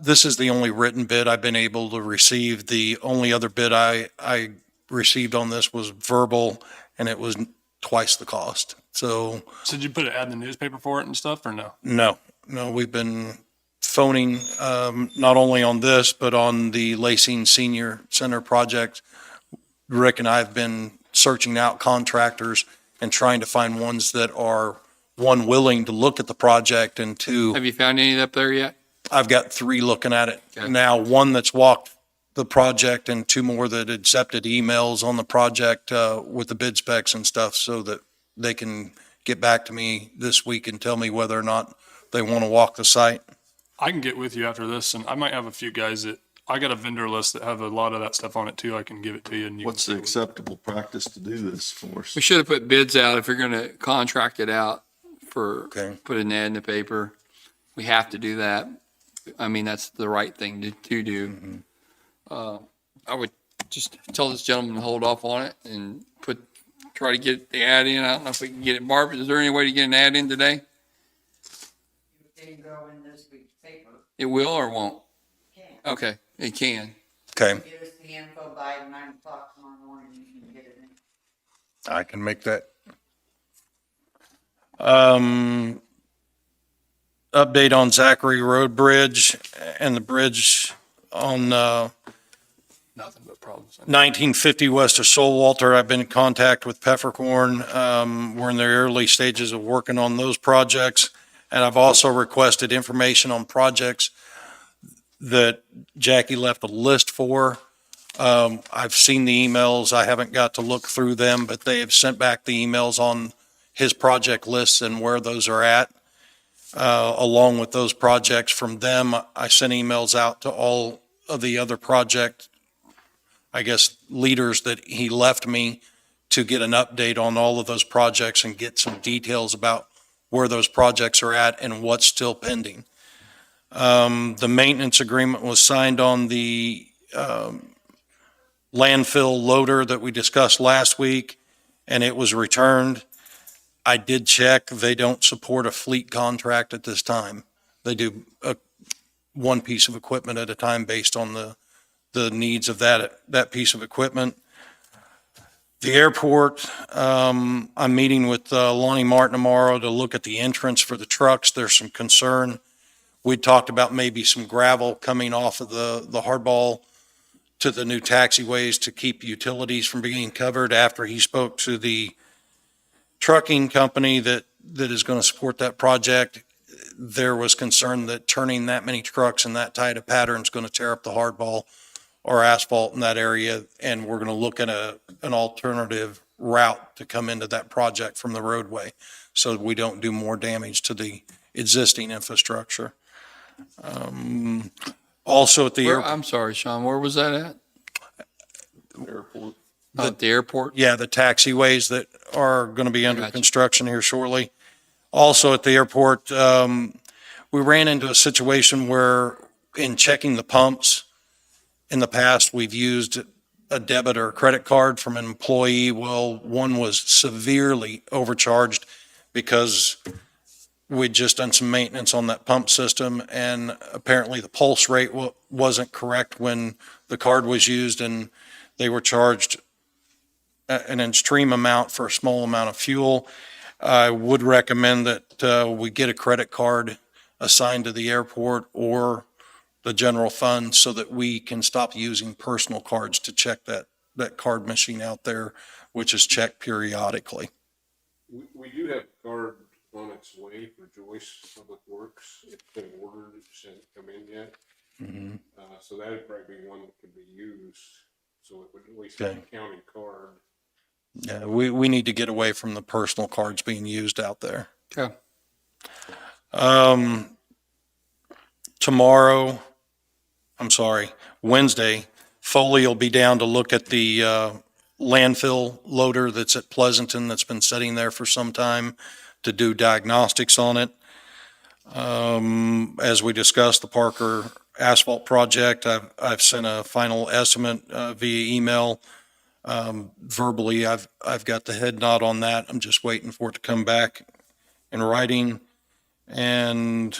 G: this is the only written bid I've been able to receive. The only other bid I received on this was verbal, and it was twice the cost. So.
I: So did you put an ad in the newspaper for it and stuff, or no?
G: No, we've been phoning, not only on this, but on the Lacine Senior Center project. Rick and I have been searching out contractors and trying to find ones that are, one, willing to look at the project, and two,
F: Have you found any up there yet?
G: I've got 3 looking at it
F: Okay.
G: now, one that's walked the project and 2 more that accepted emails on the project, with the bid specs and stuff, so that they can get back to me this week and tell me whether or not they want to walk the site.
I: I can get with you after this, and I might have a few guys that, I got a vendor list that have a lot of that stuff on it too. I can give it to you. And you
C: What's the acceptable practice to do this for us?
F: We should have put bids out if you're gonna contract it out for,
G: Okay.
F: put an ad in the paper. We have to do that. I mean, that's the right thing to do. I would just tell this gentleman to hold off on it and try to get the ad in. I don't know if we can get it. Barb, is there any way to get an ad in today?
D: It can go in this week's paper.
F: It will or won't?
D: Can.
F: Okay, it can.
G: Okay,
D: Give us the info by 9 o'clock tomorrow morning, you can get it in.
G: I can make that. Update on Zachary Road Bridge and the bridge on,
I: Nothing but problems.
G: 1950 west of Solwalter. I've been in contact with Peppercorn. We're in the early stages of working on those projects. And I've also requested information on projects that Jackie left a list for. I've seen the emails. I haven't got to look through them, but they have sent back the emails on his project lists and where those are at. Along with those projects from them, I sent emails out to all of the other project, I guess, leaders that he left me to get an update on all of those projects and get some details about where those projects are at and what's still pending. The maintenance agreement was signed on the landfill loader that we discussed last week, and it was returned. I did check. They don't support a fleet contract at this time. They do one piece of equipment at a time based on the needs of that piece of equipment. The airport, I'm meeting with Lonnie Martin tomorrow to look at the entrance for the trucks. There's some concern. We talked about maybe some gravel coming off of the hardball to the new taxiways to keep utilities from being covered. After he spoke to the trucking company that is going to support that project, there was concern that turning that many trucks in that tight a pattern is going to tear up the hardball or asphalt in that area, and we're going to look at an alternative route to come into that project from the roadway so that we don't do more damage to the existing infrastructure. Also at the airport.
F: I'm sorry, Sean, where was that at?
C: Airport.
F: At the airport?
G: Yeah, the taxiways that are going to be under
F: Gotcha.
G: construction here shortly. Also at the airport, we ran into a situation where in checking the pumps, in the past, we've used a debit or a credit card from an employee. Well, one was severely overcharged because we'd just done some maintenance on that pump system, and apparently the pulse rate wasn't correct when the card was used, and they were charged an extreme amount for a small amount of fuel. I would recommend that we get a credit card assigned to the airport or the general fund so that we can stop using personal cards to check that card machine out there, which is checked periodically.
B: We do have a card on its way for Joyce Public Works. It's been ordered, it just hasn't come in yet.
G: Mm-hmm.
B: So that would probably be one that could be used, so it would at least be a county card.
G: Yeah, we need to get away from the personal cards being used out there.
F: Okay.
G: Wednesday, Foley will be down to look at the landfill loader that's at Pleasanton that's been sitting there for some time to do diagnostics on it. As we discussed, the Parker asphalt project, I've sent a final estimate via email. Verbally, I've got the head nod on that. I'm just waiting for it to come back in writing. And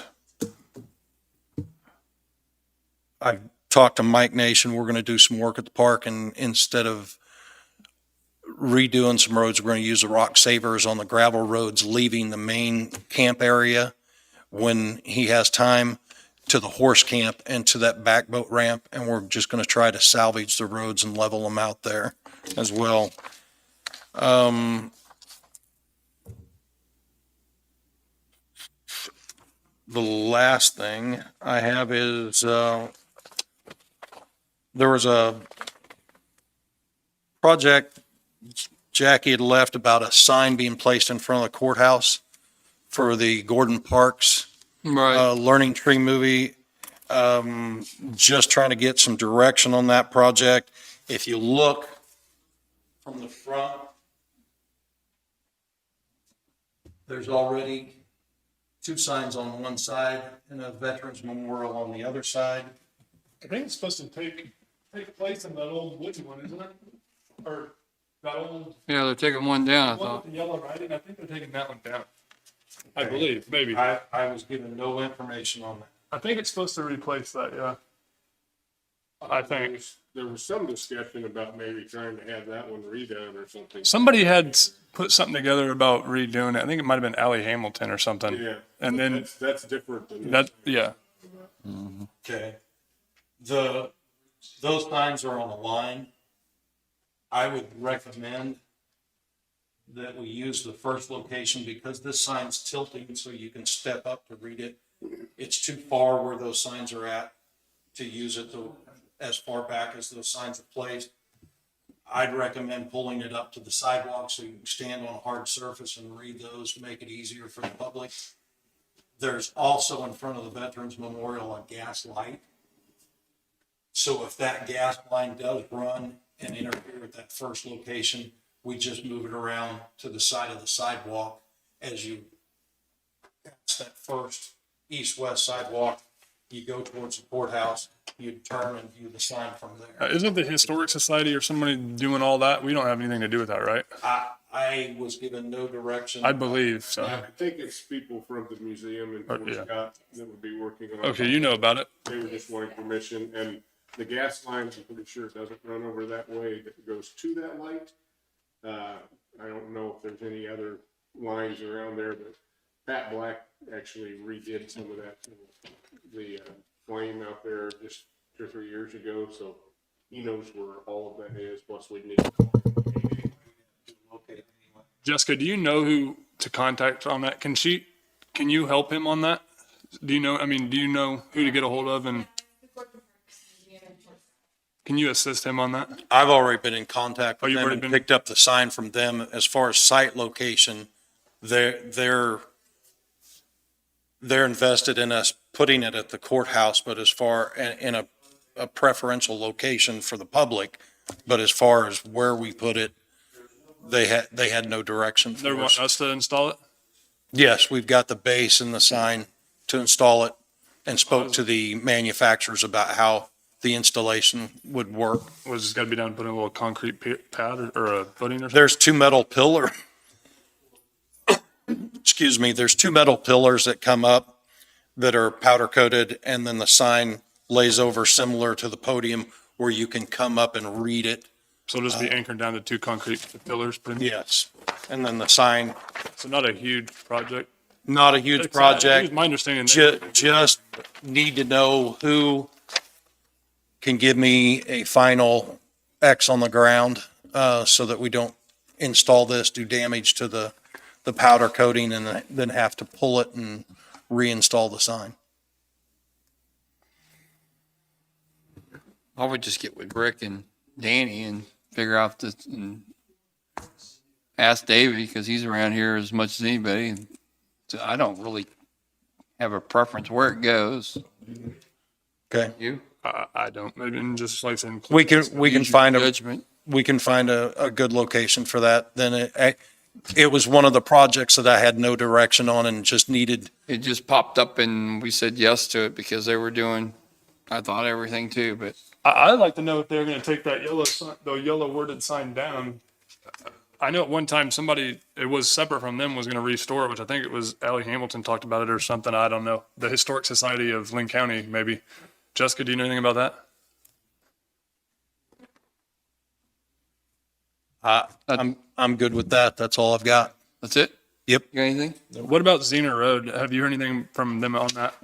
G: I've talked to Mike Nation. We're going to do some work at the park, and instead of redoing some roads, we're going to use the rock savers on the gravel roads leaving the main camp area when he has time to the horse camp and to that back boat ramp. And we're just going to try to salvage the roads and level them out there as well. The last thing I have is, there was a project Jackie had left about a sign being placed in front of the courthouse for the Gordon Parks Learning Tree movie. Just trying to get some direction on that project. If you look from the front, there's already 2 signs on one side and a Veterans Memorial on the other side.
I: I think it's supposed to take place in that old wooden one, isn't it? Or that old.
F: Yeah, they're taking one down, I
I: One
F: thought.
I: with the yellow writing, I think they're taking that one down. I believe, maybe.
G: I was given no information on that.
I: I think it's supposed to replace that, yeah. I think.
B: There was some discussion about maybe trying to have that one redone or something.
I: Somebody had put something together about redoing it. I think it might have been Allie Hamilton or something.
B: Yeah.
I: And then
B: That's different than
I: that, yeah.
G: Okay. Those signs are on a line. I would recommend that we use the first location because this sign's tilting so you can step up to read it. It's too far where those signs are at to use it as far back as those signs are placed. I'd recommend pulling it up to the sidewalk so you can stand on a hard surface and read those to make it easier for the public. There's also in front of the Veterans Memorial a gas light. So if that gas line does run and interfere with that first location, we just move it around to the side of the sidewalk as you pass that first east-west sidewalk. You go towards the courthouse, you turn and view the sign from there.
I: Isn't the Historic Society or somebody doing all that? We don't have anything to do with that, right?
G: I was given no direction.
I: I believe so.
B: I think it's people from the museum in Fort
I: yeah.
B: Scott that would be working on it.
I: Okay, you know about it.
B: They were just wanting permission, and the gas line, I'm pretty sure it doesn't run over that way, it goes to that light. I don't know if there's any other lines around there, but Pat Black actually redid some of that, the flame out there just 2 or 3 years ago, so he knows where all of that is, plus we need to locate it anyway.
I: Jessica, do you know who to contact on that? Can you help him on that? Do you know who to get a hold of, and can you assist him on that?
G: I've already been in contact with
I: you've
G: them
I: already
G: and
I: been-
G: picked up the sign from them. As far as site location, they're invested in us putting it at the courthouse, but as far in a preferential location for the public. But as far as where we put it, they had no direction
I: They
G: for
I: want
G: us.
I: us to install it?
G: Yes, we've got the base and the sign to install it and spoke to the manufacturers about how the installation would work.
I: Was just got to be done putting a little concrete pad or a footing or something?
G: There's two metal pillar, excuse me, there's two metal pillars that come up that are powder coated, and then the sign lays over similar to the podium where you can come up and read it.
I: So it'll just be anchored down to two concrete pillars? pretty much?
G: Yes. And then the sign,
I: So not a huge project?
G: not a huge
I: It's
G: project.
I: my understanding.
G: Just need to know who can give me a final X on the ground, so that we don't install this, do damage to the powder coating, and then have to pull it and reinstall the sign.
F: I would just get with Rick and Danny and figure out this and ask Davey, because he's around here as much as anybody. And so I don't really have a preference where it goes.
G: Okay.
F: You?
I: I don't. Maybe just like saying.
G: We can find
F: Judgment.
G: we can find a good location for that. Then it was one of the projects that I had no direction on and just needed.
F: It just popped up and we said yes to it because they were doing, I thought, everything too, but
I: I'd like to know if they're going to take that yellow sign, the yellow worded sign down. I know at one time somebody, it was separate from them, was going to restore it, which I think it was Allie Hamilton talked about it or something. I don't know. The Historic Society of Linn County, maybe. Jessica, do you know anything about that?
G: I'm good with that. That's all I've got.
F: That's it?
G: Yep.
F: You got anything?
I: What about Xena Road? Have you heard anything from them on that?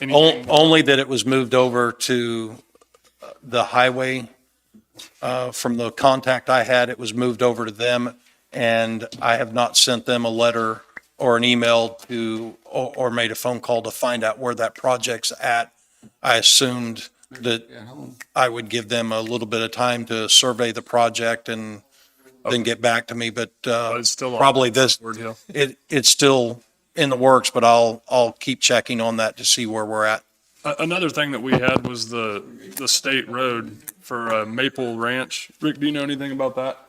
I: Anything?
G: Only that it was moved over to the highway. From the contact I had, it was moved over to them, and I have not sent them a letter or an email to, or made a phone call to find out where that project's at. I assumed that I would give them a little bit of time to survey the project and then get back to me, but
I: it's still
G: probably this,
I: Ward Hill.
G: it's still in the works, but I'll keep checking on that to see where we're at.
I: Another thing that we had was the state road for Maple Ranch. Rick, do you know anything about that?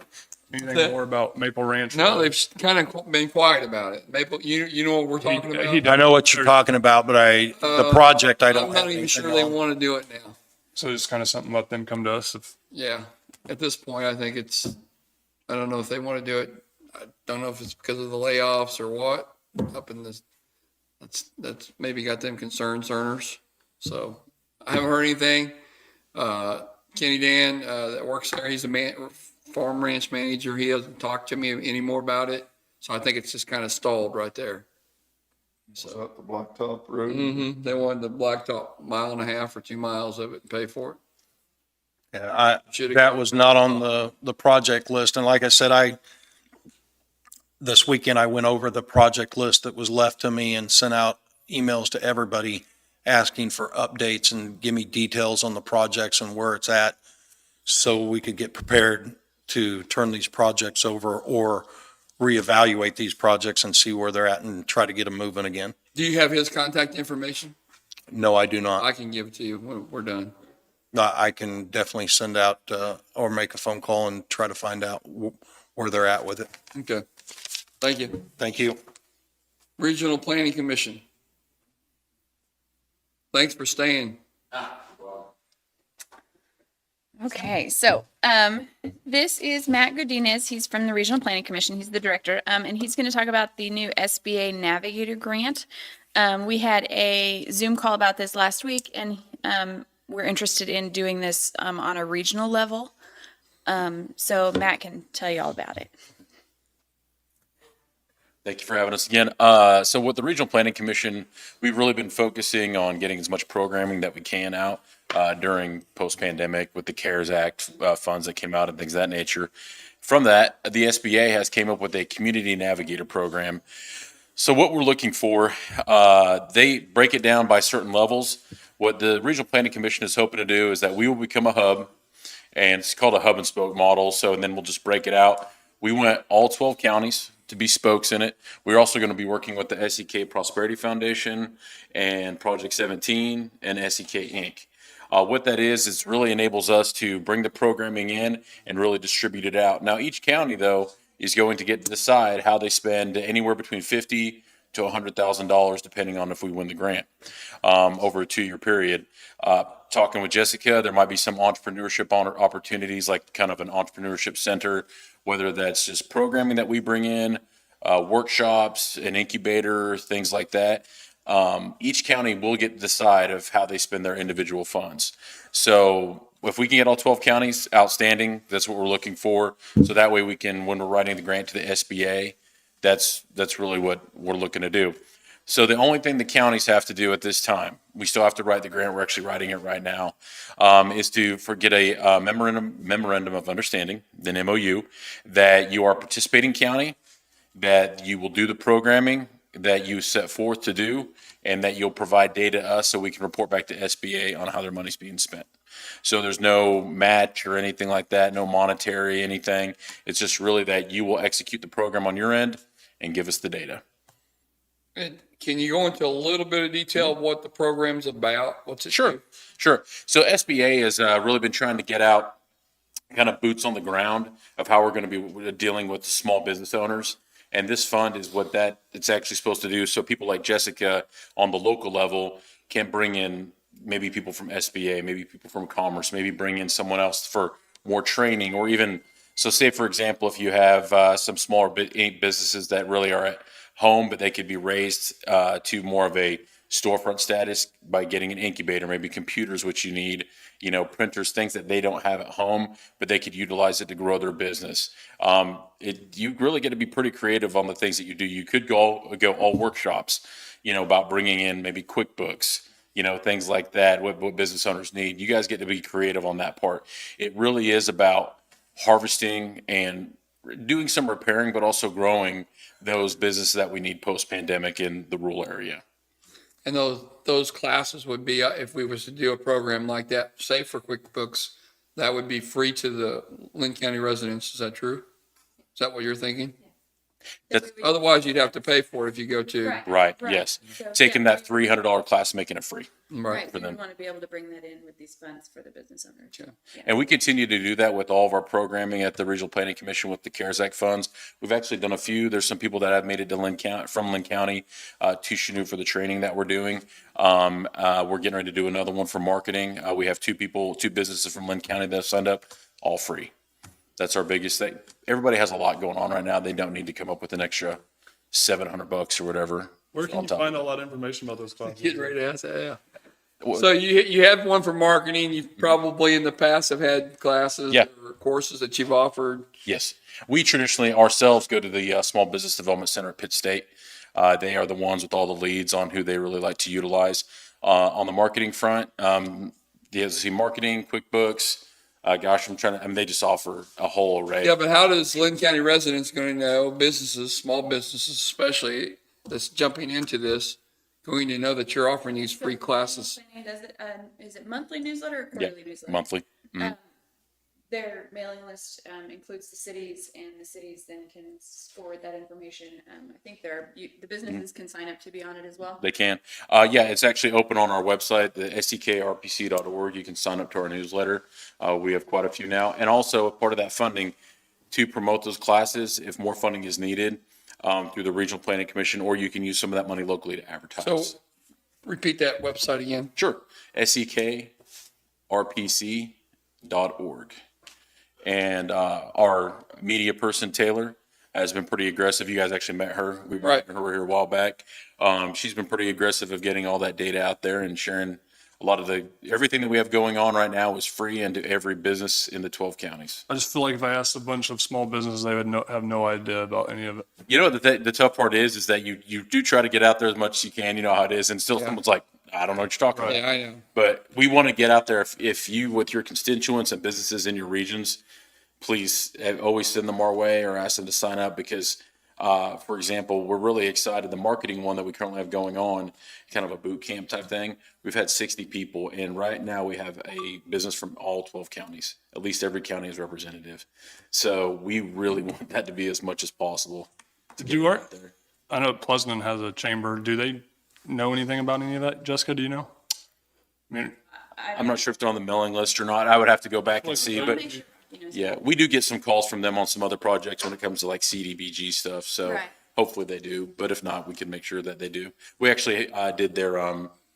I: Anything more about Maple Ranch?
F: No, they've kind of been quiet about it. Maple, you know what we're talking about?
G: I know what you're talking about, but the project, I don't
F: I'm
G: have
F: not even
G: anything
F: sure they
G: on.
F: want to do it now.
I: So it's kind of something, let them come to us.
F: Yeah, at this point, I think I don't know if they want to do it. I don't know if it's because of the layoffs or what, up in this, that's maybe got them concerned, cerners. So I haven't heard anything. Kenny Dan, that works there, he's a farm ranch manager. He hasn't talked to me anymore about it. So I think it's just kind of stalled right there.
C: So the blacktop road.
F: Mm-hmm. They wanted the blacktop 1.5 miles or 2 miles of it and pay for it.
G: Yeah,
F: Should've
G: that
F: gone.
G: was not on the project list. And like I said, this weekend I went over the project list that was left to me and sent out emails to everybody asking for updates and give me details on the projects and where it's at, so we could get prepared to turn these projects over or reevaluate these projects and see where they're at and try to get them moving again.
F: Do you have his contact information?
G: No, I do not.
F: I can give it to you when we're done.
G: I can definitely send out or make a phone call and try to find out where they're at with it.
F: Okay. Thank you.
G: Thank you.
F: Regional Planning Commission. Thanks for staying.
S: Okay, so this is Matt Godinez. He's from the Regional Planning Commission. He's the director, and he's going to talk about the new SBA Navigator grant. We had a Zoom call about this last week, and we're interested in doing this on a regional level. So Matt can tell you all about it.
E: Thank you for having us again. So with the Regional Planning Commission, we've really been focusing on getting as much programming that we can out during post-pandemic with the CARES Act funds that came out and things of that nature. From that, the SBA has came up with a Community Navigator program. So what we're looking for, they break it down by certain levels. What the Regional Planning Commission is hoping to do is that we will become a hub, and it's called a hub and spoke model. So, and then we'll just break it out. We want all 12 counties to be spokes in it. We're also going to be working with the SEK Prosperity Foundation and Project 17 and SEK Inc. What that is really enables us to bring the programming in and really distribute it out. Now, each county, though, is going to get to decide how they spend anywhere between $50 to $100,000, depending on if we win the grant, over a 2-year period. Talking with Jessica, there might be some entrepreneurship opportunities, like kind of an entrepreneurship center, whether that's just programming that we bring in, workshops, an incubator, things like that. Each county will get to decide of how they spend their individual funds. So if we can get all 12 counties, outstanding. That's what we're looking for. So that way we can, when we're writing the grant to the SBA, that's really what we're looking to do. So the only thing the counties have to do at this time, we still have to write the grant, we're actually writing it right now, is to get a memorandum of understanding, an MOU, that you are a participating county, that you will do the programming that you set forth to do, and that you'll provide data to us so we can report back to SBA on how their money's being spent. So there's no match or anything like that, no monetary anything. It's just really that you will execute the program on your end and give us the data.
F: And can you go into a little bit of detail of what the program's about? What's it?
E: Sure. So SBA has really been trying to get out kind of boots on the ground of how we're going to be dealing with small business owners. And this fund is what it's actually supposed to do. So people like Jessica on the local level can bring in maybe people from SBA, maybe people from Commerce, maybe bring in someone else for more training, or even, so say for example, if you have some smaller businesses that really are at home, but they could be raised to more of a storefront status by getting an incubator, maybe computers, which you need, printers, things that they don't have at home, but they could utilize it to grow their business. You really get to be pretty creative on the things that you do. You could go all workshops, about bringing in maybe QuickBooks, things like that, what business owners need. You guys get to be creative on that part. It really is about harvesting and doing some repairing, but also growing those businesses that we need post-pandemic in the rural area.
F: And those classes would be, if we was to do a program like that, say for QuickBooks, that would be free to the Linn County residents. Is that true? Is that what you're thinking? Otherwise, you'd have to pay for it if you go to.
E: Right. Yes.
S: So,
E: Taking that $300 class, making it free.
F: Right.
S: We want to be able to bring that in with these funds for the business owners.
F: Yeah.
E: And we continue to do that with all of our programming at the Regional Planning Commission with the CARES Act funds. We've actually done a few. There's some people that have made it to Linn County, from Linn County to Chanute for the training that we're doing. We're getting ready to do another one for marketing. We have two businesses from Linn County that have signed up, all free. That's our biggest thing. Everybody has a lot going on right now. They don't need to come up with an extra $700 or whatever.
I: Where can you find a lot of information about those classes?
F: Get ready to ask that, yeah. So you have one for marketing. You've probably in the past have had classes or courses that you've offered.
E: Yes. We traditionally ourselves go to the Small Business Development Center at Pitt State. They are the ones with all the leads on who they really like to utilize. On the marketing front, marketing, QuickBooks. They just offer a whole array.
F: Yeah, but how does Linn County residents going to know, businesses, small businesses especially, that's jumping into this, going to know that you're offering these free classes?
S: Is it monthly newsletter or quarterly newsletter?
E: Monthly. Mm-hmm.
S: Their mailing list includes the cities, and the cities then can forward that information. I think the businesses can sign up to be on it as well.
E: They can. It's actually open on our website, the sdkrpc.org. You can sign up to our newsletter. We have quite a few now. And also part of that funding to promote those classes, if more funding is needed through the Regional Planning Commission, or you can use some of that money locally to advertise.
F: So repeat that website again.
E: Sure. sdkrpc.org. And our media person, Taylor, has been pretty aggressive. You guys actually met her. We met her here a while back. She's been pretty aggressive of getting all that data out there and sharing a lot of everything that we have going on right now is free and to every business in the 12 counties.
I: I just feel like if I asked a bunch of small businesses, they would have no idea about any of it.
E: The tough part is that you do try to get out there as much as you can. You know how it is. And still someone's like, I don't know what you're talking about.
F: Yeah, I know.
E: But we want to get out there. If you, with your constituents and businesses in your regions, please always send them our way or ask them to sign up because, for example, we're really excited. The marketing one that we currently have going on, kind of a boot camp type thing, we've had 60 people. And right now we have a business from all 12 counties. At least every county is representative. So we really want that to be as much as possible.
I: I know Pleasanton has a chamber. Do they know anything about any of that? Jessica, do you know?
E: I'm not sure if they're on the mailing list or not. I would have to go back and see, but yeah, we do get some calls from them on some other projects when it comes to like CDBG stuff. So Hopefully they do, but if not, we can make sure that they do. We actually did their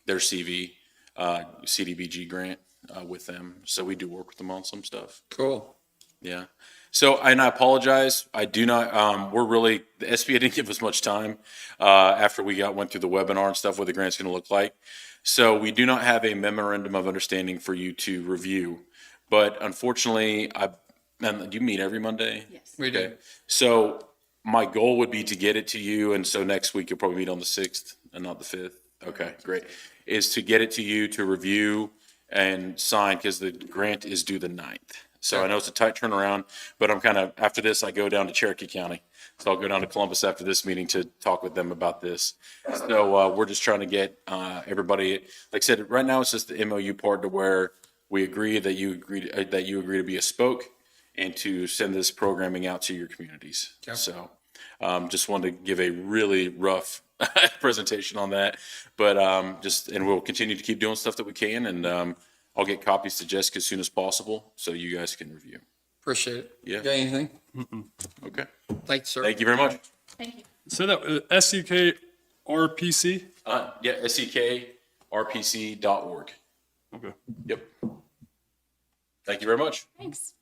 E: CV CDBG grant with them, so we do work with them on some stuff.
F: Cool.
E: Yeah. So, and I apologize. I do not, the SBA didn't give us much time after we went through the webinar and stuff what the grant's going to look like. So we do not have a memorandum of understanding for you to review. But unfortunately, do you meet every Monday?
F: Yes. We do.
E: Okay. So my goal would be to get it to you. And so next week you'll probably meet on the 6th and not the 5th. Okay, great. Is to get it to you to review and sign because the grant is due the 9th. So I know it's a tight turnaround, but I'm after this, I go down to Cherokee County. So I'll go down to Columbus after this meeting to talk with them about this. So we're just trying to get everybody, like I said, right now it's just the MOU part to where we agree that you agree to be a spoke and to send this programming out to your communities.
F: Okay.
E: So just wanted to give a really rough presentation on that, but and we'll continue to keep doing stuff that we can, and I'll get copies to Jessica as soon as possible so you guys can review.
F: Appreciate it.
E: Yeah.
F: Got anything?
E: Okay.
F: Thank you, sir.
E: Thank you very much.
S: Thank you.
I: So that SEK RPC?
E: Yeah, sekrpc.org.
I: Okay.
E: Yep. Thank you very much.
S: Thanks.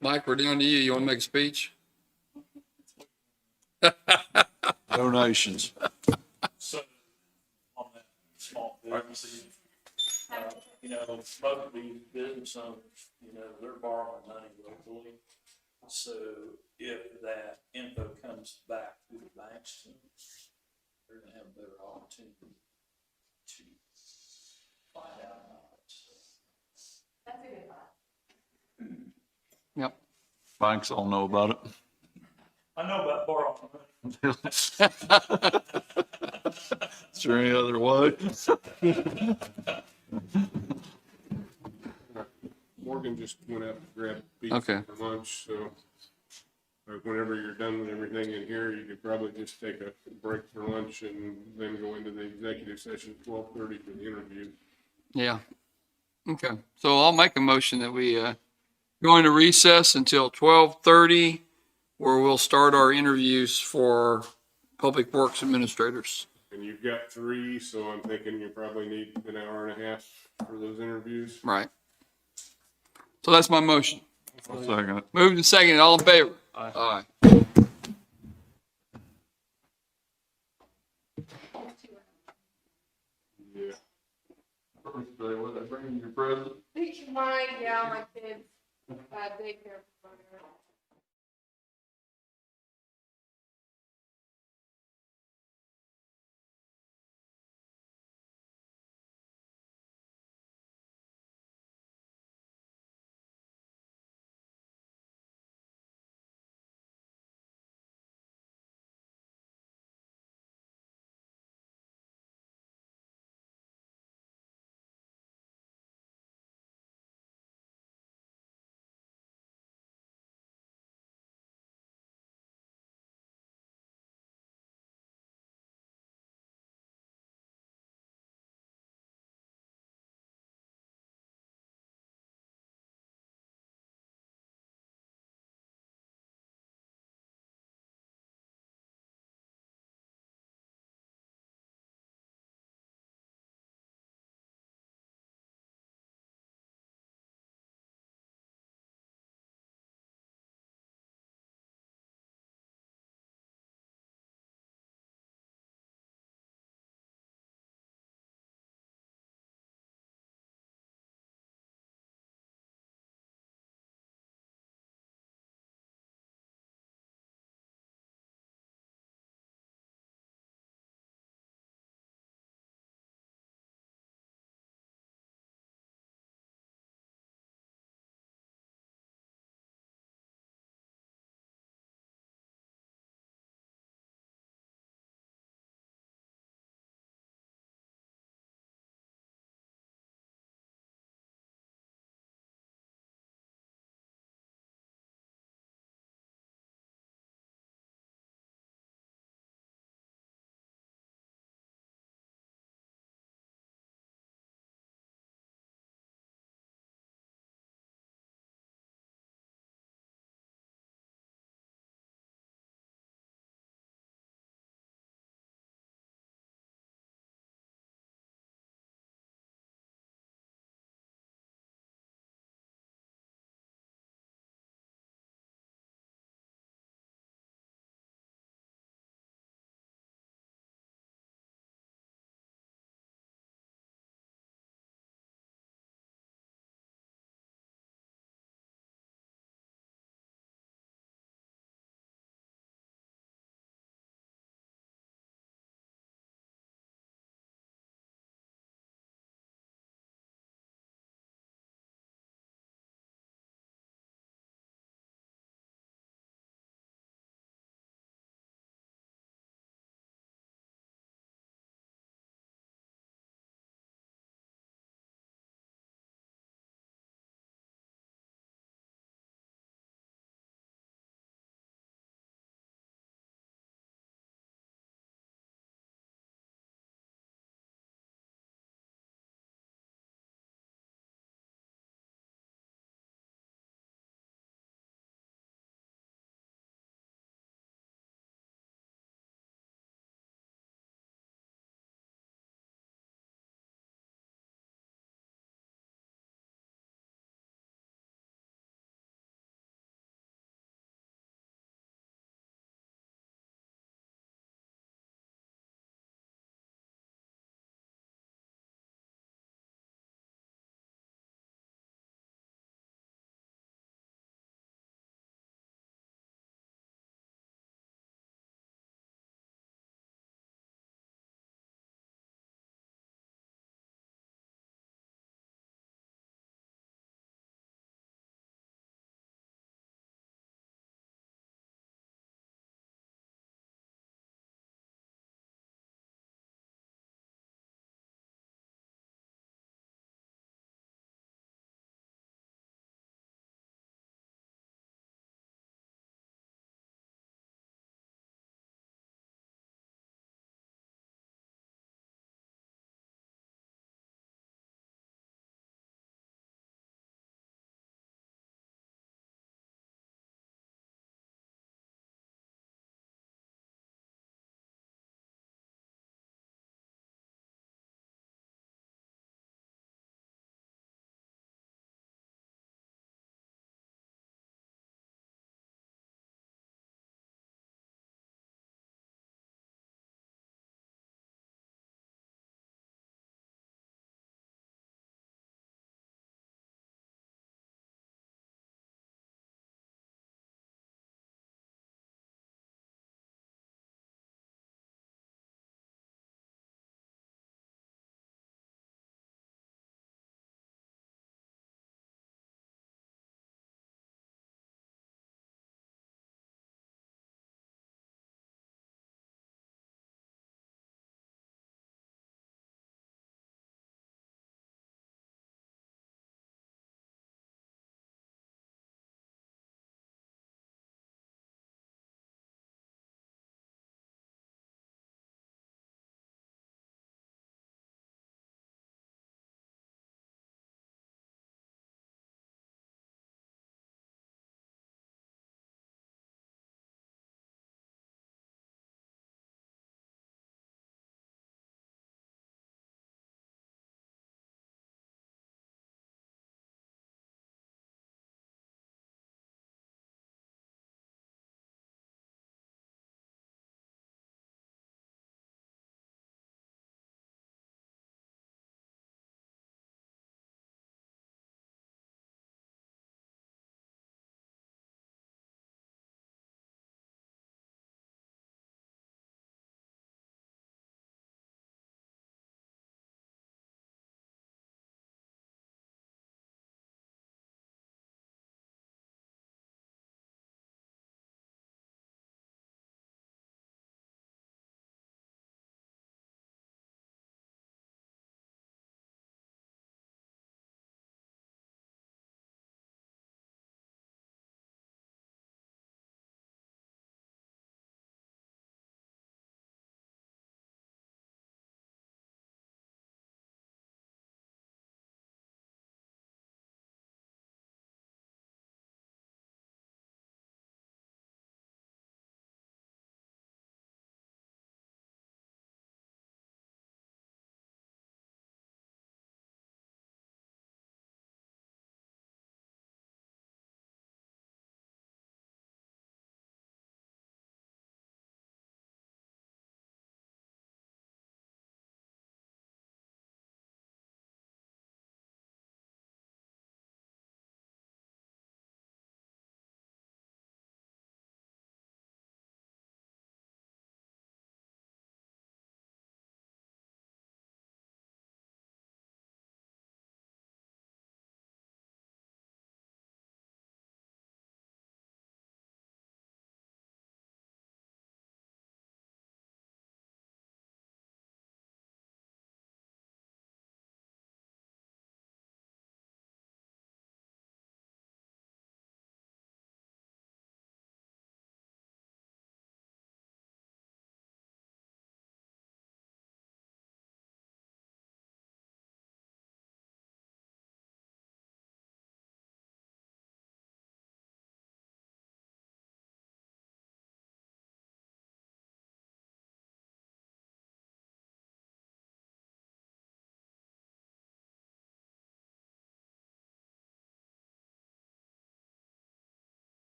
F: Mike, we're down to you. You want to make a speech?
C: Donations.
N: So, on that small business, most of these business owners, they're borrowing money locally. So if that info comes back to the banks, they're gonna have a better opportunity to find out about it. So
W: That's a good thought.
F: Yep.
C: Banks all know about it.
N: I know about borrowing money.
C: Is there any other way?
B: Morgan just went out to grab pizza
F: Okay.
B: for lunch, so whenever you're done with everything in here, you could probably just take a break for lunch and then go into the executive session at 12:30 for the interview.
F: Yeah. Okay. So I'll make a motion that we go into recess until 12:30, where we'll start our interviews for Public Works Administrators.
B: And you've got 3, so I'm thinking you probably need an hour and a half for those interviews.
F: Right. So that's my motion.
C: I'll second it.
F: Moved and seconded. All in favor? Aye.
B: Yeah.
C: First day, what, they bring your present?
W: Mine, yeah, my kids, daycare provider.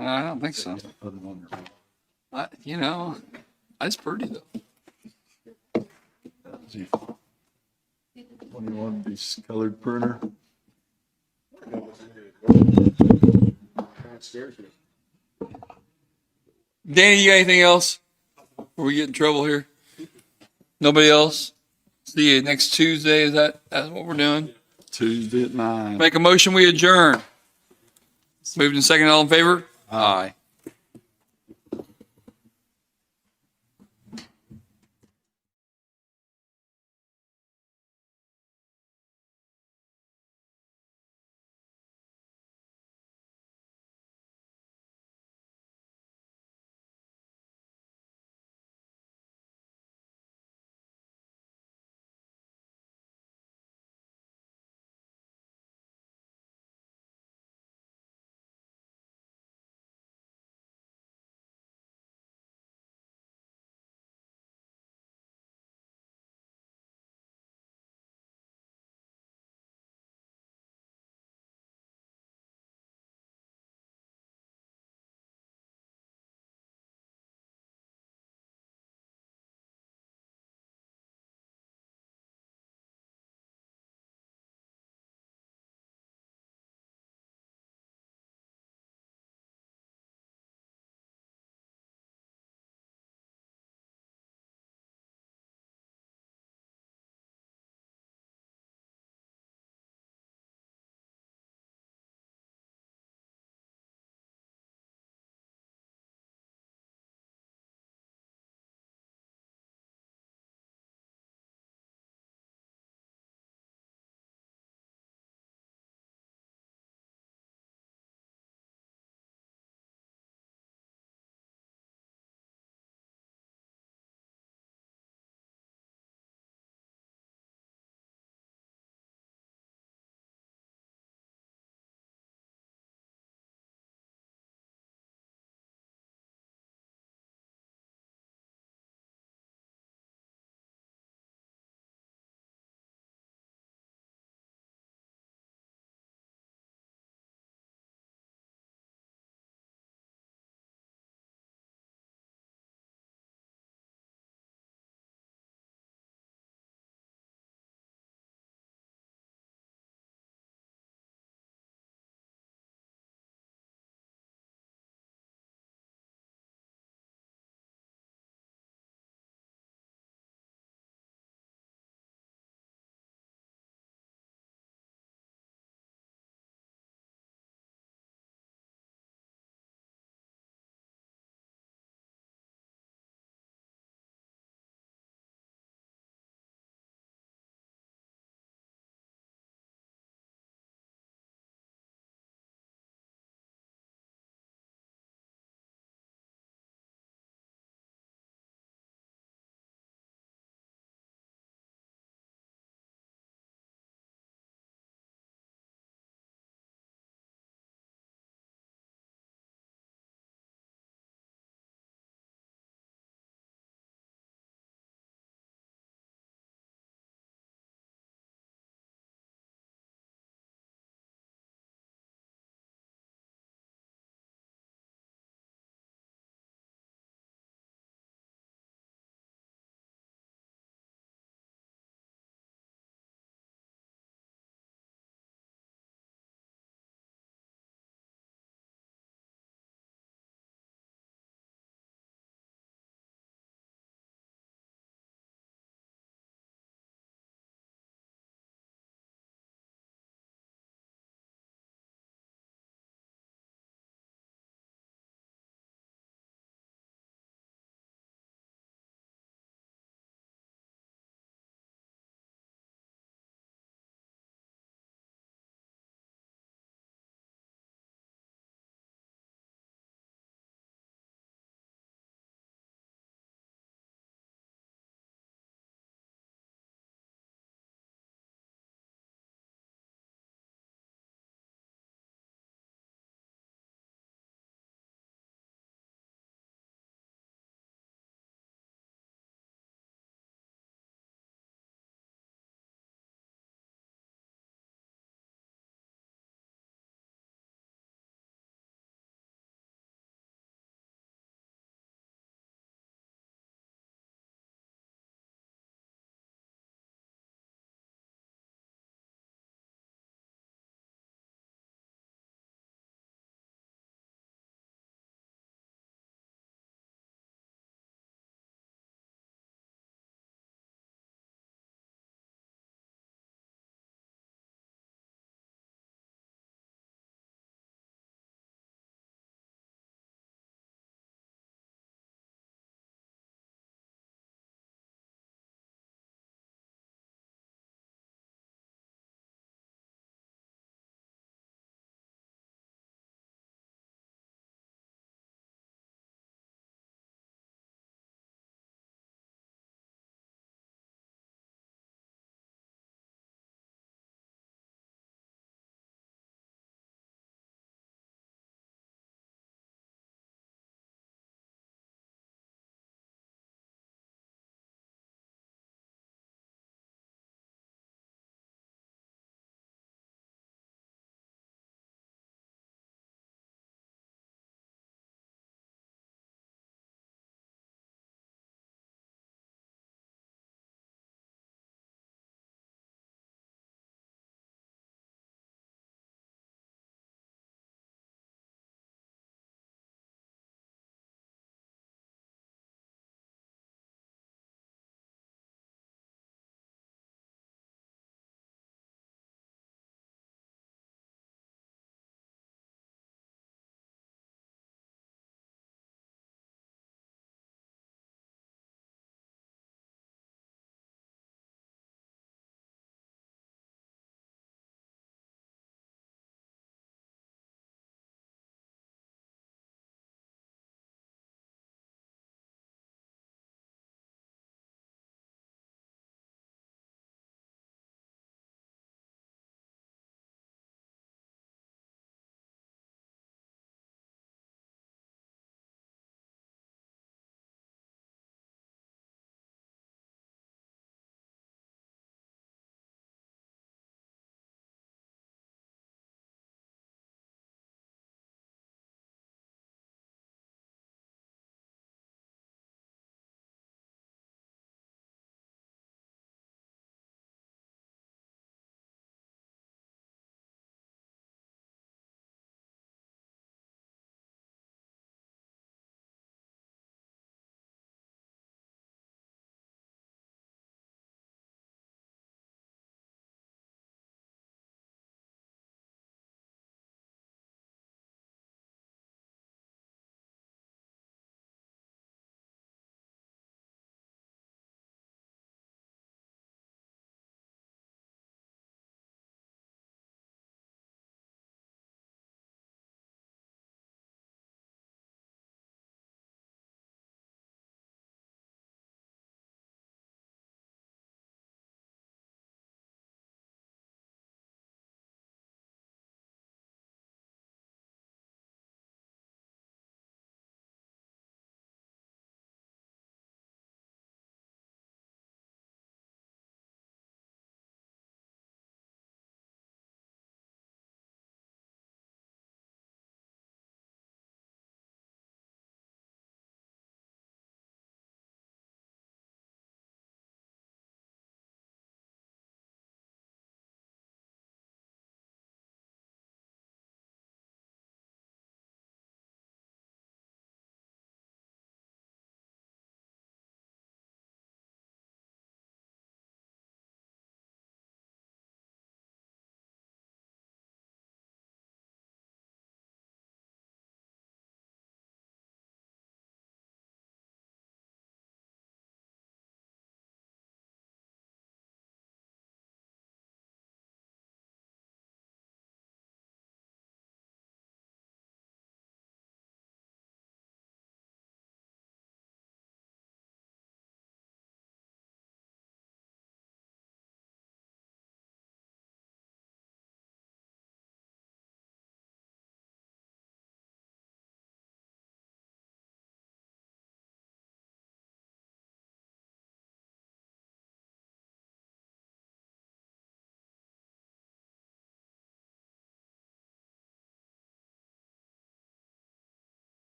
F: I don't think so. That's pretty though.
C: 21-piece colored printer.
F: Danny, you got anything else? Before we get in trouble here? Nobody else? See you next Tuesday. That's what we're doing?
C: Tuesday at 9.
F: Make a motion, we adjourn. Moved and second, all in favor? Aye.